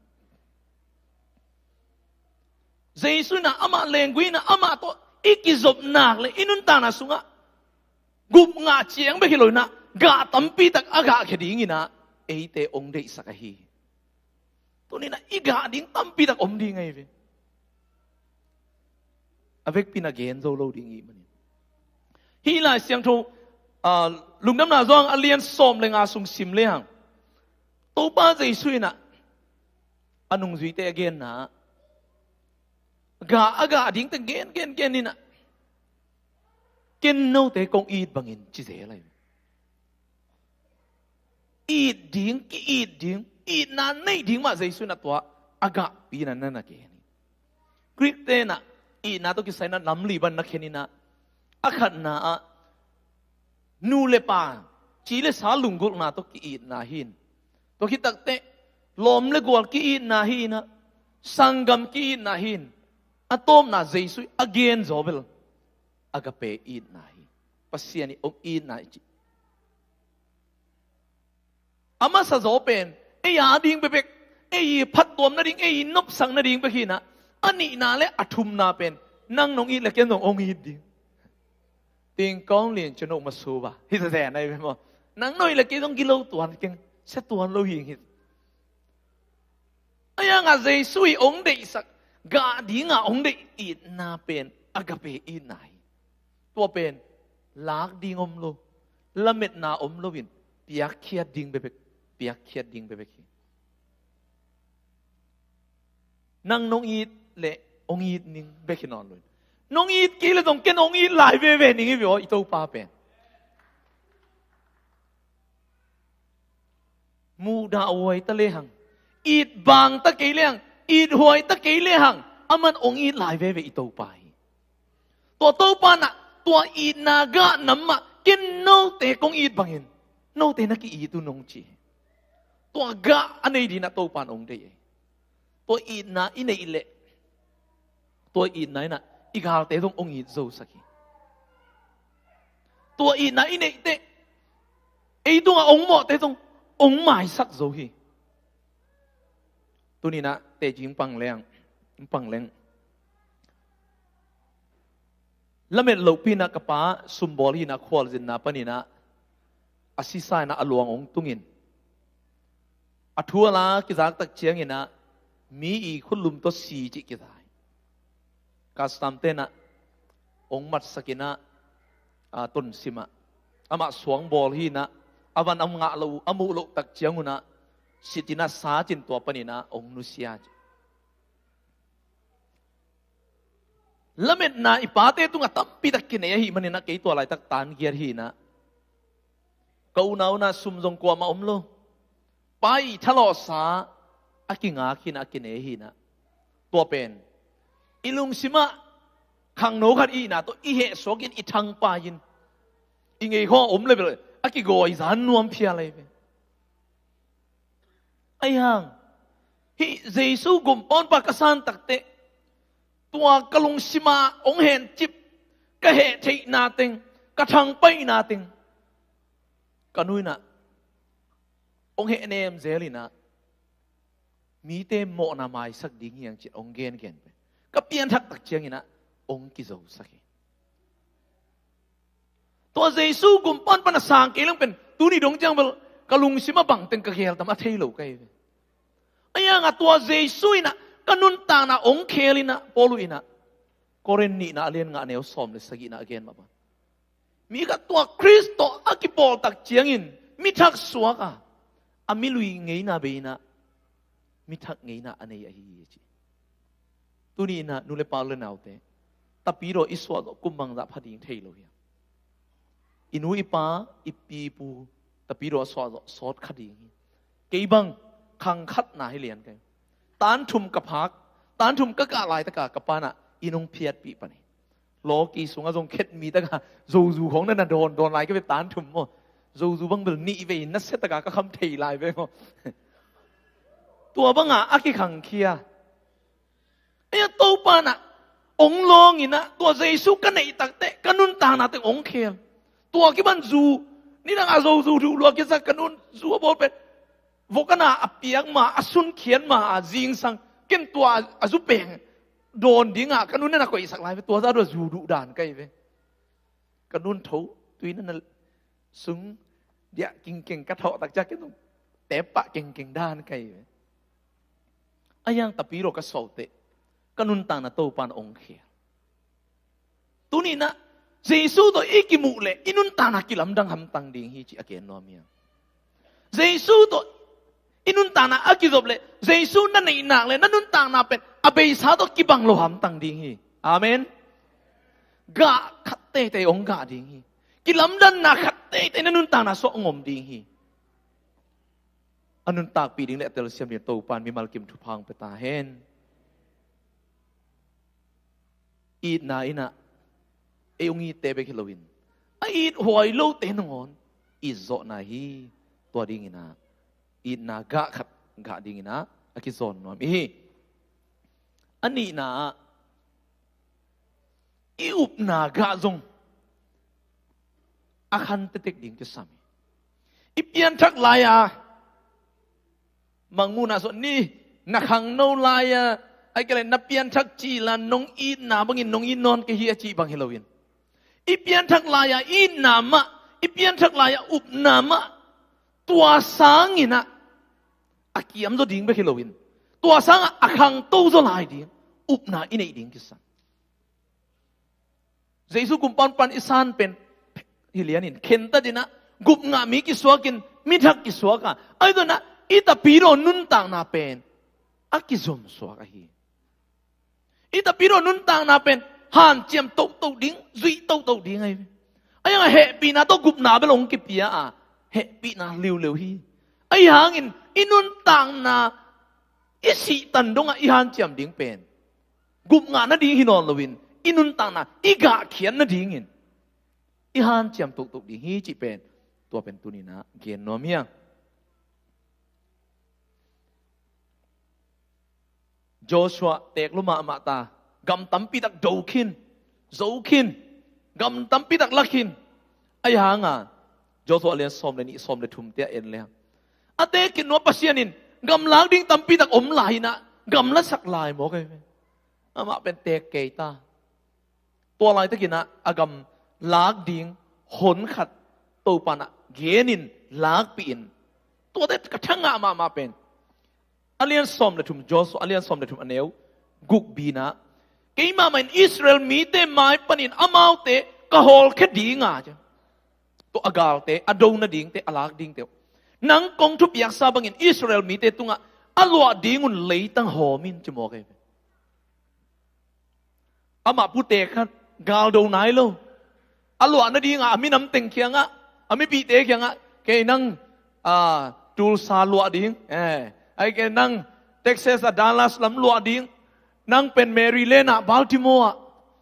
Jesu na ama lengui na ama to ikizop nak le inun tang na sunga gup nga chiang be khiloi na ga tampi tak aga kheding ina eite ong dei sakahi tu ni na iga ding tampi tak om ding ngai ve avec pina gen zo lo ding i mani hi la siang tho lung nam na zong alien som le nga sung sim le hang to pa jai sui na anung zui te again na ga aga ding te gen ni na ken no te kong eat bangin chi ze lai eat ding ki eat na nei ding ma jai sui na to aga pi na na ke ni Greek te na na to kisay na namli ban na kenina akhat na nu le pa chile sa lunggul na to ki na hin to kitak te lom le gol ki na hin na sangam ki na hin atom na Jesu again zobel agape na hi pasiani om na chi ama sa zopen ya ding bebek phat tom na ding nop sang na ding bekina ani na le athum na pen nang nong i le ken nong ong i ding ting kong lien chno ma su ba hi sa se nai mo nang noi le ke dong kilo tuan ken se tuan lo hi hit aya nga Jesu i ong dei sak ga ding a ong dei i na pen agape i nai to pen lak ding om lo lamet na om lo win piak khiat ding bebek nang nong i le ong i ning bekinon lo nong i ki le dong ken ong i lai ve ning i bo i to pa pen mu da oi ta le hang it bang ta ke leng it hoi ta ke le hang aman ong i lai ve i to pa to pa na to i na ga nam ma กินโน่เตะกงอีดบังเห็นโน่เตะนักอีตุนงจีตัวกะอันนี้ดีนะตัวปานองเดียตัวอีดนะอินเนอิเละตัวอีดไหนนะอีกาเตะตรงองอีดโจสักตัวอีดนะอินเนเตะไอ้ตัวองหมอเตะตรงองหมายสักโจฮีตัวนี้นะเตะจิงปังแรงแล้วเมื่อลูกพี่นักป้าสุมบอลีนักควอลจินนับปนีนะอาศิสายนะอลวงองตุงินอัทัวลากิจตักเชียงเงินนะมีอีกคนลุมตัวสีจิกิจายกาสตามเตนะองมัดสกินะต้นสิมะอามาสวงบอลีนะอาวันอำงะลูอามูลูตักเชียงหุนะสิตินะสาจินตัวปนีนะองนุเซียแล้วเมื่อนาอีป้าเตตุงะตับปีตักกินเอหิมันเนี่ยนะเกี่ยตัวอะไรตักตานเกียร์หินะกูน่านะซุ่มจงกว่ามาอมโลไปทะเลาะสาอากิงาคินะกินเอหินะตัวเป็นอิลุงสิมะขังโนขัดอีนะตัวอีเหสกินอีทังปายินอิงเอข้ออมเลยไปเลยอากิโกอิสานนวมเพียอะไรไปไอ้ห่างฮิเจซูกุมปอนปากสันตักเตตัวกะลุงสิมาองเห็นจิบกะเหตุที่นาติงกะทังไปนาติงกะนุยนะองเห็นเนมเซลินะมีเต็มโมนาไมสักดิ่งอย่างจิตองเกนเกนไปก็เปลี่ยนทักตักเชียงนะองกิโซสักตัวเจซูกุมปอนปนสางเกลังเป็นตัวนี้ดงจังเบลกะลุงสิมาบังติงกะเกลตามะเทโลไกไอ้ยังตัวเจซูนะกันนุนตานะองเคลินะปอลุยนะกอเรนนี่นะเลียนงานเนวสอมเลยสกินะเกนมาบ้างมีกับตัวคริสโตอากิปอลตักเจียงอินมิทักสวกะอามิลุยเงยนาเบยนะมิทักเงยนะอันนี้ไอ้ยี่ตัวนี้นะนุเลปาเลนเอาเตแต่ปีโรอิสวะกุมบังรับพอดีเทโลเฮียอินุอิปาอิปีปูแต่ปีโรสวะสอดคดีเกี่ยบังขังคัดนาให้เลียนกันตานทุมกับพักตานทุมก็กะลายตะกะกับปานะอินงเพียดปีปะนี่โลกีสุงอาจงเข็ดมีตะกะจูของนั่นน่ะโดนลายก็ไปตานทุมโมจูบังเบลนี่ไปนัสเซตะกะก็คำเทลายไปโมตัวบังอ่ะอากิขังเคียไอ้ตัวปานะองลองอินะตัวเจสุกันในตักเตะกันนุนตานะแต่องเคียตัวกิบันจูนี่นางอาจูดูลวกิสักกันนุนจูบอลเป็นวกนาอเปียกมาอสุนเขียนมาจิงสังเก็นตัวอสุเปงโดนดิ้งอ่ะกันนู้นนั่นก็อีสักลายไปตัวซะด้วยจูดุด่านใกล้ไปกันนู้นถูตุยนั่นสูงเดียเก่งกระเทาะตักจักกันตรงแต่ปะเก่งด้านใกล้ไปอายังตะปีโรกสาวเตะกันนู้นต่างน่ะโตปานองเขียตัวนี้นะเจสูตัวอีกิมุเลอินุนต่างน่ะกิลำดังหำตังดิ่งฮีจิอาเกนนอมีเจสูตัวอินุนตานาอากิจบเลยเจสุนั่นในหนักเลยนั่นนุนตานาเป็นอเบสาตกิบังโลหามตังดิ่งฮีอาเมนกะขัดเตะองกะดิ่งฮีกิลำดันนาขัดเตะนั่นนุนตานาสงงมดิ่งฮีอันนุนตาปีดิ่งเลยเตลเซียมเดียโตปานมีมาลกิมทุพังเปตาเฮนอีดนาอินะเอองอีเตเบคิโลวินอีดหวยโลเตนงอนอีโซนาฮีตัวดิ่งอินะอินากะขัดกะดิ่งนะอากิซอนนอมีอันนี้นะอิอุปนากะจงอาคันเตเต็กดิ่งจะสามีอิเปียนทักลายามังมูนาส่วนนี้นักขังโนลายาไอ้กะเลยนับเปียนทักจีลานงอินนาบังอินนงอินนอนกะเฮียจีบังเฮโลวินอิเปียนทักลายาอินนามะอิเปียนทักลายาอุปนามะตัวสังอินะอากิยมจะดิ่งไปคิโลวินตัวสังอาคังตู้จะลายดิ่งอุปนาอินเอดิ่งกิสันเจสุกุมปันปันอิสานเป็นฮิเลียนินเข็นตะดินะกุมงามีกิสวกินมิทักกิสวกันไอ้ตัวนะอิตาปีโรนุนต่างนาเป็นอากิซอมสวกะฮีอิตาปีโรนุนต่างนาเป็นหันเจียมโตดิ่งจุยโตดิ่งไอ้ยังเหปีนาโตกุมนาไปลงกิปียะเหปีนาเร็วฮีไอ้หางอินุนต่างนาอิสิตันดงอิฮันเจียมดิ่งเป็นกุมงานาดิ่งฮินอนลวินอินุนต่างนาอิกะเขียนนาดิ่งอิ ihan chiam tuk tuk ding hi chi pen tua pen tu ni na gen no miang Joshua tek luma ma ta gam tampi tak dou khin gam tampi tak lakhin ai hanga Joshua lian som le ni som le thum te en le ate kin no pasianin gam lang ding tampi tak om lai na gam la sak lai mo kai ama pen tek ke ta tua lai ta kin na agam lak ding hon khat to pana genin lak pi in tua te ka thanga ma pen alian som le thum Joshua alian som le thum aneu guk bina keima main Israel mi te mai panin amau te ka hol khe dinga cha to agal te adong na ding te alak ding te nang kong thup yak sa bangin Israel mi te tunga alwa dingun leitang homin chmo ke ama pute khat gal do nai lo alwa na dinga aminam teng khianga ami pi te khianga ke nang tul sa lwa ding ai ke nang Texas Dallas lam lwa ding nang pen Maryland Baltimore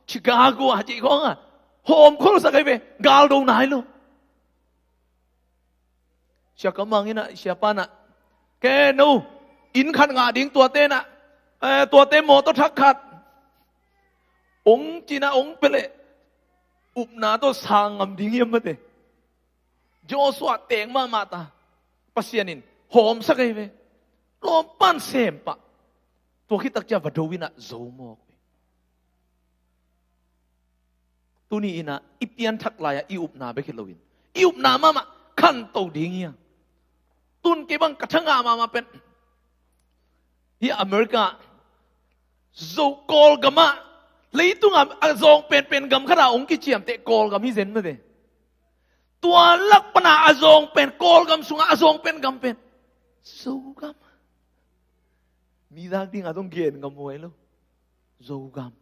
Chicago chi khong hom khol sa kai be gal do nai lo sia kamang ina siapa na ke no in khat nga ding tua te na tua te mo to thak khat ong china ong pele up na to sangam ding yam te Joshua teng ma ta pasianin hom sa kai be lom pan sem pa tua khi tak cha vadowina zomo tuni ina ipian thak laya i up na be khilowin i up na ma khan to ding ya tun ke bang kathanga ma pen hi America zo kol gama leitung azong pen gam khara ong ki chiam te kol gam hi zen ma de tua lak pana azong pen kol gam sunga azong pen gam pen zo gam mi dak ding adong gen gam moi lo zo gam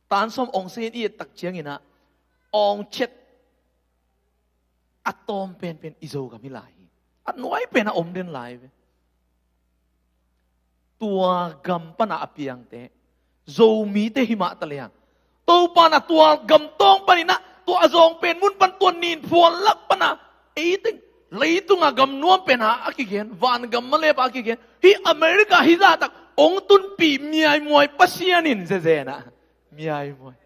tan som ong sen i tak chiang ina ong chet atom pen izo gam hi lai at noi pen a om den lai tua gam pana apiang te zo mi te hima taliang to pana tua gam tong panina tua azong pen mun pan tuan nin phuan lak pana eiting leitung a gam nuam pen ha akigen van gam male pa akigen hi America hi za tak ong tun pi miai moi pasianin zezena miai moi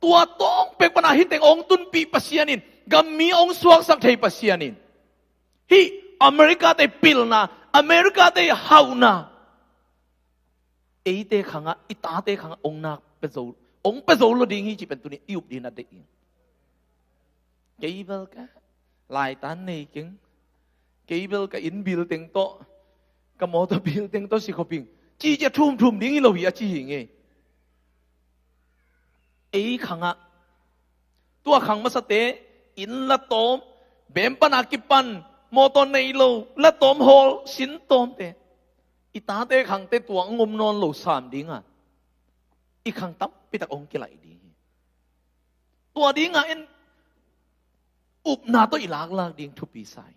tua tong pek pana hi teng ong tun pi pasianin gam mi ong suak sak thei pasianin hi America te pil na America te hau na ei te khanga ita te khanga ong pe zo lo ding hi chi pen tu ni iup din na de cable ka lai tan nei king cable ka in bill teng to ka motor bill teng to si khoping chi je thum ding lo hi a chi nge ei khanga tua khang ma sa te in la tom bem pan akipan motor nei lo la tom hol sin tom te ita te khang te tua ngom non lo sam ding i khang tap pi tak ong ki lai ding tua ding en up na to ilak ding thu pi sai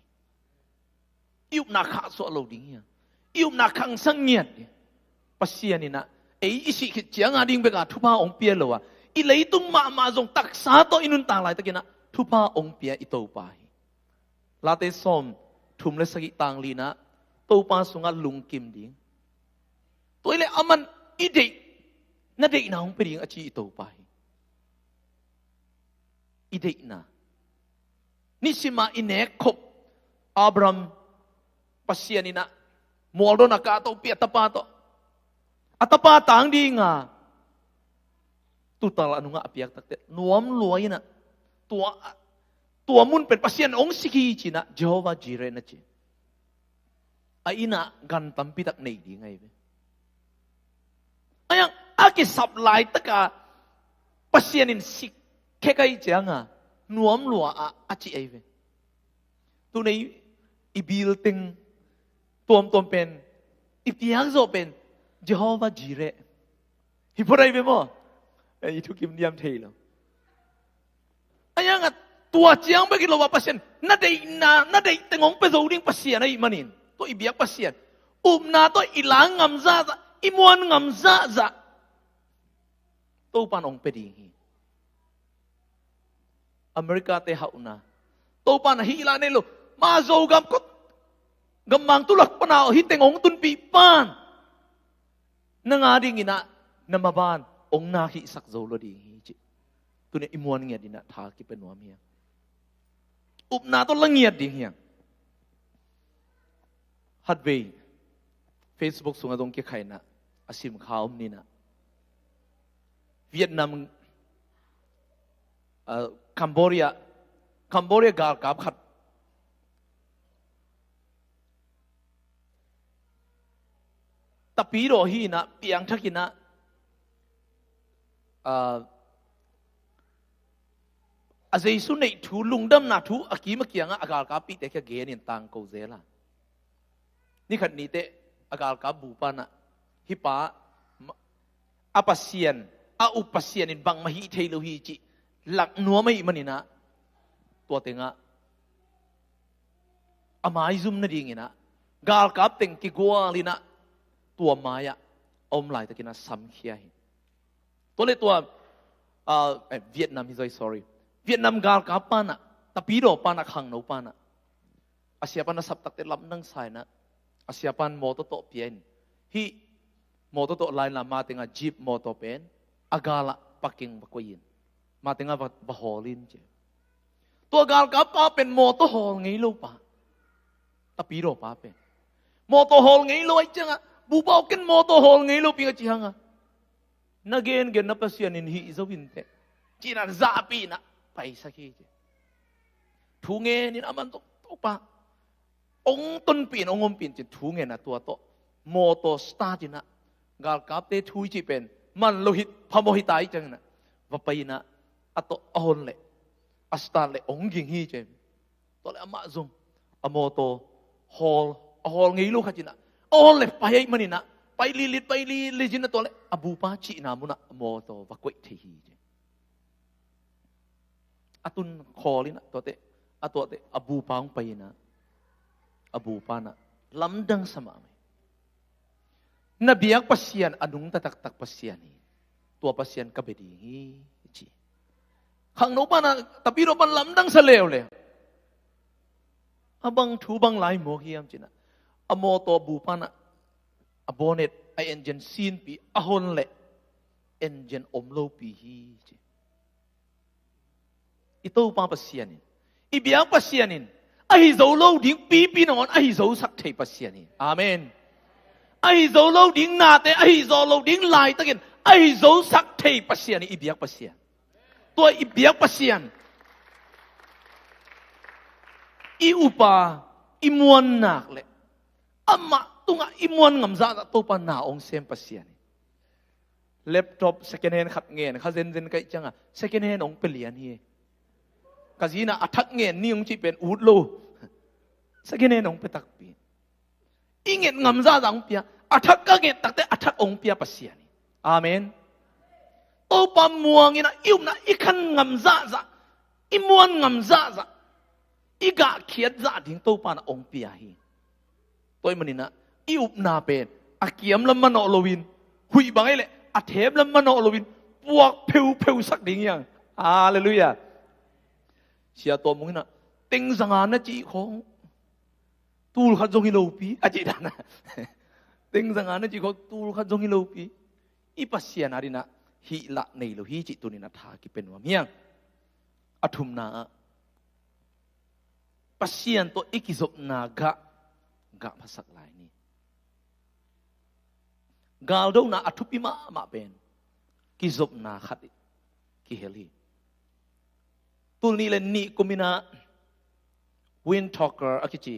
up na kha so lo ding ya up na khang sang nghiat pasian ina ei isi khit chiang ding be ga thu pa ong pia lo i leitung ma jong tak sa to inun tang lai takina thu pa ong pia i to pa la te som thum le sagi tang li na to pa sunga lung kim ding toile aman i de na de na ong pe ding a chi i to pa i de na nisima inek khop Abram pasianina moldo na ka to pi atapa to atapa tang dinga tutal anu nga apiak takte nuam luaina tua mun pen pasian ong sikhi china Jehovah Jireh na chi aina gan tampi tak nei di ngai be ayang aki supply taka pasianin sik khekai changa nuam lua a chi ai ve tu nei i building tom pen i piang zo pen Jehovah Jireh hi porai be mo ai thu kim diam thei lo ayang tua chiang ba ki lo wa pasien na dei tengong pe zo ding pasien ai manin to i biak pasien na to ilang ngam za i muan ngam za to pan ong pe ding อเมริกาเตะหัวนะโตปานะฮิลาเนโลมาโจกัมก็กำมังตุลักปนาวฮิตเตงองตุนปีปานนางอาดิงินะนามาบานองนาฮิสักโจโลดีฮิจิตัวนี้อิมวนเงียดินะทากิเป็นหัวเมียอุปนาตัวละเงียดดิเฮียฮัดเวย์เฟซบุ๊กส่งมาตรงเกี่ยใครนะอาชิมข่าวนี่นะเวียดนามคัมโบเดียกาลกับขัดตะปีโรฮีนะเปียงทักินะอาเจสุนัยทูลุงดำนาทูอากีมะเกียงอากาลกับปีเตะแค่เกนินตังกูเซล่ะนี่ขัดนี้เตะอากาลกับบูปานะฮิปาอาปัสเซียนอาอุปัสเซียนินบังมาฮิเทโลฮีจิหลักนัวไม่มันนี่นะตัวเต็งอะอามาอิซุมนั่นเองนะกาลกับเต็งกิกัวลีนะตัวมายะอมไหลตะกินะซ้ำเขียตัวเลยตัวเวียดนามsorry เวียดนามกาลกับปานะตะปีโรปานะขังโนปานะอาเซียปานะสับตักเตลับนั่งใส่นะอาเซียปานมอโตโตเปียนฮีมอโตโตไลน์ละมาเต็งอะจีบมอโตเป็นอากาละปักกิ่งบักวยนมาเต็งอะบะฮอลินเจตัวกาลกับปาเป็นมอโตฮอลไงลูกปาตะปีโรปาเป็นมอโตฮอลไงลูกไอ้จังอะบูบเอากันมอโตฮอลไงลูกปีกจีฮังอะนักเกนเกนนับเสียนินฮีอิซวินเตจีนันซาปีนะไปสักทีเจทูเงินนี่นะมันโตปาองต้นปีนองอมปีนจะทูเงินนะตัวโตมอโตสตาร์จินะกาลกับเตทูจีเป็นมันโลหิตพโมหิตายจังนะว่าไปนะอัตโอนเลยอัสตาเลยองยิงฮีเจตัวเลยอามาซุงอโมโตฮอลงี้ลูกขจินะโอนเลยไปมันนี่นะไปลีจินะตัวเลยอบูปาจินามุนะอโมโตวักเวทีฮีเจอตุนคอลินะตัวเตตัวเตอบูปางไปนะอบูปานะลำดังสมาไหมนบีอักปัสยานอนุงตักปัสยานีตัวปัสยานกับดีจีขังโนปานะแต่ปีโรปันลำดังเสลวเลยบังทูบังไลโมฮิยามจีนะอโมโตบูปานะอโบเนตไอเอ็นเจนซีนปีอฮอนเละเอ็นเจนอมโลปีฮีจีอิโตปาปัสยานีอิบีอักปัสยานีไอโซโลดิ้งปีนอนไอโซสักเทปัสยานีอาเมนไอโซโลดิ้งนาเตไอโซโลดิ้งลายตะกินไอโซสักเทปัสยานีอิบีอักปัสยาตัวอิบีอักปัสยานอิอุปาอิมวนนักเลยอามาตุงอิมวนงำซาตัวปานาองเซมปัสยานีแล็ปท็อปเซคันด์แฮนด์ขัดเงินข้าเซนกันจังอ่ะเซคันด์แฮนด์องเปลี่ยนฮีกาจีน่ะอัฐเงินนี่องจีเป็นอูดโลเซคันด์แฮนด์องเปตักปีอิเงินงำซาดังเปียอัฐก็เงินตักแต่อัฐองเปียปัสยานีอาเมนตัวปามัวงี้นะอิวนะอีขันงำซาอิมวนงำซาอีกะเขียดซาถึงตัวปานะองเปียฮีตัวมันนี่นะอิวนาเป็นอาเกียมละมันอโลวินหุยบังไอ้เลยอาเทมละมันอโลวินปวกเพวสักดิ่งยังฮาเลลูยาเสียตัวมึงนะเต็งสังหารนะจีของตูลขัดจงฮิโลปีอาจีดานะเต็งสังหารนะจีของตูลขัดจงฮิโลปีอีปัสเซียนารินะฮิละในโลหิจิตุนินาทากิเป็นว่าเมียงอธุมนาปัสเซียนตัวอิกิศบนากะภาษาลายนี้กาลดูนาอธุปิมาเป็นกิศบนาขัดกิเฮลีตุลนี้เลนนี่กุมินาวินทอกเกอร์อากิจี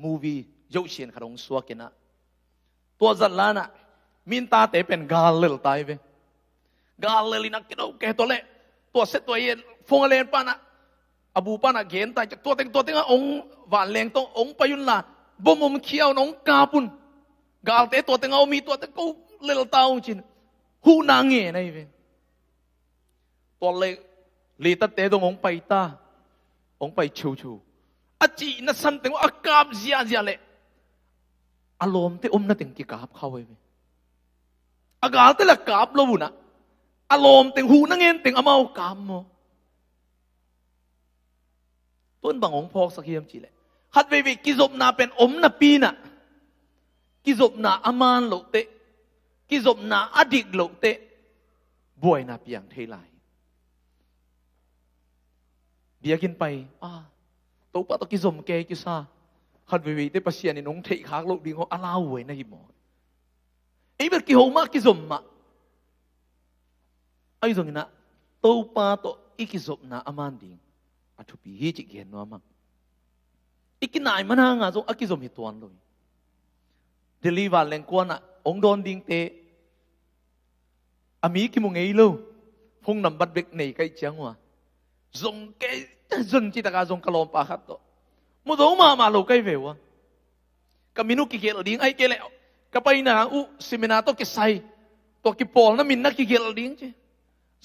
มูวีโยเชียนขนมสวกินะตัวจัลลานะมินตาเตเป็นกาลเลลตายเวกาลเลลินักกินเอาแกตัวเล่ตัวเซตตัวเย็นฟงเลนปานะอบูปานะเขียนตายจากตัวเต็งองหวานแรงต้ององไปยุนลาบ่มเขียวน้องกาปุนกาลเตตัวเต็งเอามีตัวเต็งกูเลลตาจินหูนางเงี้ยนะเวตัวเล่ลีตัดเตต้ององไปตาองไปชูอาจีนัสันเต็งอากาบเสียเล่อารมณ์เตอมนั่นเต็งกี่กาบเข้าไปอากาศเตละกาบโลบุนะอารมณ์เต็งหูนั่งเงินเต็งอามากามโม ต้นบางองค์พอกสักเฮียมจีเลยฮัดเววิกิจบนาเป็นอมนาปีน่ะกิจบนาอามานโลเตกิจบนาอดิกโลเตบ่อยนาเปียงเทลายเบียกินไปตัวปะตัวกิจบแกกิซาฮัดเววิเตปัสเซียนน้องเทขากโลดิ่งเขาอาลาเวนะฮิมอไอ้เบอร์กิโฮมากิจบมาไอ้ตรงนี้นะตัวปะตัวอีกิจบนาอามานดิ่งอัฐุปีฮิจิเกนนัวมังอีกินายมันห่างอ่ะจงอากิจบฮิตวันเลยเดลีวันแรงกวนอ่ะองโดนดิ่งเตอามีกิมุงเอโลพงนำบัดเบกเนยไกจังวะจงแกจนจิตกาจงกลอมปาขัดตัวมุดมาโลไกเววะกามินุกิเกลดิ่งไอเกลก็ไปนะซิมินาโตกิไซตัวกิปอลนั่นมินนักกิเกลดิ่งเจ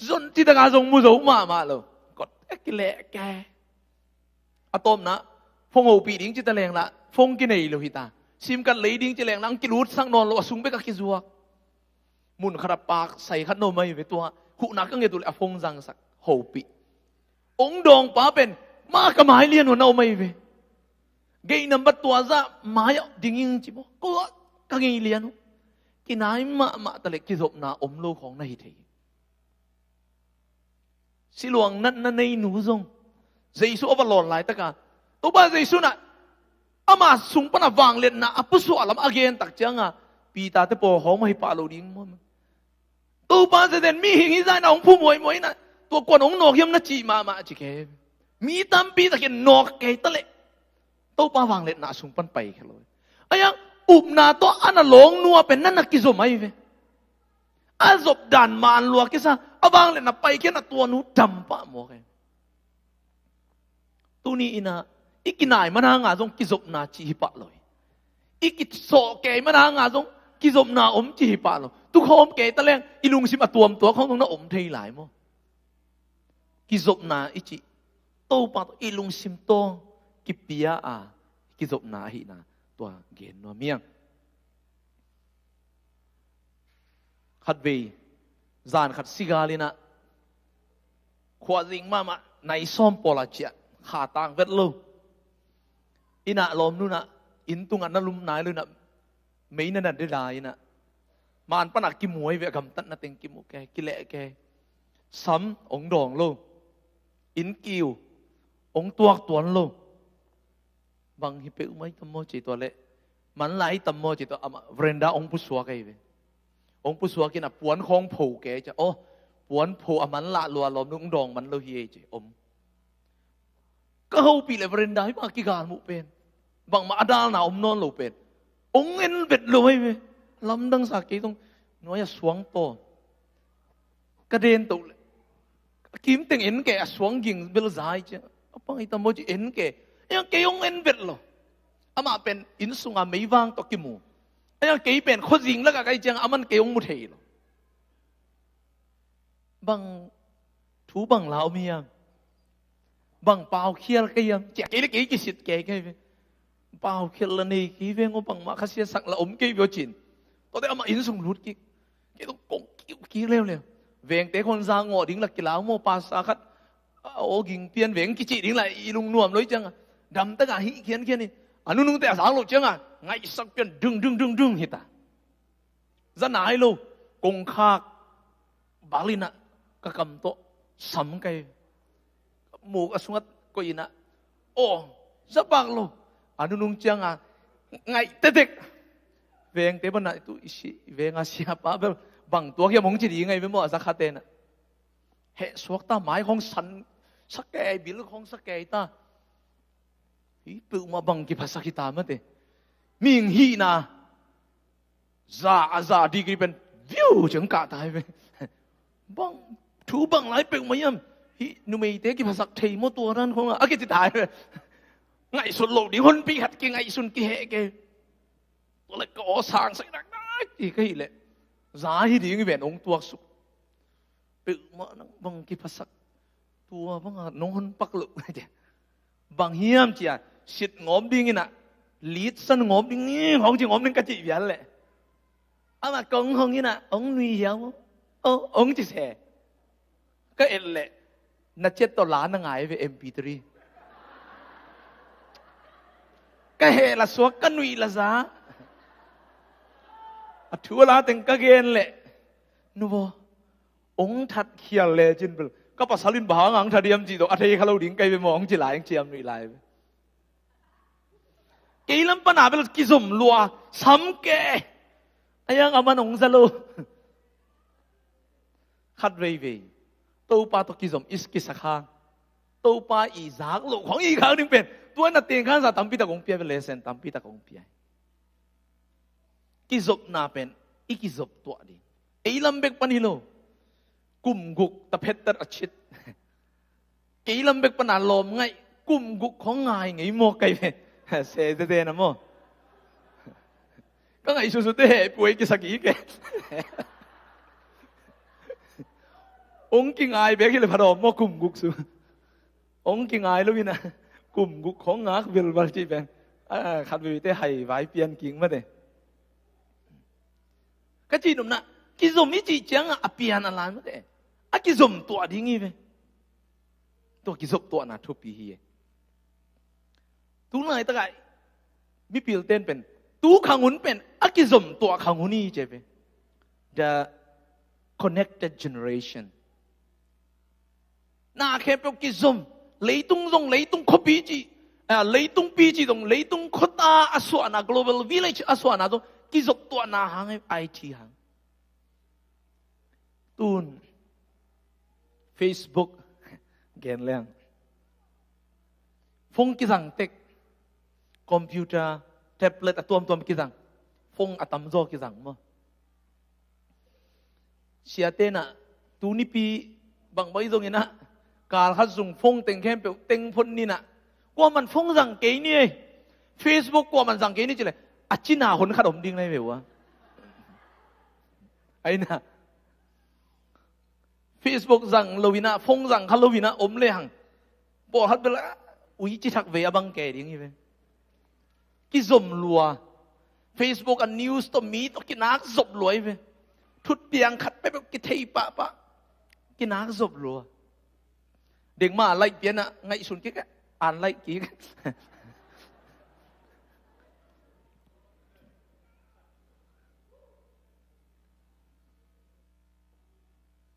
จนจิตกาจงมุดมาโลกดเอ็กเลแกอะตอมนะพงโอปีดิ่งจิตแรงละพงกินเอโลหิตาซิมกันเลยดิ่งจิแรงนังกิรูดสังนอนโลสุงเบกกิจัวมุนขรับปากใส่ขันโนไม่ไปตัวหุนักก็เงยตัวอฟงจังสักโฮปีองดองป้าเป็นมากระหมายเลี้ยนหัวเอาไม่ไปเกยนำบัดตัวซะหมายดิ่งยิงจิบก็กังเงยเลี้ยนกินนายมาตะเล็กกิจบนาอมโลของนายเทสิหลวงนั่นในหนูทรงเจสุอวลอนหลายตะกาตัวบ้าเจสุน่ะอามาสุงปนวางเล่นนะอปุสุอาลัมอเกนตักจังอ่ะปีตาเตปอหอมให้ปาโลดิ้งมั้งตัวบ้าเจเดนมีหิงอีใจนะองผู้มวยน่ะตัวกวนองนอกยมนัดจีมาจิเกมีตามปีตะเกนนอกเกยตะเละตัวบ้าวางเล่นนะสุงปันไปแค่เลยไอ้ยังอุบนาตัวอันน่ะหลงนัวเป็นนั่นนักกิจไม่เว้อาจบด่านมารลัวกิซะเอาวางเล่นนะไปแค่น่ะตัวนู้ดำปะหมอแกตัวนี้นะอีกินายมันหางาจงกิจบนาจีฮิปะเลยอีกิโซเกยมันหางาจงกิจบนาอมจีฮิปะเลยทุกคนเกยตะแรงอีลุงซิมาตัวเขาตรงนั้นอมเทหลายมั้งกิจบนาอีจิโตปะอีลุงซิมโตกิปิยากิจบนาหินาตัวเกนนัวเมียงขัดเวจานขัดซิกาลินะขวาจิงมาในซ้อมปอลาเจียขาต่างเวทโลอินะลมนู่นนะอินตุงันนั่นลุมนายเลยนะไม่นั่นได้ได้นะมันปนักกิมวยเวกำตันนั่นเต็งกิมแกกิเลแกซ้ำองดองโลอินกิวองตัวโลบางฮิเปอุไม่ตมโมจิตัวเละมันไหลตมโมจิตัวเรนดาองปุสวาไกเวองปุสวากินะปวนคองผูแกจะปวนผูมันละลัวลมนุ่งดองมันโลเฮียจิก็เขาปีเลยเรนดาให้มากิการมุเป็นบางมาอดาลนาอมนอนโลเป็นองเงินเบ็ดรวยเวลำดังสักกี่ตรงน้อยสวงโตกระเด็นตุเลยกิมเต็งเอ็นแกสวงยิงเบลใจจ้ะapa kita mau ji en ke yang ke yong en bet lo ama pen in sunga mei wang to kimu yang ke pen kho jing la ka kai chang aman ke yong mu thei lo bang thu bang lao mi yang bang pao khiel ke yang che ke ki sit ke pao khiel la ni ki ve ngo bang ma khasia sak la ke bio chin to de ama in sung lut ki to kong ki leo veng te kon za ngo ding la ki lao mo pa sa khat ging pian veng ki chi ding lại lung nuam lối chăng đầm tất cả hỉ kiến kia đi nung nung tè sáng lộ chăng ngay sắc pian đừng hita dân nái luôn cùng khạc bá linh các cầm to sắm cây mù cái xuống coi ina rất bạc luôn nung nung chăng ngay tết veng te bên này tu veng siapa bằng tua kia mong chỉ đi ngay với mọi sắc khát tên hệ suốt ta mãi không sẵn sắc kẻ bị lúc không sắc kẻ ta ý tự mà bằng cáiภาษา kita mà thế mình hi na za đi cái bên view chẳng cả tai về bằng thú bằng lái bự mấy em hi nu mày thế cáiภาษา thầy một tua đó không cái gì tai ngày xuân lộ đi hôn bị hạt cái ngày xuân cái hệ cái tôi lại có sáng say đặc thì cái gì lệ giá hi đi cái bên ông tua sụp tự mà bằng cáiภาษาตัวบางน้องคนปักลุกอะไรบางเฮียมจีสิทธิ์งอมดิ้งน่ะลีดสันงอมดิ้งของจริงงอมดิ้งกะจิเบียนแหละมากงของนี่น่ะองนุยเยาวองจิเสก็เอ็นแหละนัดเจ็ดตัวล้านนั่งไงไป MP3 ก็เหละสวกกันหนุ่ยละซะทัวลาเต็งก็เกนแหละนูบองทัดเขียนเลยจินเปลก็ภาษาลินบ้างังทัดเดียมจีโตอัธยาเราดิ้งไกไปมองจีหลายยังเจียมหนุ่ยหลายกี่ลำปนาเป็นกิสมลัวซ้ำแกไอ้ยังอามันองซะลูขัดเว่ยตัวป้าตัวกิสมอิสกิสข้างตัวป้าอีจากลูกของอีกครั้งนึงเป็นตัวนัดเตียงข้างสาตั้มพิตากงเปียเป็นเลเซนตั้มพิตากงเปียกิสบนาเป็นอีกิสบตัวดีไอ้ลำเบกปนิโลกุมกุกตะเพชรตะอาชิตไอ้ลำเบกปนาลมไงกุมกุกของไงไงโมไกเป็นเสด็จนะโมก็ไงสุดๆเด้ป่วยกิสกี้แกองค์กิงไอเบกิเลยพระดอมโมกุมกุกสุองค์กิงไอรู้วินะกุมกุกของงักวิลบาร์จีเป็นขัดวิเตให้ไว้เปลี่ยนกิ่งมาเด้ก็จีนมนะกิสมมิจิจังอ่ะเปลี่ยนอะไรมาเด้อ่ะกิสมตัวดิ้งอีเว้ตัวกิสมตัวน่ะทุบปีฮีตู้ไหนตะไคมีพิลเต้นเป็นตู้ขังหุ่นเป็นอ่ะกิสมตัวขังหุ่นนี่เจ๊เป็น the connected generation น่าแค่เป็นกิสมเลยตุ้งตรงเลยตุ้งขบีจีเลยตุ้งปีจีตรงเลยตุ้งขตาอสวานา global village อสวานาตรงกิสมตัวน่าหางไอทีหางตูน Facebook เกณฑ์เรื่องฟงกิสังเต็กคอมพิวเตอร์แท็บเล็ตตัวกิสังฟงอัตมโซกิสังมั้งเสียเต้น่ะตูนี่ปีบางใบตรงนี้นะการขัดส่งฟงเต็งแค่เปเต็งพ้นนี่นะกว่ามันฟงสังเกนี่เฟซบุ๊กกว่ามันสังเกนี่จะเลยอาชินาคนขนมดิ้งเลยเปล่าวะไอ้น่ะเฟซบุ๊กสั่งโลวินะฟงสั่งคัลโลวินะอมเลยหังปอดฮัดไปละอุ้ยจิทักเวียบังแกดิ้งนี่เว้ยกิสมลัวเฟซบุ๊กอันนิวส์ตัวมีตัวกินนักจบรวยเว้ยทุดเปียงขัดไปแบบกิเทยปะกินนักจบรัวเด็กมาไล่เปียนะไงสุนกิ๊กอ่านไล่กิ๊ก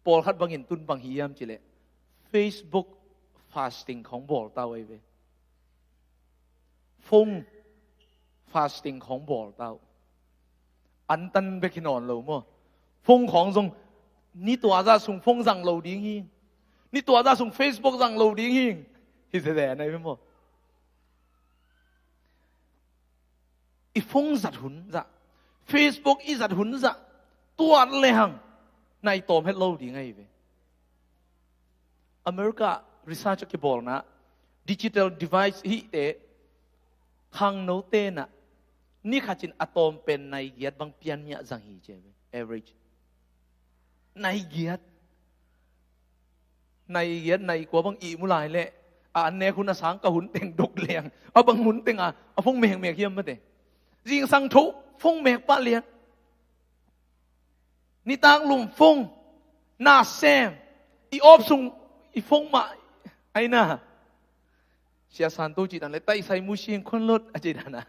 ปอลคัดบางหินตุนบางหิยามจิเล Facebook fasting ของบอลเต้าไว้เว้ยฟง fasting ของบอลเต้าอันตันไปขนอนเรามั่วฟงของทรงนี่ตัวจะส่งฟงสั่งเราดิ้งหิงนี่ตัวจะส่ง Facebook สั่งเราดิ้งหิงที่แสดงในไปมั่วอีฟงจัดหุ่นจะ Facebook อีจัดหุ่นจะตัวเลยหังในตัวเพชรเราดิ้งไงไปอเมริกา research ก็บอกนะ digital device ฮิเตขังโนเตนะนี่ข้าจินอะตอมเป็นในเกียรติบางเปียนเนี่ยจังฮีเจไป average ในเกียรติในกว่าบางอีมุลายเละอันเนี้ยคุณสังกะหุ่นเต็งดกเลียงเอาบางหุ่นเต็งเอาฟงเมฆเยี่ยมมาเตะยิงสังทุฟงเมฆป้าเลียงนี่ต่างลุมฟงหน้าแซมอีออบซุงอีฟงมาไอ้น่ะเสียสันตุจิตอันเลยไต่ใส่มูชิงคนรถอาจารย์นะ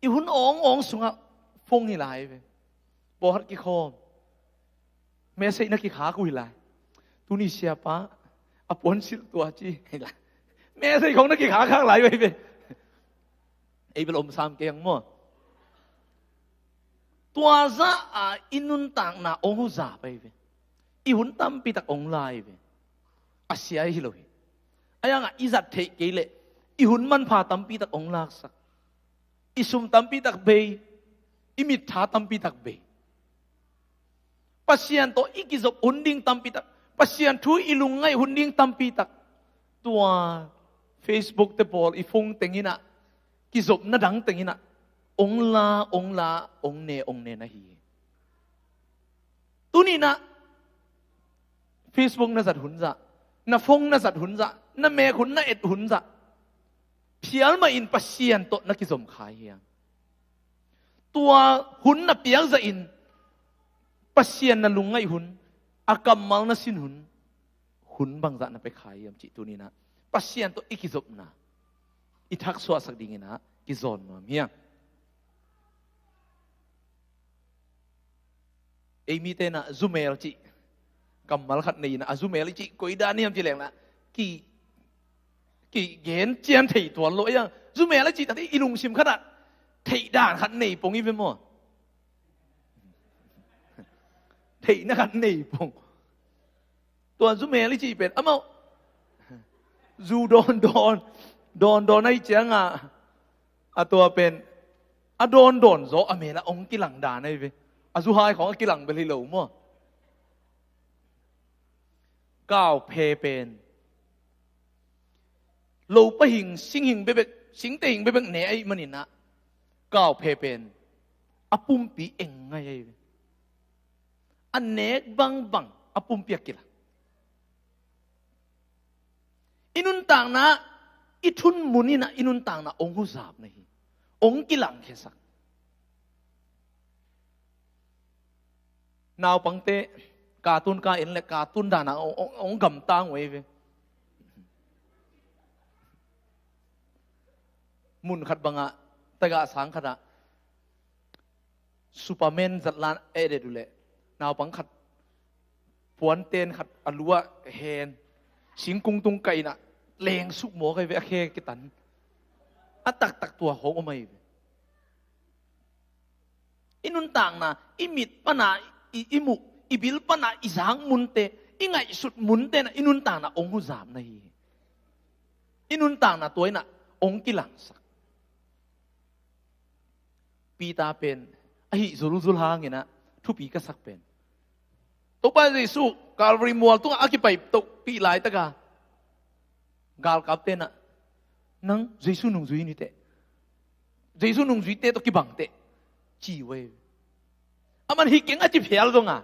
อีหุ่นองสุงอ่ะฟงนี่หลายไปบอกฮัดกี่คอมแม่ใส่นักกี่ขากุยหลายตุนี่เสียป้าอปนสิตัวจีให้หลายแม่ใส่ของนักกี่ขาข้างหลายไปไอ้เป็นลมสามเกียงมั่วตัวซะอินุนต่างน่ะองหุจ่าไปอีหุ่นตั้มปีตักองลายไปอาเซียฮิโลฮิไอ้ยังอีจัดเทเกเลอีหุ่นมันพาตั้มปีตักองลากสักอีซุมตั้มปีตักเบยอีมิดท้าตั้มปีตักเบยปัสยันโตอีกิจบหุ่นดิ้งตั้มปีตักปัสยันทุยอีลุงไงหุ่นดิ้งตั้มปีตักตัว Facebook เตปอลอีฟงเต็งอินะกิจบน่าดังเต็งอินะองลาองเนนะฮีตัวนี้นะ Facebook น่าจัดหุ่นจะน่าฟงน่าจัดหุ่นจะน่าเมฆหุ่นน่าเอ็ดหุ่นจะเพียงมาอินปัสยันโตนักกิจมขายเฮียงตัวหุ่นน่าเพียงจะอินปัสยันน่าลุงไงหุ่นอากำมัลน่าสินหุ่นบางจะน่าไปขายเฮียงจิตัวนี้นะปัสยันโตอีกิจมนะ อิทักสวสักดิ่งนะกิจอนมาเมียไอ้มีเตนะซูเมลจิกำมัลขัดนี่นะซูเมลจิกุยดานี่ยมจีเหลงนะกี่เย็นเจียนถี่ตัวลอยยังซูเมลจิแต่ที่อิลุงชิมขนาดถี่ด่านขัดนี่ปงอีเป็นมั้งถี่นะขัดนี่ปงตัวซูเมลจิเป็นอ้าวซูโดนไอ้เจียงตัวเป็นโดนโซอเมละองกิหลังด่านไอ้เว้สุดท้ายของกิหลังเป็นที่เหลวมั้งก้าวเพเป็นเราไปหิงสิงหิงไปแบบสิงเตหิงไปแบบไหนไอ้มันนี่นะก้าวเพเป็นปุ่มปีเองไงไอ้อันเนกบังปุ่มปีกิละอินุนต่างนะอิทุนมุนีนะอินุนต่างนะองค์หุสาบนี่องค์กิหลังแค่สักนาวปังเตการ์ตูนกาเอ็นและการ์ตูนด่านะองกำตังไว้เว้มุนขัดบังอะแต่กะสังขัดอะซูเปอร์แมนจัดลานเอเดดูเลยนาวปังขัดปวนเตนขัดอลัวเฮนสิงกุงตุงไก่น่ะเลงสุกหมอไก่เวะเคกิตันตักตัวของอมัยอินุนต่างนะอิมิดปนาอิมุอิบิลปนาอิสังมุนเตอิไงสุดมุนเตนะอินุนต่างนะองค์หุสามนะฮีอินุนต่างนะตัวน่ะองค์กิหลังสักปีตาเป็นไอ้สุรุสุลฮางเนี่ยนะทุกปีก็สักเป็นตัวไปสิสู้การริมัวตัวอากิไปตัวปีหลายตะกากาลกับเตนะนังเจสุนุ่งจุยนี่เตเจสุนุ่งจุยเตตัวกิบังเตจีเวมันฮิเก่งอาจิเพียลตรงอ่ะ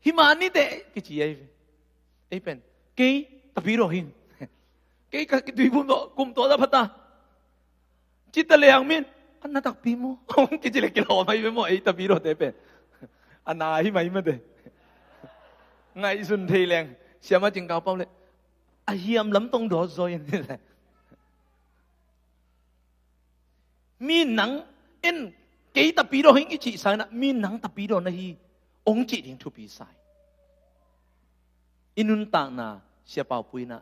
ฮิมานี่เตกิจีไอ้เป็นเกย์ตะปีโรหินเกย์ก็ดูบุญโตกุมโตตะพัตตาจิตตะเลงมินอันนั้นตักปีโมกิจิเลกิโลไม่เป็นโมไอ้ตะปีโรเตเป็นอันนาฮิไม่มาเตไงสุนเทแรงเสียมาจิงเกาเป้าเลยไอ้เฮียมล้ำตรงโดดซอยนี่แหละมีหนังเอ็นเกย์ตะปีโรหิงอิจิสายนะมีหนังตะปีโรนะฮีองค์จิตหิงทุปีสายอินุนต่างนะเสียเป่าปุยนะ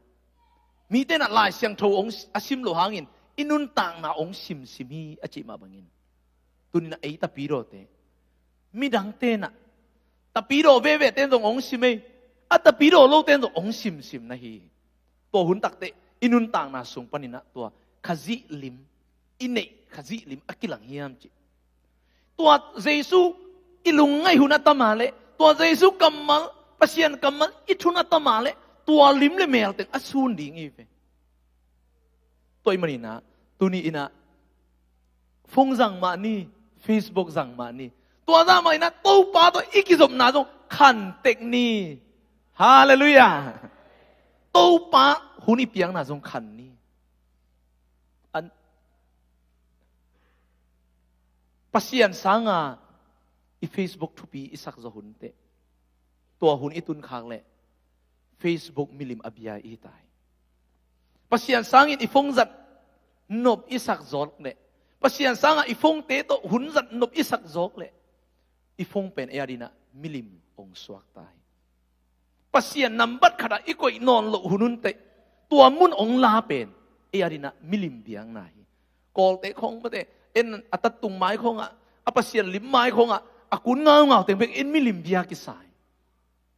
มีแต่น่ะลายเสียงโทองค์อาชิมโลหางินอินุนต่างนะองค์ซิมฮีอาจิมาบังอินตุนินะไอ้ตะปีโรเตมีดังเตนะตะปีโรเวเวเต้นตรงองค์ซิมตะปีโรโลเต้นตรงองค์ซิมนะฮีตัวหุ่นตักเตอินุนต่างนะส่งปนินะตัวขจิลิมอินเนขจิลิมอักิลังเฮียมจิตัวเจสุอิลุงไงหุ่นตมาเลตัวเจสุกัมมัลปัสยันกัมมัลอิทุนตมาเลตัวลิมเลเมลเต็งอสูนดิ่งอีเวตัวมันนี่นะตัวนี้อินะฟงจังมานี่ Facebook จังมานี่ตัวนั้นมานี่นะตัวป้าตัวอีกิจมนาจงขันเทคนีฮาเลลูยาตัวป้าหุ่นอีเปียงนาจงขันนี่อันปัสยันสังอ่ะอี Facebook ทุปีอีสักจะหุ่นเตตัวหุ่นอีตุนคางเลย Facebook มิลิมอภิยาอีตายปัสยันสังอีฟงจัดนบอีสักจอกเลยปัสยันสังอีฟงเตโตหุ่นจัดนบอีสักจอกเลยอีฟงเป็นเอดีนะมิลิมองสวกตายปัสยันนำบัดขนาดอีกวยนอนหลหุ่นเตตัวมุนองลาเป็นเอดีนะมิลิมเบียงไหนกอลเตคงมาเตเอ็นอัตตุงไม้คงปัสยันลิมไม้คงกุนเงาเต็มเป็นเอ็นมิลิมเบียกิสาย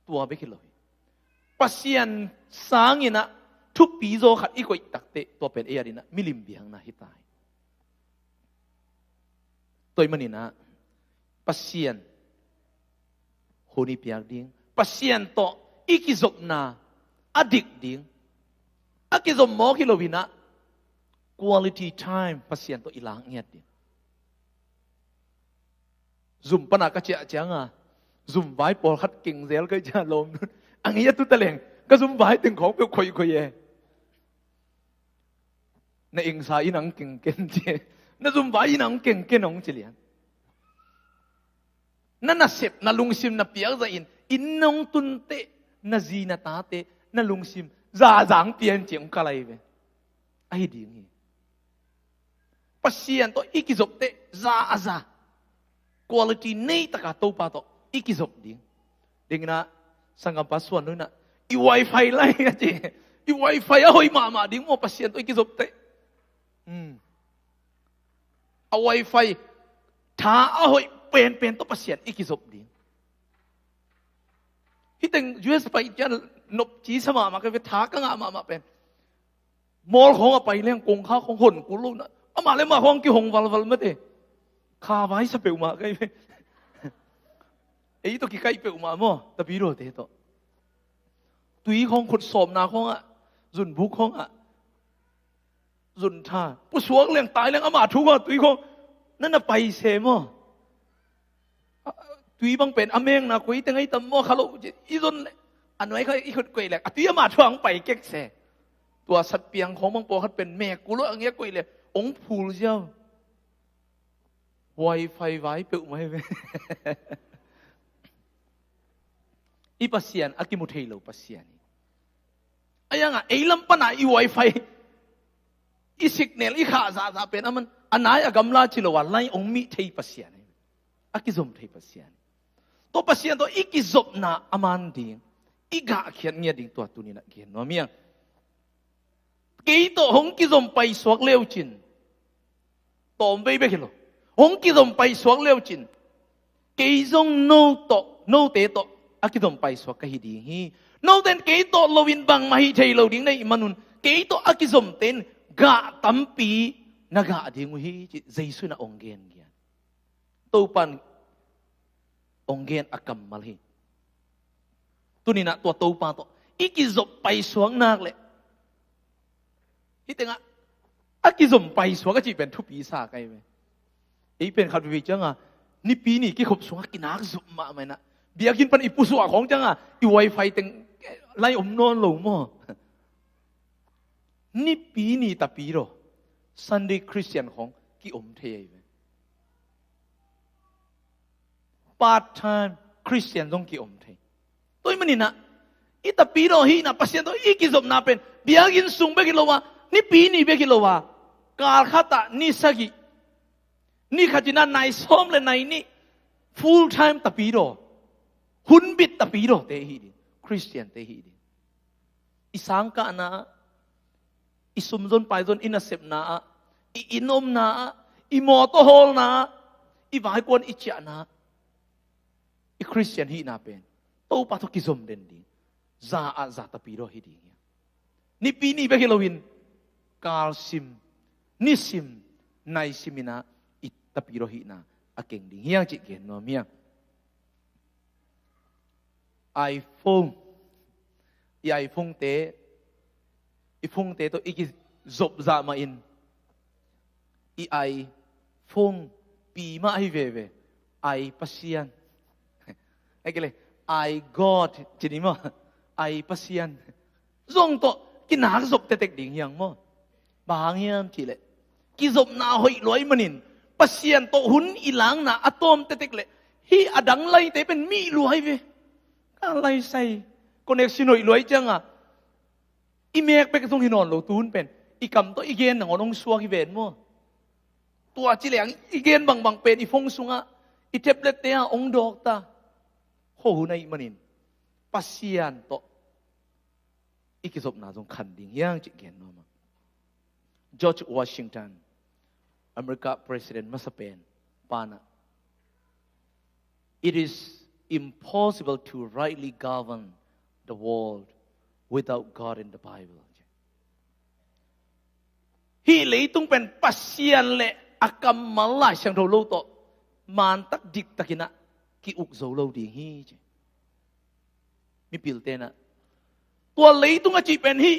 ตัวไปคิดเลยปัสยันสังนะทุกปีโจขัดอีกวยตักเตตัวเป็นเอดีนะมิลิมเบียงนะฮิตายตัวมันนี่นะปัสยันโหนี่เปียกดิ้งปัสยันโตอีกิจบนาอดิกดิ้งอากิจบหมอคิโลวินะ quality time ปัสยันโตอีหลังเงียดดิ้งซุ่มปนักกระเจาะจังซุ่มไว้ปอขัดเก่งเซลก็จะลมอันนี้ตุ้ตะเลงก็ซุ่มไว้ถึงของเปรี้ยวคุยเย่ในเองสายนังเก่งเก่งเจนั่นซุ่มไว้นังเก่งเก่งน้องเฉลียนนั่นน่ะเสพนั่นลุงซิมน่ะเปียกจะอินน้องตุนเตน่ะจีน่ะตาเตนั่นลุงซิมจ่าจางเปลี่ยนเจียงอะไรเว้ไอ้ดีงี้ pasien to ikizop te za aza quality nei taka to pa to ikizop ding na sangam pasuan no na I wifi lai aje I wifi ahoy mama ding mo pasien to ikizop te a wifi tha ahoy pen to pasien ikizop ding hiteng US pa jan nop chi sama ma ka ve tha ka nga ma pen mol khong a pai leng kong kha khong hon ku lu na ama le ma khong ki hong wal ma te kha vai sa peu ma kai ei to ki kai peu ma mo ta bi ro te to tui khong khut som na khong a zun bu khong a zun tha pu suang leng tai leng ama thu ko tui khongนั่นน่ะไปเสมอตุยบังเป็นอเมงนะคุยแต่ไงตำมอเขาอีจนอันไว้เขาอีคนกุยแหละตุยมาทวงไปเก๊กเสตัวสัตว์เปียงของบางปอเขาเป็นแม่กูรู้อันเงี้ยกุยเลยองค์ผูเจ้าไวไฟไว้เปิดไหมเว้ยอีปัสเซียนอากิมุเทโลปัสเซียนไอ้ยังอ่ะไอ้ลำปนาอีไวไฟอีสิกเนลอีขาซาเป็นมันอันไหนอากำลาชิโลวันไล่องมีเทปัสเซียนอากิซมเทปัสเซียนตัวปัสเซียนตัวอีกิซบนาอามันดิ่งอีกะเขียนเงียดิ่งตัวตุนีนักเขียนว่าเมียกี่ตัวหงกิซมไปสวกเลี้ยวจินตัวไม่ไปกิโลหงกิซมไปสวกเลี้ยวจินกี่จงโนโนเตโตอากิซมไปสวกกะฮิดิ่งฮีโนเตนกี่ตัวโลวินบังมาฮิเทโลดิ่งในมันนุนกี่ตัวอากิซมเตนกะตั้มปีนักดิ่งฮีเจสุนะองเกนเกียตัวปันองเกนอากำมาเลยตัวนี้นะตัวตัวปันตัวอีกิจบไปสวงนักเลยที่แต่งอากิจบไปสวงก็จีเป็นทุบปีศาจไงไหมอีเป็นขัดวิจังอ่ะนี่ปีนี้กี่ขบสวงกินนักจบมาไหมนะเบียกินปันอีปุสวะของจังอ่ะอีไวไฟแต่งไล่อมนอนลงมั้งนี่ปีนี้ตาปีโรซันเดย์คริสเตียนของกี่อมเทยปาร์ทไทม์คริสเตียนต้องกี่อมเทยตัวมันนี่นะอีตาปีโรฮีนะปัสเซียนตัวอีกิจบนาเป็นเบียกินสูงเบกิโลวะนี่ปีนี้เบกิโลวะการขัดนี่สักนี่ขจินันนายซ้อมเลยนายนี่ full time ตาปีโรหุ่นบิดตาปีโรเตฮีดิคริสเตียนเตฮีดิอีสังกะนะอีสุมจนไปจนอินาเซบนาอีอินอมนาอีมอโตโฮลนาอีวายกวนอีเจนาอีคริสเตียนฮีนาเป็นโตปาทุกิซมเดนดีซาตาปีโรฮีดีนี่ปีนี้เบกิโลวินกาลซิมนิซิมไนซิมินาอิตาปีโรฮีนาอาเก่งดีเฮียงจิเกนโนเมียไอโฟนไอโฟนเตอีฟงเตตัวอีกจบจามาอินอีไอฟงปีมาไอเวไอปัสยันไอ้กันเลยไอ God จีนี่มั้งไอปัสยันจงตัวกินหากจบเตะดิ่งยังมั้งบางอย่างจีเลยกิจบนาหอยลอยมันอินปัสยันตัวหุ่นอีหลังนาอะตอมเตะเลยฮีอดังไล่เตะเป็นมีลอยเวอะไรใส่คอนเนคชั่นหอยลอยจังอ่ะอีเมกไปกระทรวงที่นอนโลตูนเป็นอีกำตัวอีเกนหนังองซัวกิเวนมั้งตัวจีเหลียงอีเกนบางเป็นอีฟงซุงอ่ะอีเทปเล็ตเตียองดอกตาโหในมันนินปัสยันโตอีกิจบนาจงขันดิ่งยังจีเกนมั้งจอร์จวอชิงตันอเมริกาประธานาธิบดีมาสเปนปานะ It is impossible to rightly govern the world without God in the Bible ฮีเลยต้องเป็นปัสเซียนเละอากรรมมาลายเสียงโทโลโตมันตักดิกตะกินะกิอุกโซโลดีฮีมีปิลเตนะตัวเลยต้องอาจีเป็นฮี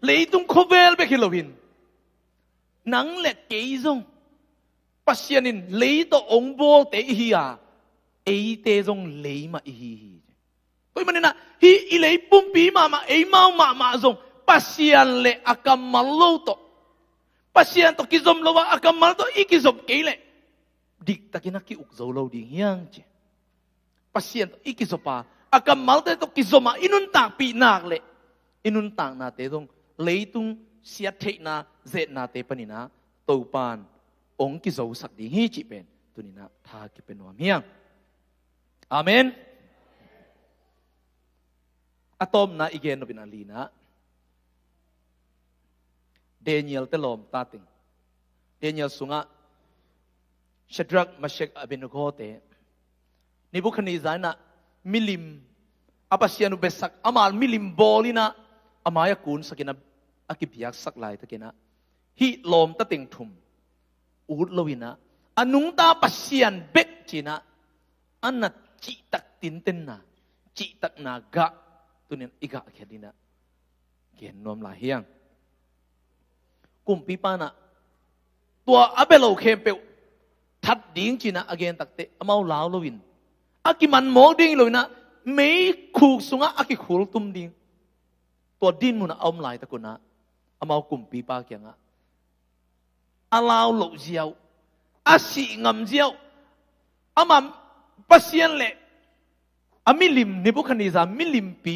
เลยต้องโคเวลไปคิโลวินหนังเละเกยซงปัสเซียนินเลยตัวองโบเตฮีอาเอเตซงเลยมาฮีตัวมันนี่นะฮีอีเลยปุ่มปีมาเอเมาซงปัสเซียนเละอากรรมมาโลโตปัสเซียนตัวกิจมโลวะอากรรมมาโตอีกิจมเกยเละดิกตะกินักกิอุกโซโลดียังเจปัสเซียนตัวอีกิจปาอากรรมมาโตตัวกิจมาอินุนตากปีนักเละอินุนตากนาเตซงเลยตุงเสียเทนาเจนาเตปนินาตัวปาน องค์กิโซสักดีฮีจิเป็นตุนินะทากิเป็นวามียงอาเมนอะตอมนะอีเกนโนบินาลีนะเดเนียลเตลอมตาติงเดเนียลสุงะชดรักมาเชกอเบนโกเตนิบุคณีซานะมิลิมอาปัสยานุเบสักอามาลมิลิมบอลินะอามายกุนสักินะอากิบยักสักลายตะกินะฮิลอมตะติงทุมอูดโลวินะอนุงตาปัสยานเบกจีนะอันนั้นจิตักตินเตนนะจิตักนากะตุนินอิกะแค่ดีนะเขียนนวมลาเฮียงกุมปีปานะตัวอาเบโลเคมเปวทัดดิ้งจีนะอเกนตักเตอมาลาวโลวินอากิมันโมดิ้งโลวินะไม่คูสุงะอากิคูลตุมดิ้งตัวดิ้นมุนะอมลายตะกุนะอามากุมปีปาเกียงะอาลาวโลเจียวอาสีงำเจียวอามาปัสยันเล่อามิลิมนิบุคณีซามิลิมปี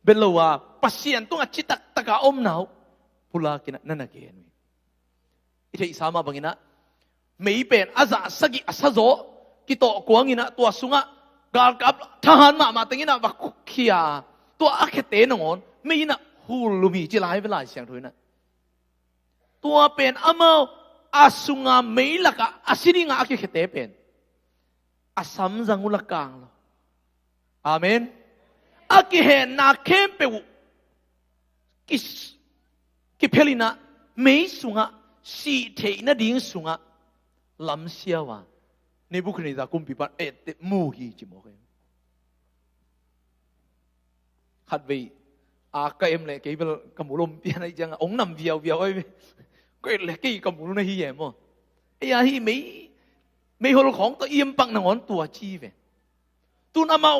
เบลว่าปัสยันตุงะจิตักตะกะอมหนาวพุลากินะนั่นน่ะเกนอิเทอิสามาบังอินะไม่เป็นอาซาสกิอาซาโซกิโตกวางอินะตัวสุงะกาลกับทหารมาตังอินะบักขี้ยาตัวอาเคเตนงอนไม่อินะฮูลุมีจิลายเวลาเสียงถุยนะตัวเป็นอามาอาสุงะไม่ละกะอาศิริงะอาเคเตเป็นอาสัมจังอุลกังโลอาเมนอากิเห็นนาเข้มเปวกิเพลินะไม่สุงะสีเทนะดิ้งสุงะลำเสียวะในบุคคลนี้จะกุมปีปันเตมูฮีจิโมเกขัดไปอากาเอ็มเลยกี่เป็นกำมุลมเปียนไอ้จังองนำเวียวไอ้ก็เลยกี่กำมุลนะฮีเอ็มอ่ะไอ้ยาฮีไม่หัวของตัวเอี่ยมปังหนังอนตัวชีเวตุนอามา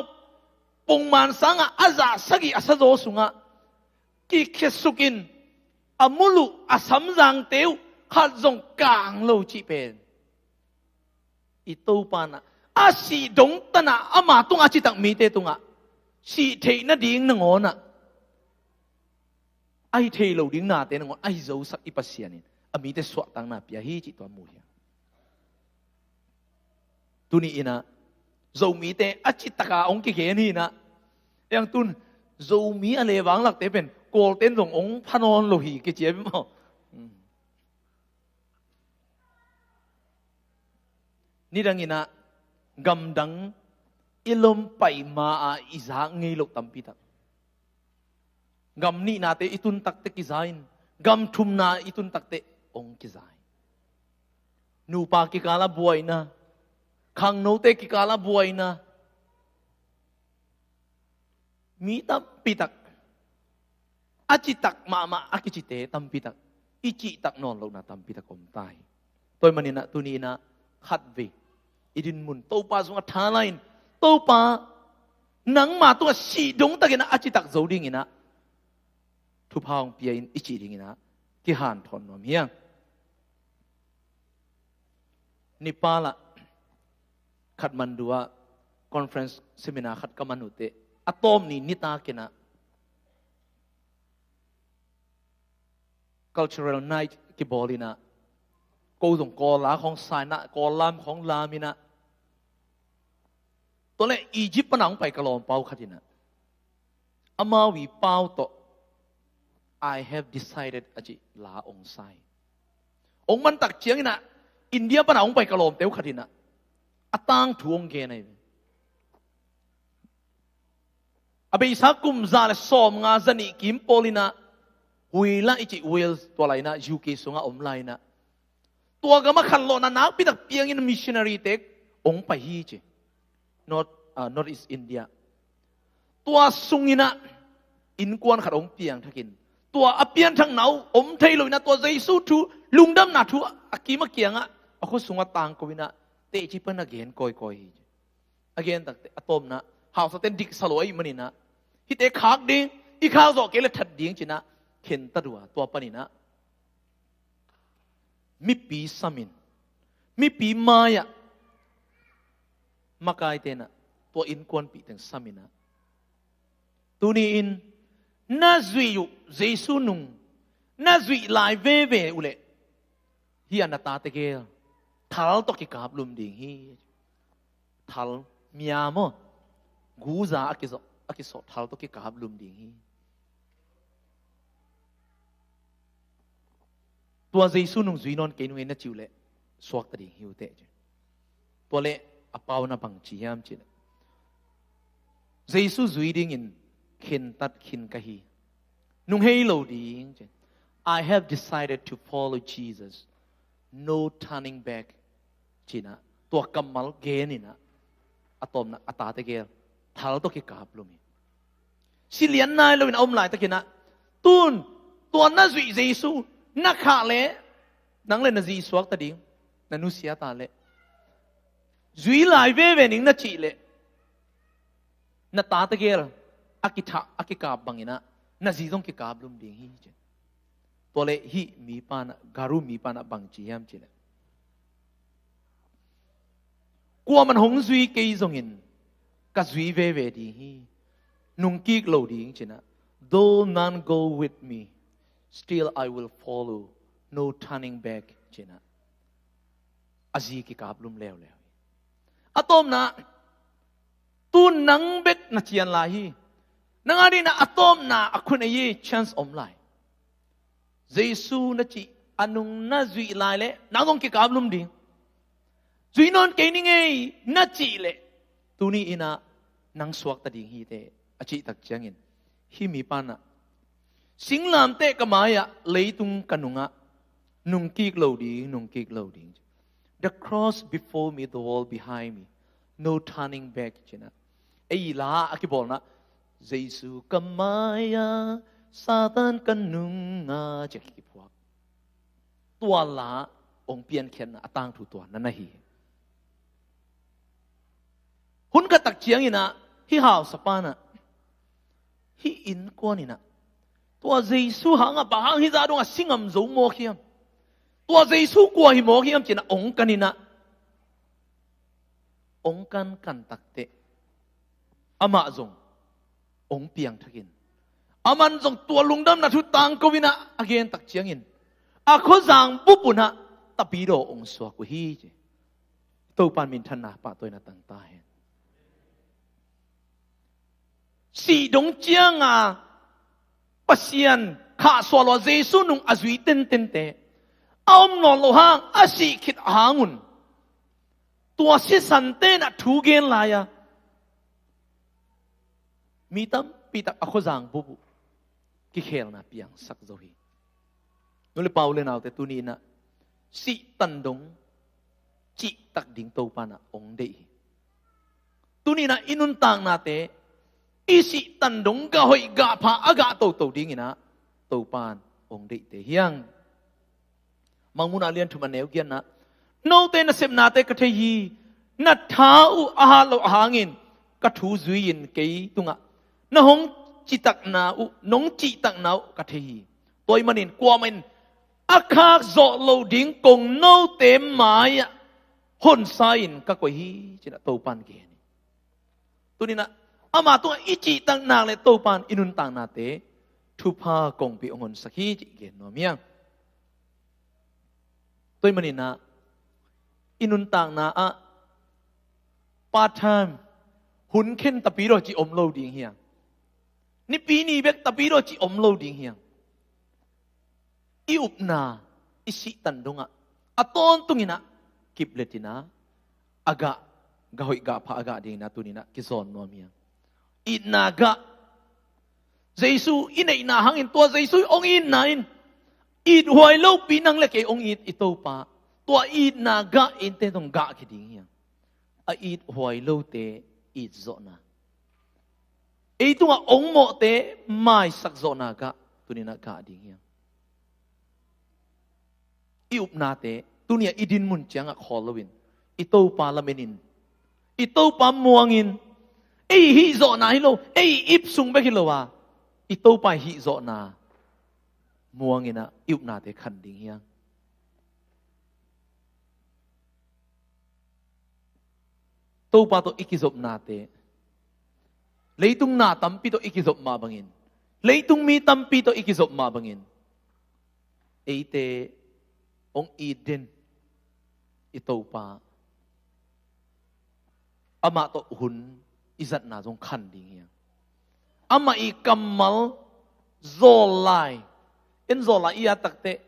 ปงมันสังอาซาสกิอาซาโซสุงะกิเคสุกินอามุลุอาสัมจังเตียวขัดจงกลางโลจิเป็นอีตูปานะอาสีดงตนะอามาตุงอาจิตักมีเตตุงะสีเทนะดิ้งนงอนะไอเทโลดิ้งนาเตนงอนไอโซสักอิปัสยานินอามีเตสวะตังนาเปียฮีจิตัวมูเฮียตุนีนะโซมีเตอจิตตะกาองค์เกนี่นะยังตุนโซมีอะไรวางหลักเตเป็นโกลเต้นส่งองค์พนอนโลหิเกเจ็บมั้งนี่ดังนี้นะกำดังอิลมไปมาอิจางเงยลกตัมพิทักกำนี่นาเตอิตุนตักเตกิจายนกำทุมนาอิตุนตักเตองค์กิจายนูปากิกาลาบวยนะขังโนเตกิกาลาบวยนะมีตัมพิทักอาจิตักมาอากิจิเตตัมพิทักอิจิตักนอนลงนาตัมพิทักอมตายตัวมันนี่นะตัวนี้นะขัดเวอิดินมุนโตปาสุงทาไลน์โตปาหนังมาตัวสีดงตะกินะอาจิตักโจดิ้งนะทุพาวเปียอิจิดิ้งนะกิหานทอนนอมเฮียงนิปาละขัดมันดูว่าคอนเฟรนซ์เซมินาขัดกับมนุษย์เตอะตอมนี่นิตากินะ cultural night กิบอลินะกูส่งกอลาของไซนะกอลามของลามินะตัวเล่อียิปต์ปนังไปกระลอมเป้าขัดินะอามาวีเป้าโต I have decided อจิลาองไซองมันตักเชียงนะอินเดียปนังไปกระลอมเต้าขัดินะอัตังทวงเกนัยอเบอิสักกุมซาเลสอมงาจันิกิมโปลินะวิลาอิจิวิลตัวไรนะยูเคสงะอมไลนะตัวก็มาขันโลนะนักพิทักษ์เพียงอินมิชชันนารีเทคองไปฮีเจ not is India ตัวสุงินะอินกวนขัดองเพียงทักินตัวอเปียนทั้งเหนาอมเทยเลยนะตัวใจสู้ทูลุงดำนาทูอากีมาเกียงอะเอาคนสุงต่างกวินะเตจิปนักเกนคอยอเกนตักอะตอมนะหาวสเตนดิกสลอยมันนี่นะฮิตเอคักดิ้งอีข้าวจอกเกล็ดถัดดิ้งจีนะเข็นตัดตัวปนินะมิปีสามินมิปีมายะมากายเตนะตัวอินกวนปีถึงสามินะตัวนี้อินน่าจุยอยู่เจสุนุงน่าจุยลายเว่อุเล hi anata te ke thal to ki kap lum ding hi thal mia mo gu za akiso thal to ki kap lum ding hi tua Giêsu nung zui non ke nung na chiu le suak ta ding hiu te tua le apau na bang chi yam chi Giêsu zui ding in khin tat khin ka hi nung hei lo ding I have decided to follow Jesus no turning back china tua kamal ge ni na atom na ata te ge thal to ki kap lu mi silian nai lo in om lai ta kina tun tua na zui Giêsu na kha le nang le na ji suak ta ding na nu sia ta le zui lai ve ve ning na chi le na ta ta ge akika bangina na ji dong ki kap lum ding hi che to le hi mi pa na garu mi pa na bang chi yam chi le kwa man hong zui ke zong in ka zui ve ve di hi nung ki lo ding chi na though none go with me still I will follow no turning back chi na aji ki kap lum leo leo atom na tu nang bek na chian la hi nang ari na atom na akun ye chance om lai Giêsu na chi anung na zui lai le nang dong ki kap lum ding zui non ke ni nge na chi le tu ni ina nang suak ta ding hi te achi tak chiang in hi mi pa na sing lam te kamaya leitung kanunga nung ki lo ding the cross before me the wall behind me no turning back china ei la akibol na Giêsu kamaya Satan kanunga cheki phuak tua la ong pian khen na atang thu tua na hi hun ka tak chiang ina hi hau sapana hi in ko ni na tua Giêsu hanga ba hang hi za dong a singam zo mo khiam tua Giêsu kwa hi mo khiam china ong kanina ong kan takte ama zong ong piang thakin aman zong tua lungdam na thu tang ko wina again tak chiang in a kho jang pupuna tapiro ong so ko hi je to pan min than na pa toy na tang ta he si dong chiang a pasian kha so lo Giêsu nung azui ten te om non lo hang asi khit hangun tua si san te na thu gen la ya mi tam pi tak a kho jang bubu ki khel na piang sak zo hi nole paule naw te tu ni na si tan dong chi tak ding to pa na ong de tu ni na inun tang na te isi tan dong ga hoi ga pha aga to ding ina to pan ong de te hiang mangmun alian thu maneu gian na no te na sem na te ka the hi na tha u a lo hangin ka thu zui in ke tunga na hong chi tak na u nong chi tak na ka the hi toy manin kwa men akhak zo lo ding kong no te mai hon sain ka ko hi china to pan ke ni tunina ama tu ichi tang na le to pan inun tang na te thu pha kong pi ongon sakhi chi ge no miang toy manina inun tang na a part time hun khen tapi ro chi om lo ding hiang ni pi ni bek tapi ro chi om lo ding hiang i up na isi tan donga aton tungina kipletina aga gahoi ga pha aga ding na tunina ki zon no miang inaga Giêsu inai na hangin tua Giêsu ong in nain it hoi lo pinang le ke ong it ito pa tua it na ga in te dong ga ki ding hiang a it hoi lo te it zo na e tunga ong mo te mai sak zo na ga tunina ga ding hiang i up na te tunia idin mun chang a kholowin ito pa lamenin ito pa muangin ei hi zo na hi lo ei ip sung be hi lo wa ito pa hi zo na muangina iup na te khan ding hiang to pa to ikizop na te leitung na tampi to ikizop ma bangin leitung mi tampi to ikizop ma bangin eite ông Eden ito pa ama to hun izat na jong khan ding hiang ama I kamal zolai en zolai ia takte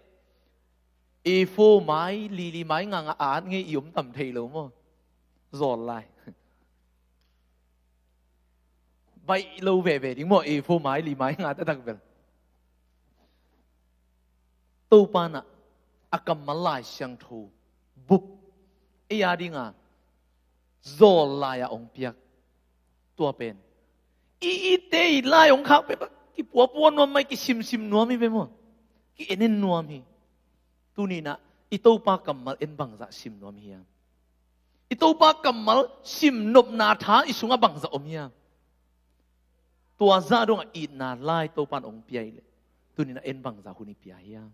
e phô mai li mai nga an nge yum tam thei lo mo zolai bay lâu về đi mọi e phô mai li mai nga ta tak vel tu pa na akam malai siang thu buk ia di nga zolai a ong piak tua pen I te lai ong khak pe ki puan no mai ki sim no mi pe mo ki enen no mi tu ni na ito pa kamal en bang za sim no mi hiang ito pa kamal sim nop na tha isunga bang za om hiang tua za dong I na lai to pan ong piai le tu ni na en bang za huni pia hiang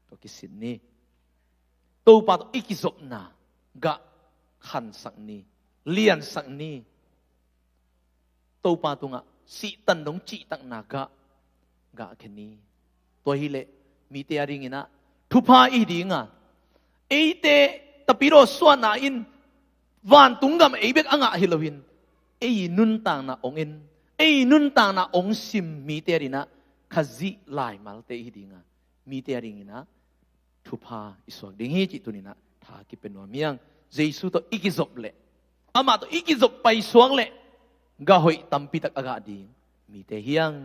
to ki sin ni to pa to ikizop na ga khan sak ni lian sak ni to pa tu nga si tan dong chi tak na ga kheni to hi le mi te aring ina thu pa I dinga e te tapiro swa na in van tungam e bek anga hilowin e nun tang na ong in e nun tang na ong sim mi te rina khazi lai mal te hi dinga mi te aring ina thu pa iswak ding hi chi tu ni na tha ki penwa miang jesu to ikizop le ama to ikizop pai suang le ga hoi tampi tak aga ding mi te hiang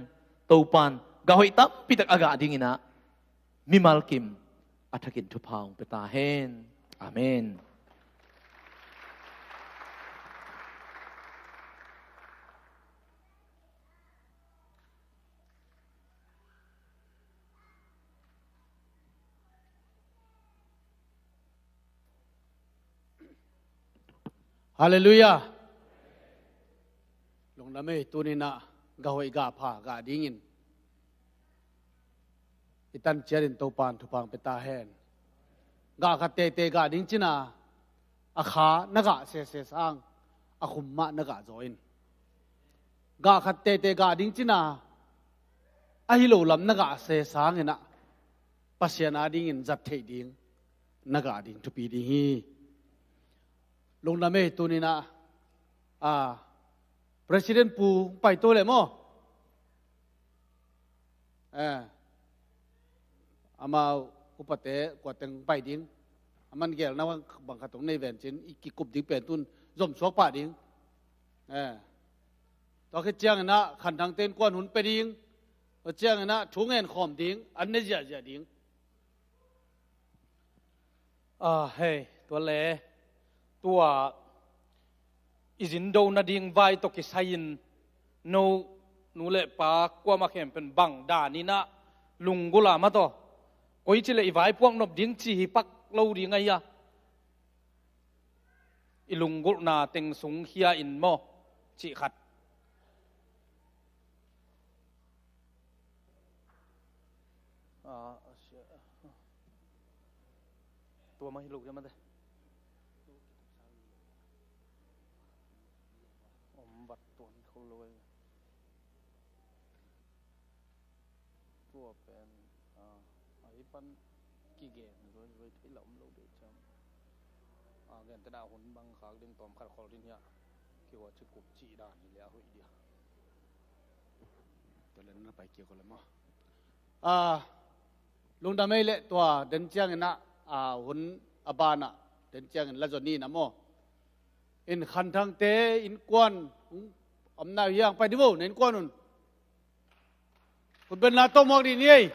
topan ga hoi tampi tak aga ding ina mi malkim athakin thu paung peta hen amen Hallelujah. Long name tu ni na gawai ga pha ga dingin. Itan cherin to pan thu pang peta hen. Ga ka te ga ding china. Akha naga se sang. Akhumma naga join. Ga ka te ga ding china. Ahilo lam naga se sang ina. Pasiana dingin zat thei ding. Naga ding tu pi ding hi. Long name tu ni na President pu pai to le mo ama upate kwateng pai ding aman gel na bang khatong nei ven chin ikikup ding pen tun zom sok pa ding to ke chiang na khan thang ten kwan hun pe ding chiang na thungen khom ding an ne ja ding hey tua le tua izin do na ding vai to ki sayin no nu le pa kwa ma khem pen bang da ni na lungula ma to koi chile I vai puang nop ding chi hi pak lo ding ai ya I lungul na teng sung hia in mo chi khat tua ma hi lu ma de bắt tuần không lôi tua pen ấy pan kỳ ghẻ rồi thấy lỏng lâu để chăm gần tới đào hồn băng khá đêm tóm khát khó đi nhá kêu gọi chụp cục chỉ đàn thì lẽ hội đi tôi lên nó phải kêu gọi là lung đam mê lệ tua đến chiang na hồn abana đến chiang là Johnny nè mo in khăn thang tế in quan ông nào hiang phải đi vô nên quan nun còn bên nào tô mọc đi nhỉ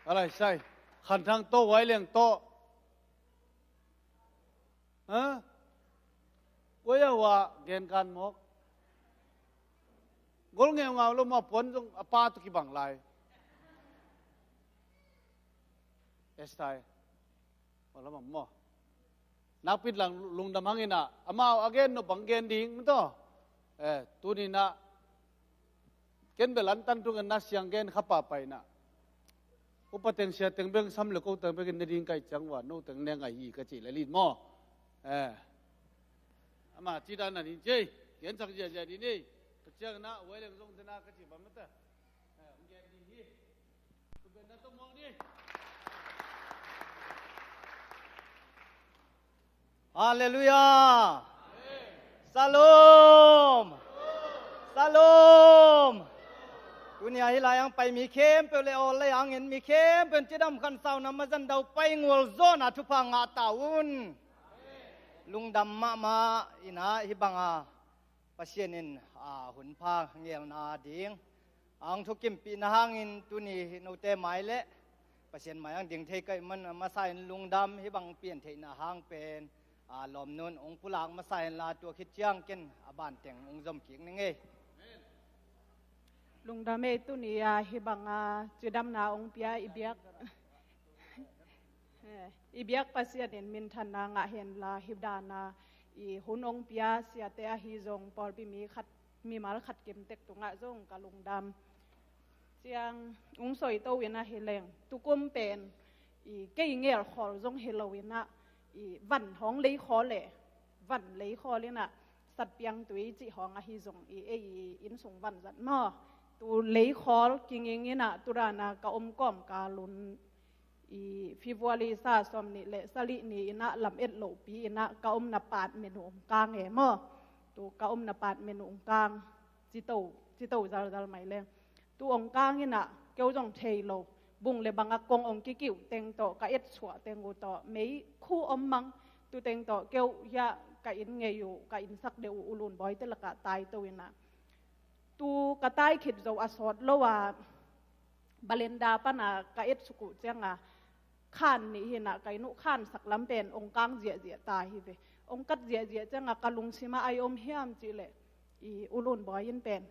อะไรใช่khăn thang tôไว้เลี้ยงโตก็ยังว่าเกณฑ์การมกกลเงาเงาลงมาผลตรงป้าตุกิบังลายเอสไตว่าแล้วมั้งนักปิดหลังลุงดำหังอินะอามาเอาเกณฑ์นบังเกณฑ์ดิ้งมั้งต่อตัวนี้นะเกณฑ์เบลันตันทุกันนัสยังเกณฑ์ขับป่าไปนะอุปเทงเสียเต็งเบงซ้ำเหลือก็เต็งเบงในดิ้งไก่จังหวะโน้เต็งแดงไก่ยีกระจิเลยลิ้นหม้ออามาจีดานั่นเจ๊เกณฑ์สักเจดีนี่เจ้าหน้าไว้เรื่องตรงนั้นก็จีบมันแต่เกณฑ์ดี ฮาเลลูยาสาลูมสาลูมตุนยาฮิลายังไปมีเข้มเปลเลโอเลยยังเห็นมีเข้มเป็นจิดำคันเศร้านำมาจันเดาไปงวลโซนาทุพังอาตาวุนลุงดำมาอินาฮิบังอาปัสยานินหุ่นพาเงียนาดิ่งอังทุกิมปีนาหังอินตุนีโนเตไมเละปัสยานหมายอังดิ่งเทกมันมาใส่ลุงดำฮิบังเปลี่ยนเทนาหังเป็นลมนุนองค์ผู้หลังมาใส่ลาตัวคิดเจียงกินบ้านแต่งองค์จอมขิงนี่ไงลุงดำเอตุนีฮิบังจุดำนาองเปียอิเบียกปัสยานินมินทันนางเห็นลาฮิบดานาหุ่นองเปียเสียเตะฮิจงปอลปีมีมาลขัดเก็มเต็กตุงจงกับลุงดำเจียงองสอยโตวินาเฮเลงตุกุมเป็นเกี่ยเงี้ยขอจงเฮโลวินาวันห้องเลยขอเลยวันเลยขอเลยนะสัตว์เปียงตุยจีห้องฮิจงอินสงวันจัดมาตูเลยขอกิงเงี้ยนะตุรานากับอมก้อมกาลุนฟิวลิซาสมนิเลสลินีนะลำเอ็ดโลปีนะกะอมนาปาดเมนูองกลางเอมอตัวกะอมนาปาดเมนูองกลางจิโตจาร์ไม่เลยตัวองกลางนี่นะเกี่ยวจงเทโลบุงเลยบางกงองกิกิวเต็งโตกะเอ็ดชัวเต็งกูโตไม่คู่อมมังตัวเต็งโตเกี่ยวยากะอินเงยอยู่กะอินสักเดียวอุลุนบอยเตละกะตายตัวนะตัวกะตายขิดโจอสอดโลว่าบาเลนดาปนากะเอ็ดสุกุเจียงข้านนี่เห็นไก่นุข้านสักลำเป็นองค์กลางเจียตายฮิเวองค์กัดเจียจังกะลุงซิมาไออมเฮียมจิเลอุลุนบอยินเป็น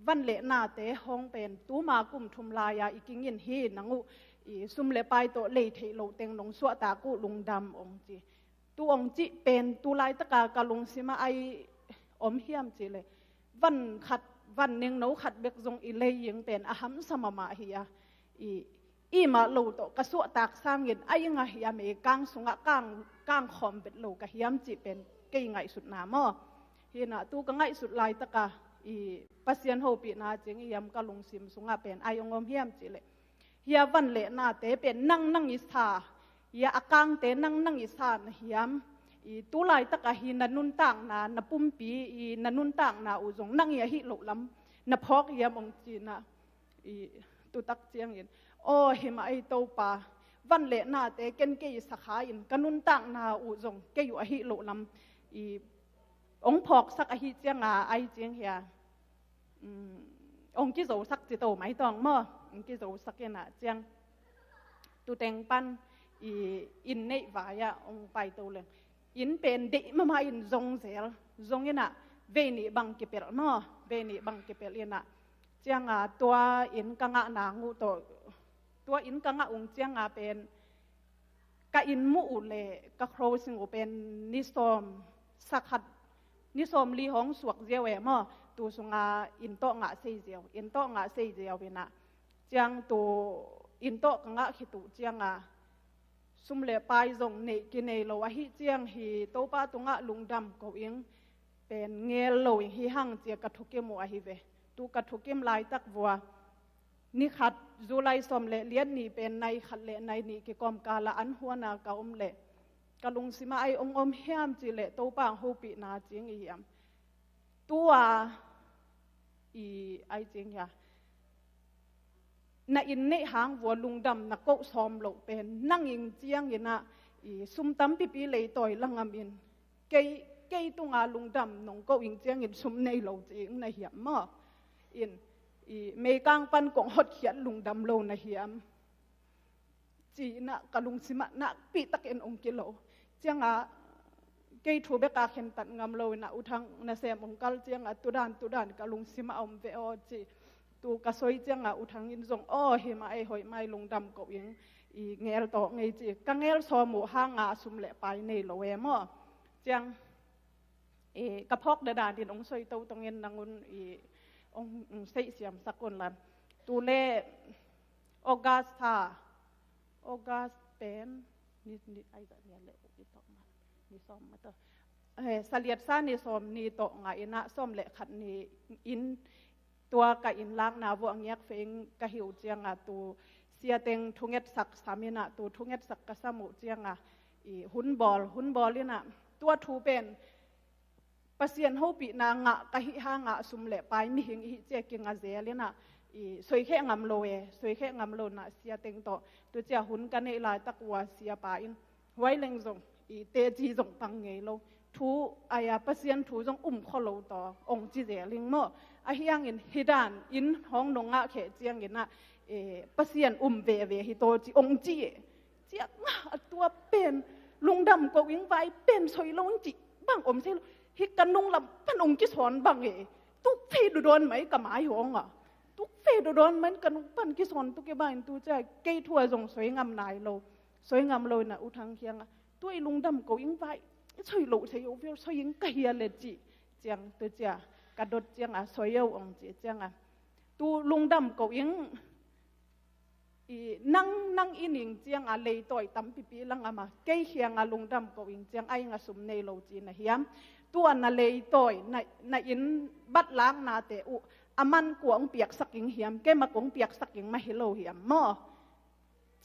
วันเละนาเตห้องเป็นตูมากุมทุมลายาอีกิงยินฮีนังซุมเลไปโตเลเทโลเต็งลงสวตากุลุงดำองจีตูองจีเป็นตูลายตะกากะลุงซิมาไออมเฮียมจิเลวันขัดวันหนึ่งนูขัดเบกจงอีเลยยังเป็นอาหัมสมมาฮิยามาโลโตกระสวตากสร้างเงินไอ้ยังไงยามเอกางสุงะกางคอมเป็นโลกะเฮียมจีเป็นเกี่ยงไงสุดหนามอเห็นตู้ก็ไงสุดลายตะกาปัสยันโฮปีนาจริงยามกะลงซิมสุงะเป็นไอ้ยังงมเฮียมจีเลยเฮียวันเละนาเตเป็นนั่งอิสาเฮียอากางเตนั่งอิสาเฮียมตู้ลายตะกาฮีนันนุนต่างนาปุ่มปีนันนุนต่างนาอุจงนั่งยาฮิโลล้ำนพอกเฮียมองจีนะตู้ตักเจียงเงินโอ้เฮมาไอโตปาวันเละนาเตเกนเกยสักขาอินกันุนตังนาอุจงเกอยู่อหิโลลำองพอกสักอหิเจียงไอเจียงเฮียองกิโซสักจิโตไม่ต้องมั่องกิโซสักเนาเจียงตูเต็งปันอินเนวายะองไปโตเลยอินเป็นเดมาอินจงเซลจงเนาเวนิบังเกเปลมั่เวนิบังเกเปลเนาเจียงตัวอินกังะนางูตัวอินกังะองเจียงเป็นกะอินมูอุเลกะโครสิงเป็นนิสอมสักขัดนิสอมลีหงสวกเจียวมอตัวสงอินโตงะเซเจียวอินโตงะเซเจียวเป็นเจียงตัวอินโตกังะขิตุเจียงซุมเลไปจงเนกินเนโลวะฮิเจียงฮีโตปาตุงะลุงดำก็อิงเป็นเงลโลฮิหังเจียกะทุกเกมัวฮิเวตูกะทุกเกมลายตักวัวนี่ขัดจูไลสมเละเลียนนี่เป็นในขัดเละในนี่กิกอมกาละอันหัวนากาอมเละกะลุงสิมาไอองอมเฮียมจิเละโตปางฮูปีนาจิงอียมตัวไอจิงยาในอินเนหางวัวลุงดำนักโกซอมโลเป็นนั่งยิงเจียงยินะซุมตั้มปีเลยต่อยลังอามินเกยตุงลุงดำนงโกยิงเจียงยินซุมในโลจิงในเหียมมออินเมกังปันกงฮดเขียนลุงดำโลนะเฮียมจีนะกะลุงสิมะนะปีตักเอ็นองกิโลเจียงเกยทูเบกาเข็นตัดงามโลนะอุทังนะเซมองกัลเจียงตุดานกะลุงสิมะอมเวอจีตูกะซอยเจียงอุทังอินจงอ้อเฮมาไอหอยไม่ลุงดำก็ยังเงลโตไงจีกังเงลซอหมูห้างสุมเละไปในโลเวมอเจียงกระพอกเดดานดินองซอยโตตรงเงินนางุนองเสียมสักคนละตูเล่ออกัสเป็นนี่ไอ้แบบนี้เลยนี่ตกมานี่ซ้อมมาต่อสลียดซ่านี่ซ้อมนี่ตกไงนะซ้อมเละขัดนี่อินตัวกับอินล้างนาวัวเงียกเฟงกะหิวเจียงตู สียเต็งทุงเอ็ดสักสามีนะตัวทุงเอ็ดสักกระสมุเจียงอีหุ่นบอลเลยนะตัวทูเป็นปัสยานหูปีนางะกะหิหางะสุมเละไปมีหิงหิเจกิงอาเซเลยนะอีสวยแค่งำโลสวยแค่งำโลนะเสียเต็งตัวเจ้าหุ่นกันในลายตะกัวเสียไปอินไว้เล็งจงอีเตจีจงปังเงยโลทูอายาปัสยานทูจงข้อโลต่อองจีเจลิงโมอาเฮียงอินฮิดานอินห้องนงะเขเจียงอินนะปัสยานเวฮิโตจีองจีเจียงตัวเป็นลุงดำก็วิ่งไปเป็นสวยโลงจีบางอมเซลฮิกันนุ่งลำพันองค์กิสอนบางตุกเฟดูโดนไหมกับหมายหงตุกเฟดูโดนเหมือนกันพันกิสอนตุกบ้านตุจะเกยทัวจงสวยงามนายโลสวยงามโลนะอุทังเคียงตัวลุงดำก็วิ่งไปสวยโลสวยโอเวลสวยยิงกะเฮียเลจีเจียงตัวเจ้ากระโดดเจียงสวยเอาองจีเจียงตัวลุงดำก็วิ่งนั่งอินิงเจียงเลยต่อยตั้มปีลังมาเกยเฮียงลุงดำก็วิ่งเจียงไอ้งสุมในโลจีนะเฮียมตัวน่ะเลยต่อยในอินบัดล้างนาเตอุอามันกวงเปียกสักยิงเหียมแกมากวงเปียกสักยิงมาเฮโลเหียมมอ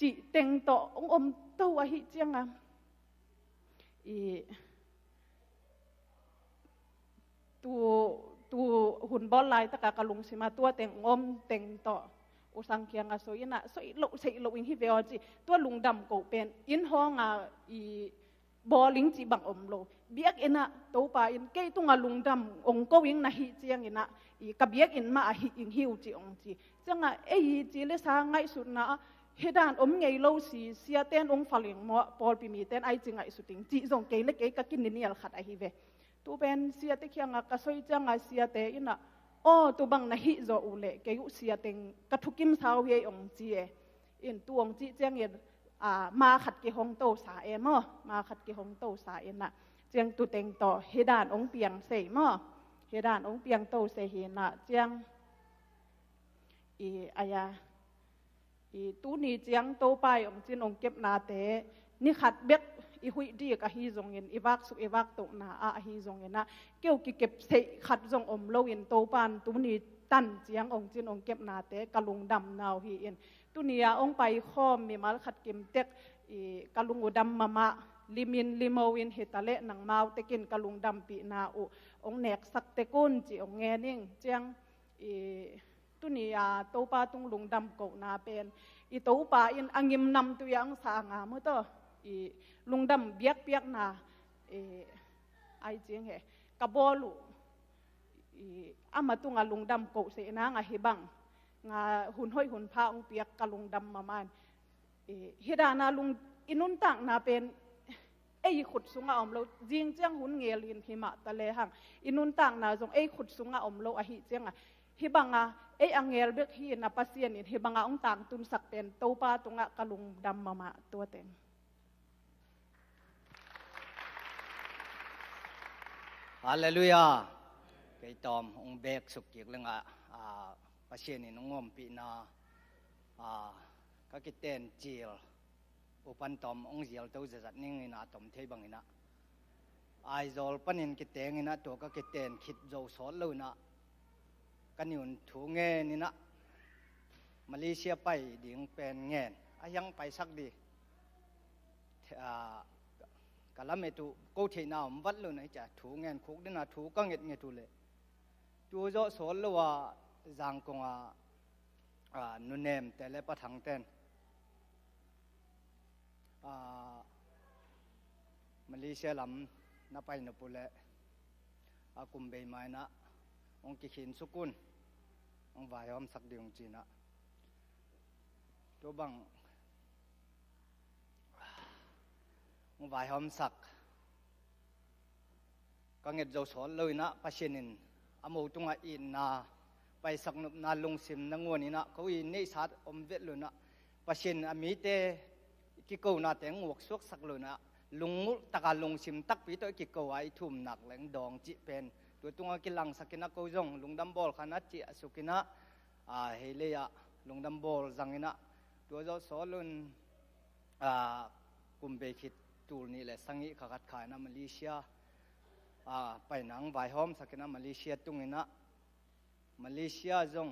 จีเต็งต่อองอมตัวหิเจียงตัวหุ่นบอลลายตะกากะลุงสิมาตัวเต็งอมเต็งต่ออุสังเคียงสวยนะสวยโลใส่โลอินฮิเวอจีตัวลุงดำกูเป็นอินห้องบอลิงจีบังอมโลเบียกอินะตัวป่าอินเกยตุงลุงดำองก็วิ่งนะฮิเจียงอินะกับเบียกอินมาฮิอิงฮิวจีองจีจังจีเลสาไงสุดนะเฮดานไงโลสีเสียเต้นองฝรั่งมอปอลปีมีเต้นจิงไงสุดจริงจีจงเกยเล็กก็กินนี่ยลขัดฮิเวตัวเป็นเสียเตเคียงก็สวยจังเสียเตอินะตัวบังนะฮิโจอุเล่เกยุเสียเต็งกระทุกิมสาวเยองจีอินตัวองจีเจียงอินมาขัดกิฮงโตสามาขัดกิฮงโตสานะเจียงตุเต็งต่อเฮดานองเปียงเสมเฮดานองเปียงโตเสเฮนะเจียงอายาตูนี่เจียงโตไปองจินองเก็บนาเตนี่ขัดเบ็กหุยดีกับฮีจงเงินวักสุวักโตนาฮีจงเงินนะเกี่ยวกับเก็บเสขัดจงอมโลอินโตปานตูนี่ตันเจียงองจินองเก็บนาเตกะลุงดำนาวฮีอินตุนียองไปข้อมีมาขัดเก็บเต็กกะลุงอุดำมาลิมินลิโมวินเฮตาเลนังมาวเตกินกะลุงดำปีนาองเนกสักเตกุนจีองเงนิ่งเจียงตุนียโตปาตุงลุงดำโกนาเป็นโตปาอินอังยิมนำตัวยังสางาเมื่อต่อลุงดำเบียกเปียกนาไอเจียงเหกะบอลูอามาตุงลุงดำโกเสนางาเฮบังงาหุ่นห้อยหุ่นผ้าองเปียกกะลุงดำมามันเฮดานาลุงอินุนตังนาเป็นขุดสุงอมโลจิงเจียงหุ่นเงลินหิมะตะเลหังอินุนตังนาจงขุดสุงอมโลอหิเจียงฮิบังอังเงลเบกฮีนาปัสเซียนิฮิบังองต่างตุนสักเป็นโตปาตุงกะลุงดำมาตัวเต็งฮาเลลูยาไก่ตอมองเบกสุกิกเรื่องปัสเซียนินงอมปีนาก็กิเตนจีลอุปันตอมองเจีลตัวจัดนิ่งอินาตอมเทบังอินะไอโซลปันอินกิเตงอินะตัวก็กิเตนคิดโจสอนเลยนะกันอยู่ถูเงินนี่นะมาเลเซียไปดิ่งเป็นเงินยังไปสักดีกะละเมตุกูเทน่าวัดเลยนะจ๊ะถูเงินคุกนี่นะถูก็เงินตุเลยจูโจสอนเลยว่าจังกงนุนเนมแต่ละปะทังเต้นมาเลเซียลำนับไปนับปุเลกุมเบย์ไม้นะองค์กิขินสุกุลองค์วายอมสักเดียงจีนะตัวบังองค์วายอมสักก็เงียบเจ้าสอนเลยนะปัจเจนินอโมตุงอินนาไปสักนุบนาลงซิมนังวนนี่นะเขาอินนี่สัตอมเวทเลยนะปัจเจนอมิเตกิโกนาแต่งหวกสวกสักเลยนะลุงตะการลงซิมตักปีตัวกิโกไอทุ่มหนักแหลงดองจิเป็นตัวตุงกิลังสักนักกูจงลุงดัมบอลขนาดจีสุกินะเฮเลียลุงดัมบอลจังอินะตัวเจ้าสอนลุนกุมเบคิดตูนี่แหละสังอิขัดขายนะมาเลเซียไปหนังไวหอมสักนะมาเลเซียตุงอินะมาเลเซียจง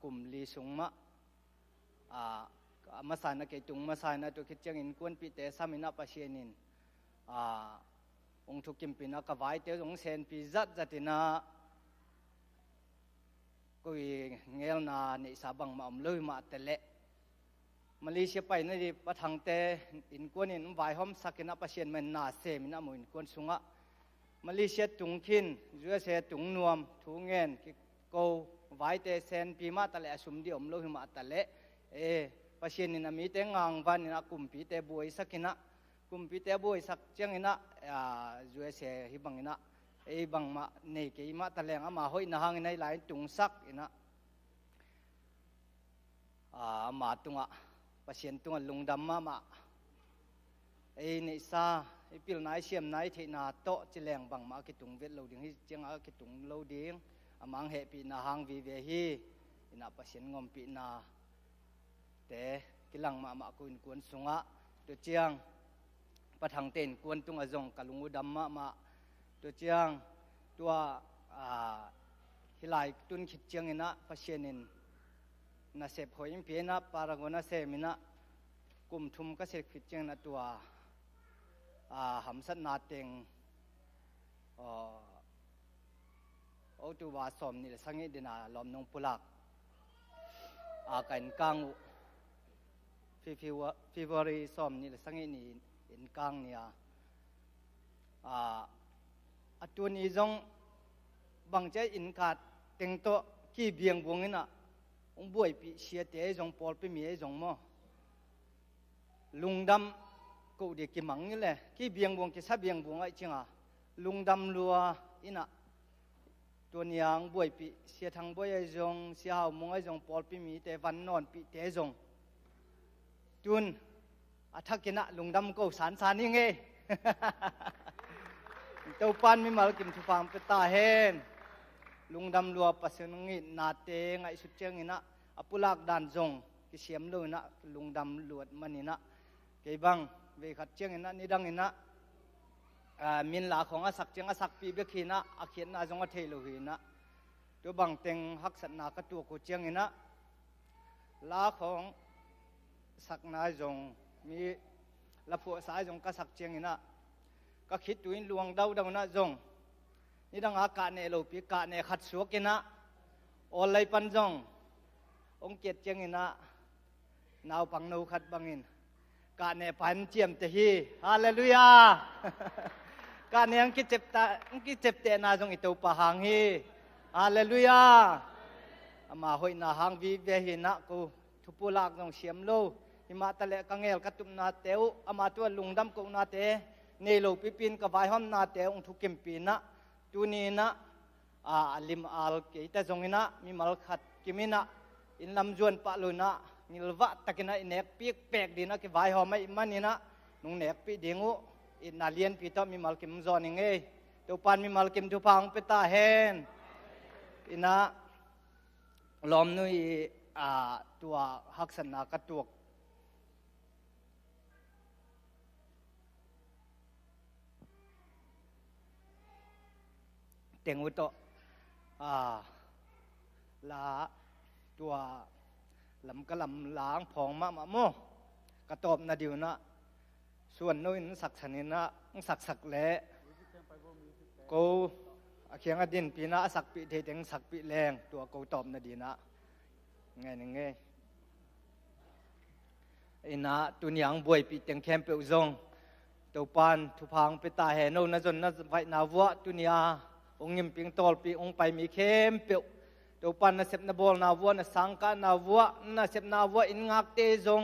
กุมลีสุงมะ มาสานนักตุงมาสานนักตุกิจงินกวนปีเตสามินาปัชเชนินองทุกิมปีนักไว้เตองเซนปีจัดจัตินากุยเงลนาในสาบังมาอมเลยมาเตเลมาเลเซียไปนั่นดิปะทังเตอินกวนอินไว้หอมสักนับปัชเชนมันนาเซมินามุนกวนสุงะมาเลเซียตุงขินยูเอสเอตุงนวมทุงเงินโกไว้เตเซนปีมาตะเลสุมดีอมเลยมาตะเลปัชเชนินามีเตงางวันนินากุมปีเตบุยสักนะกุมปีเตบุยสักเจียงนะยูเอสเอฮิบังนะบังมาเนกมาตะเลงมาหอยนาหางในหลายตุงสักนะมาตุงปัชเชนตุงลุงดำมาในซาพิลนายเชียมนายเทนาโตจิแรงบังมาคิตุงเวทโลดิ้งฮิเจียงคิตุงโลดิ้งมังเฮปีนาหางวีเวฮีนาปัชเชนงอมปีนาแต่กิลังมากุนกวนสุงะตัวเจียงปะทังเต้นกวนตุงอจงกะลุงอุดัมมาตัวเจียงตัวฮิไลตุนคิดเจียงนะปัชเชนินนาเสพหอยเพียนะปารากนาเซมินะกุมทุมก็เสพคิดเจียงนะตัวหำสัตนาเต็งเอาตัววาสมนี่แหละสังเกตดีนะลอมนงปุลักกันกังฟีวอรีสอมนี่แหละสังเกตนี่เห็นกังเนี่ยตัวนี้จงบางใจอินขาดเต็งโตกี่เบียงวงนี่นะองบวยปีเชียเตจงปอลไปมีจงมอลุงดำกูเด็กกิมังนี่แหละกี่เบียงวงกี่ซับเบียงวงไอ้จริงลุงดำลัวอินะตัวนี้ยังบวยปีเสียทางบวยไอ้จงเสียหาวมงไอ้จงปอลปีมีแต่วันนอนปีเตจงจุนทักกินะลุงดำกูสารนี่ไงตัวปานมีมาลกิมทุฟังเปตาเฮนลุงดำลัวปัสสนงินาเตงไอ้สุดเจงินะอปุลักดันจงกิเสียมเลยนะลุงดำลวดมันนี่นะเก็บังเวขัดเจียงนะนี่ดังนี่นะมินลาของอาศักเจียงอาศักปีเบกีนะอาเขียนนาจงอาเทลุหินะตัวบังเต็งฮักสันนากระตัวกูเจียงนี่นะลาของสักนายจงมีละผัวสายจงกระสักเจียงนี่นะก็คิดตัวอินลวงเดานะจงนี่ดังอากาศเนี่ยเราปีกาเนี่ยขัดสวกินะออนไลน์ปันจงองเกียรติเจียงนี่นะนาวปังนูขัดบังอินการเนี่ยพันเจียมเตฮีฮาเลลูยาการเนี่ยอังกิเจ็บเตนาจงอิตูปะหังฮีฮาเลลูยามาหอยนาหังวีเวหินะกูทุปุลักจงเสียมโลหิมาตะเลกังเอลกตุมนาเตวมาตัวลุงดำกูนาเตเนโลปิปินกับไวหอมนาเตองทุกิมปีนะตูนีนะลิมอัลเกตจงอินะมีมัลขัดกิมินะอินลำจวนปะลุนะนิลวะตะกินะอินเนกปีกแปกดีนะกิไวหอมไม่มันนี่นะนุ่งเนกปีเดียงูอินนาเลียนปีต่อมีมัลกิมจอนิงเอตัวปานมีมัลกิมทุพังเปตาเฮนอินะลอมนุยตัวฮักษณากระตุกเต็งอุตลาตัวลำกะลำล้างผองมะโมกระตอบนาดิวนะส่วนนู้นสักสนินะสักเละกูเขียงอดินปีนะสักปีเทเต็งสักปีแรงตัวกูตอบนาดีนะไงนึงไงไอ้นะตุนยังบวยปีเต็งแคมเปลจงตัวปานทุพังไปตาแห่โน่นจนน่าไว้นาวัวตุนยาองค์ยิมปิงตอลปีองค์ไปมีเข้มเปียวตัวปันน่ะเสพนาบอลนาวัวน่ะสังกานาวัวน่ะเสพนาวัวอินงักเตจง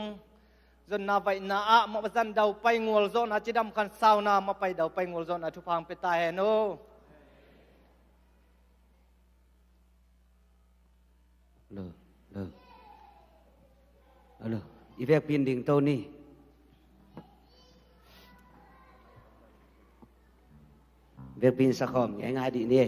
จนนาไปนามาประจันดาวไปงวลโซนาจิดำคันสาวนามาไปดาวไปงวลโซนาทุพังไปตายโนเลยอีเวกปีนดิ่งโตนี่เวกปีนสักคอมง่ายๆดีนี่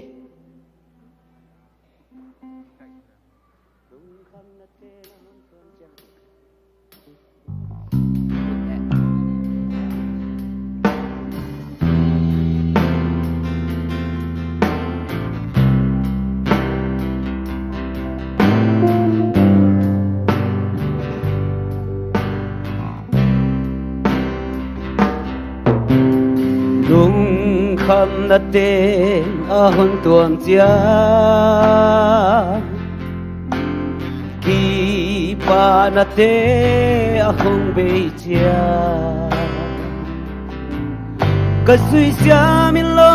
kham na tên a hôn tuồng chia kỳ pa na te a hong be chia ka suy sia min lo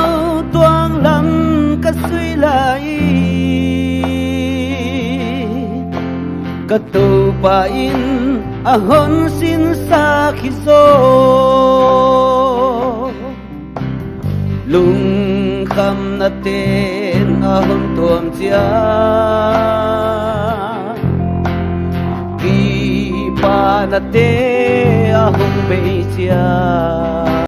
tuang lam ka suy lai ka tu pa in a hon sin sa khi so lung kham na tên a hon tuam chia kỳ pa na te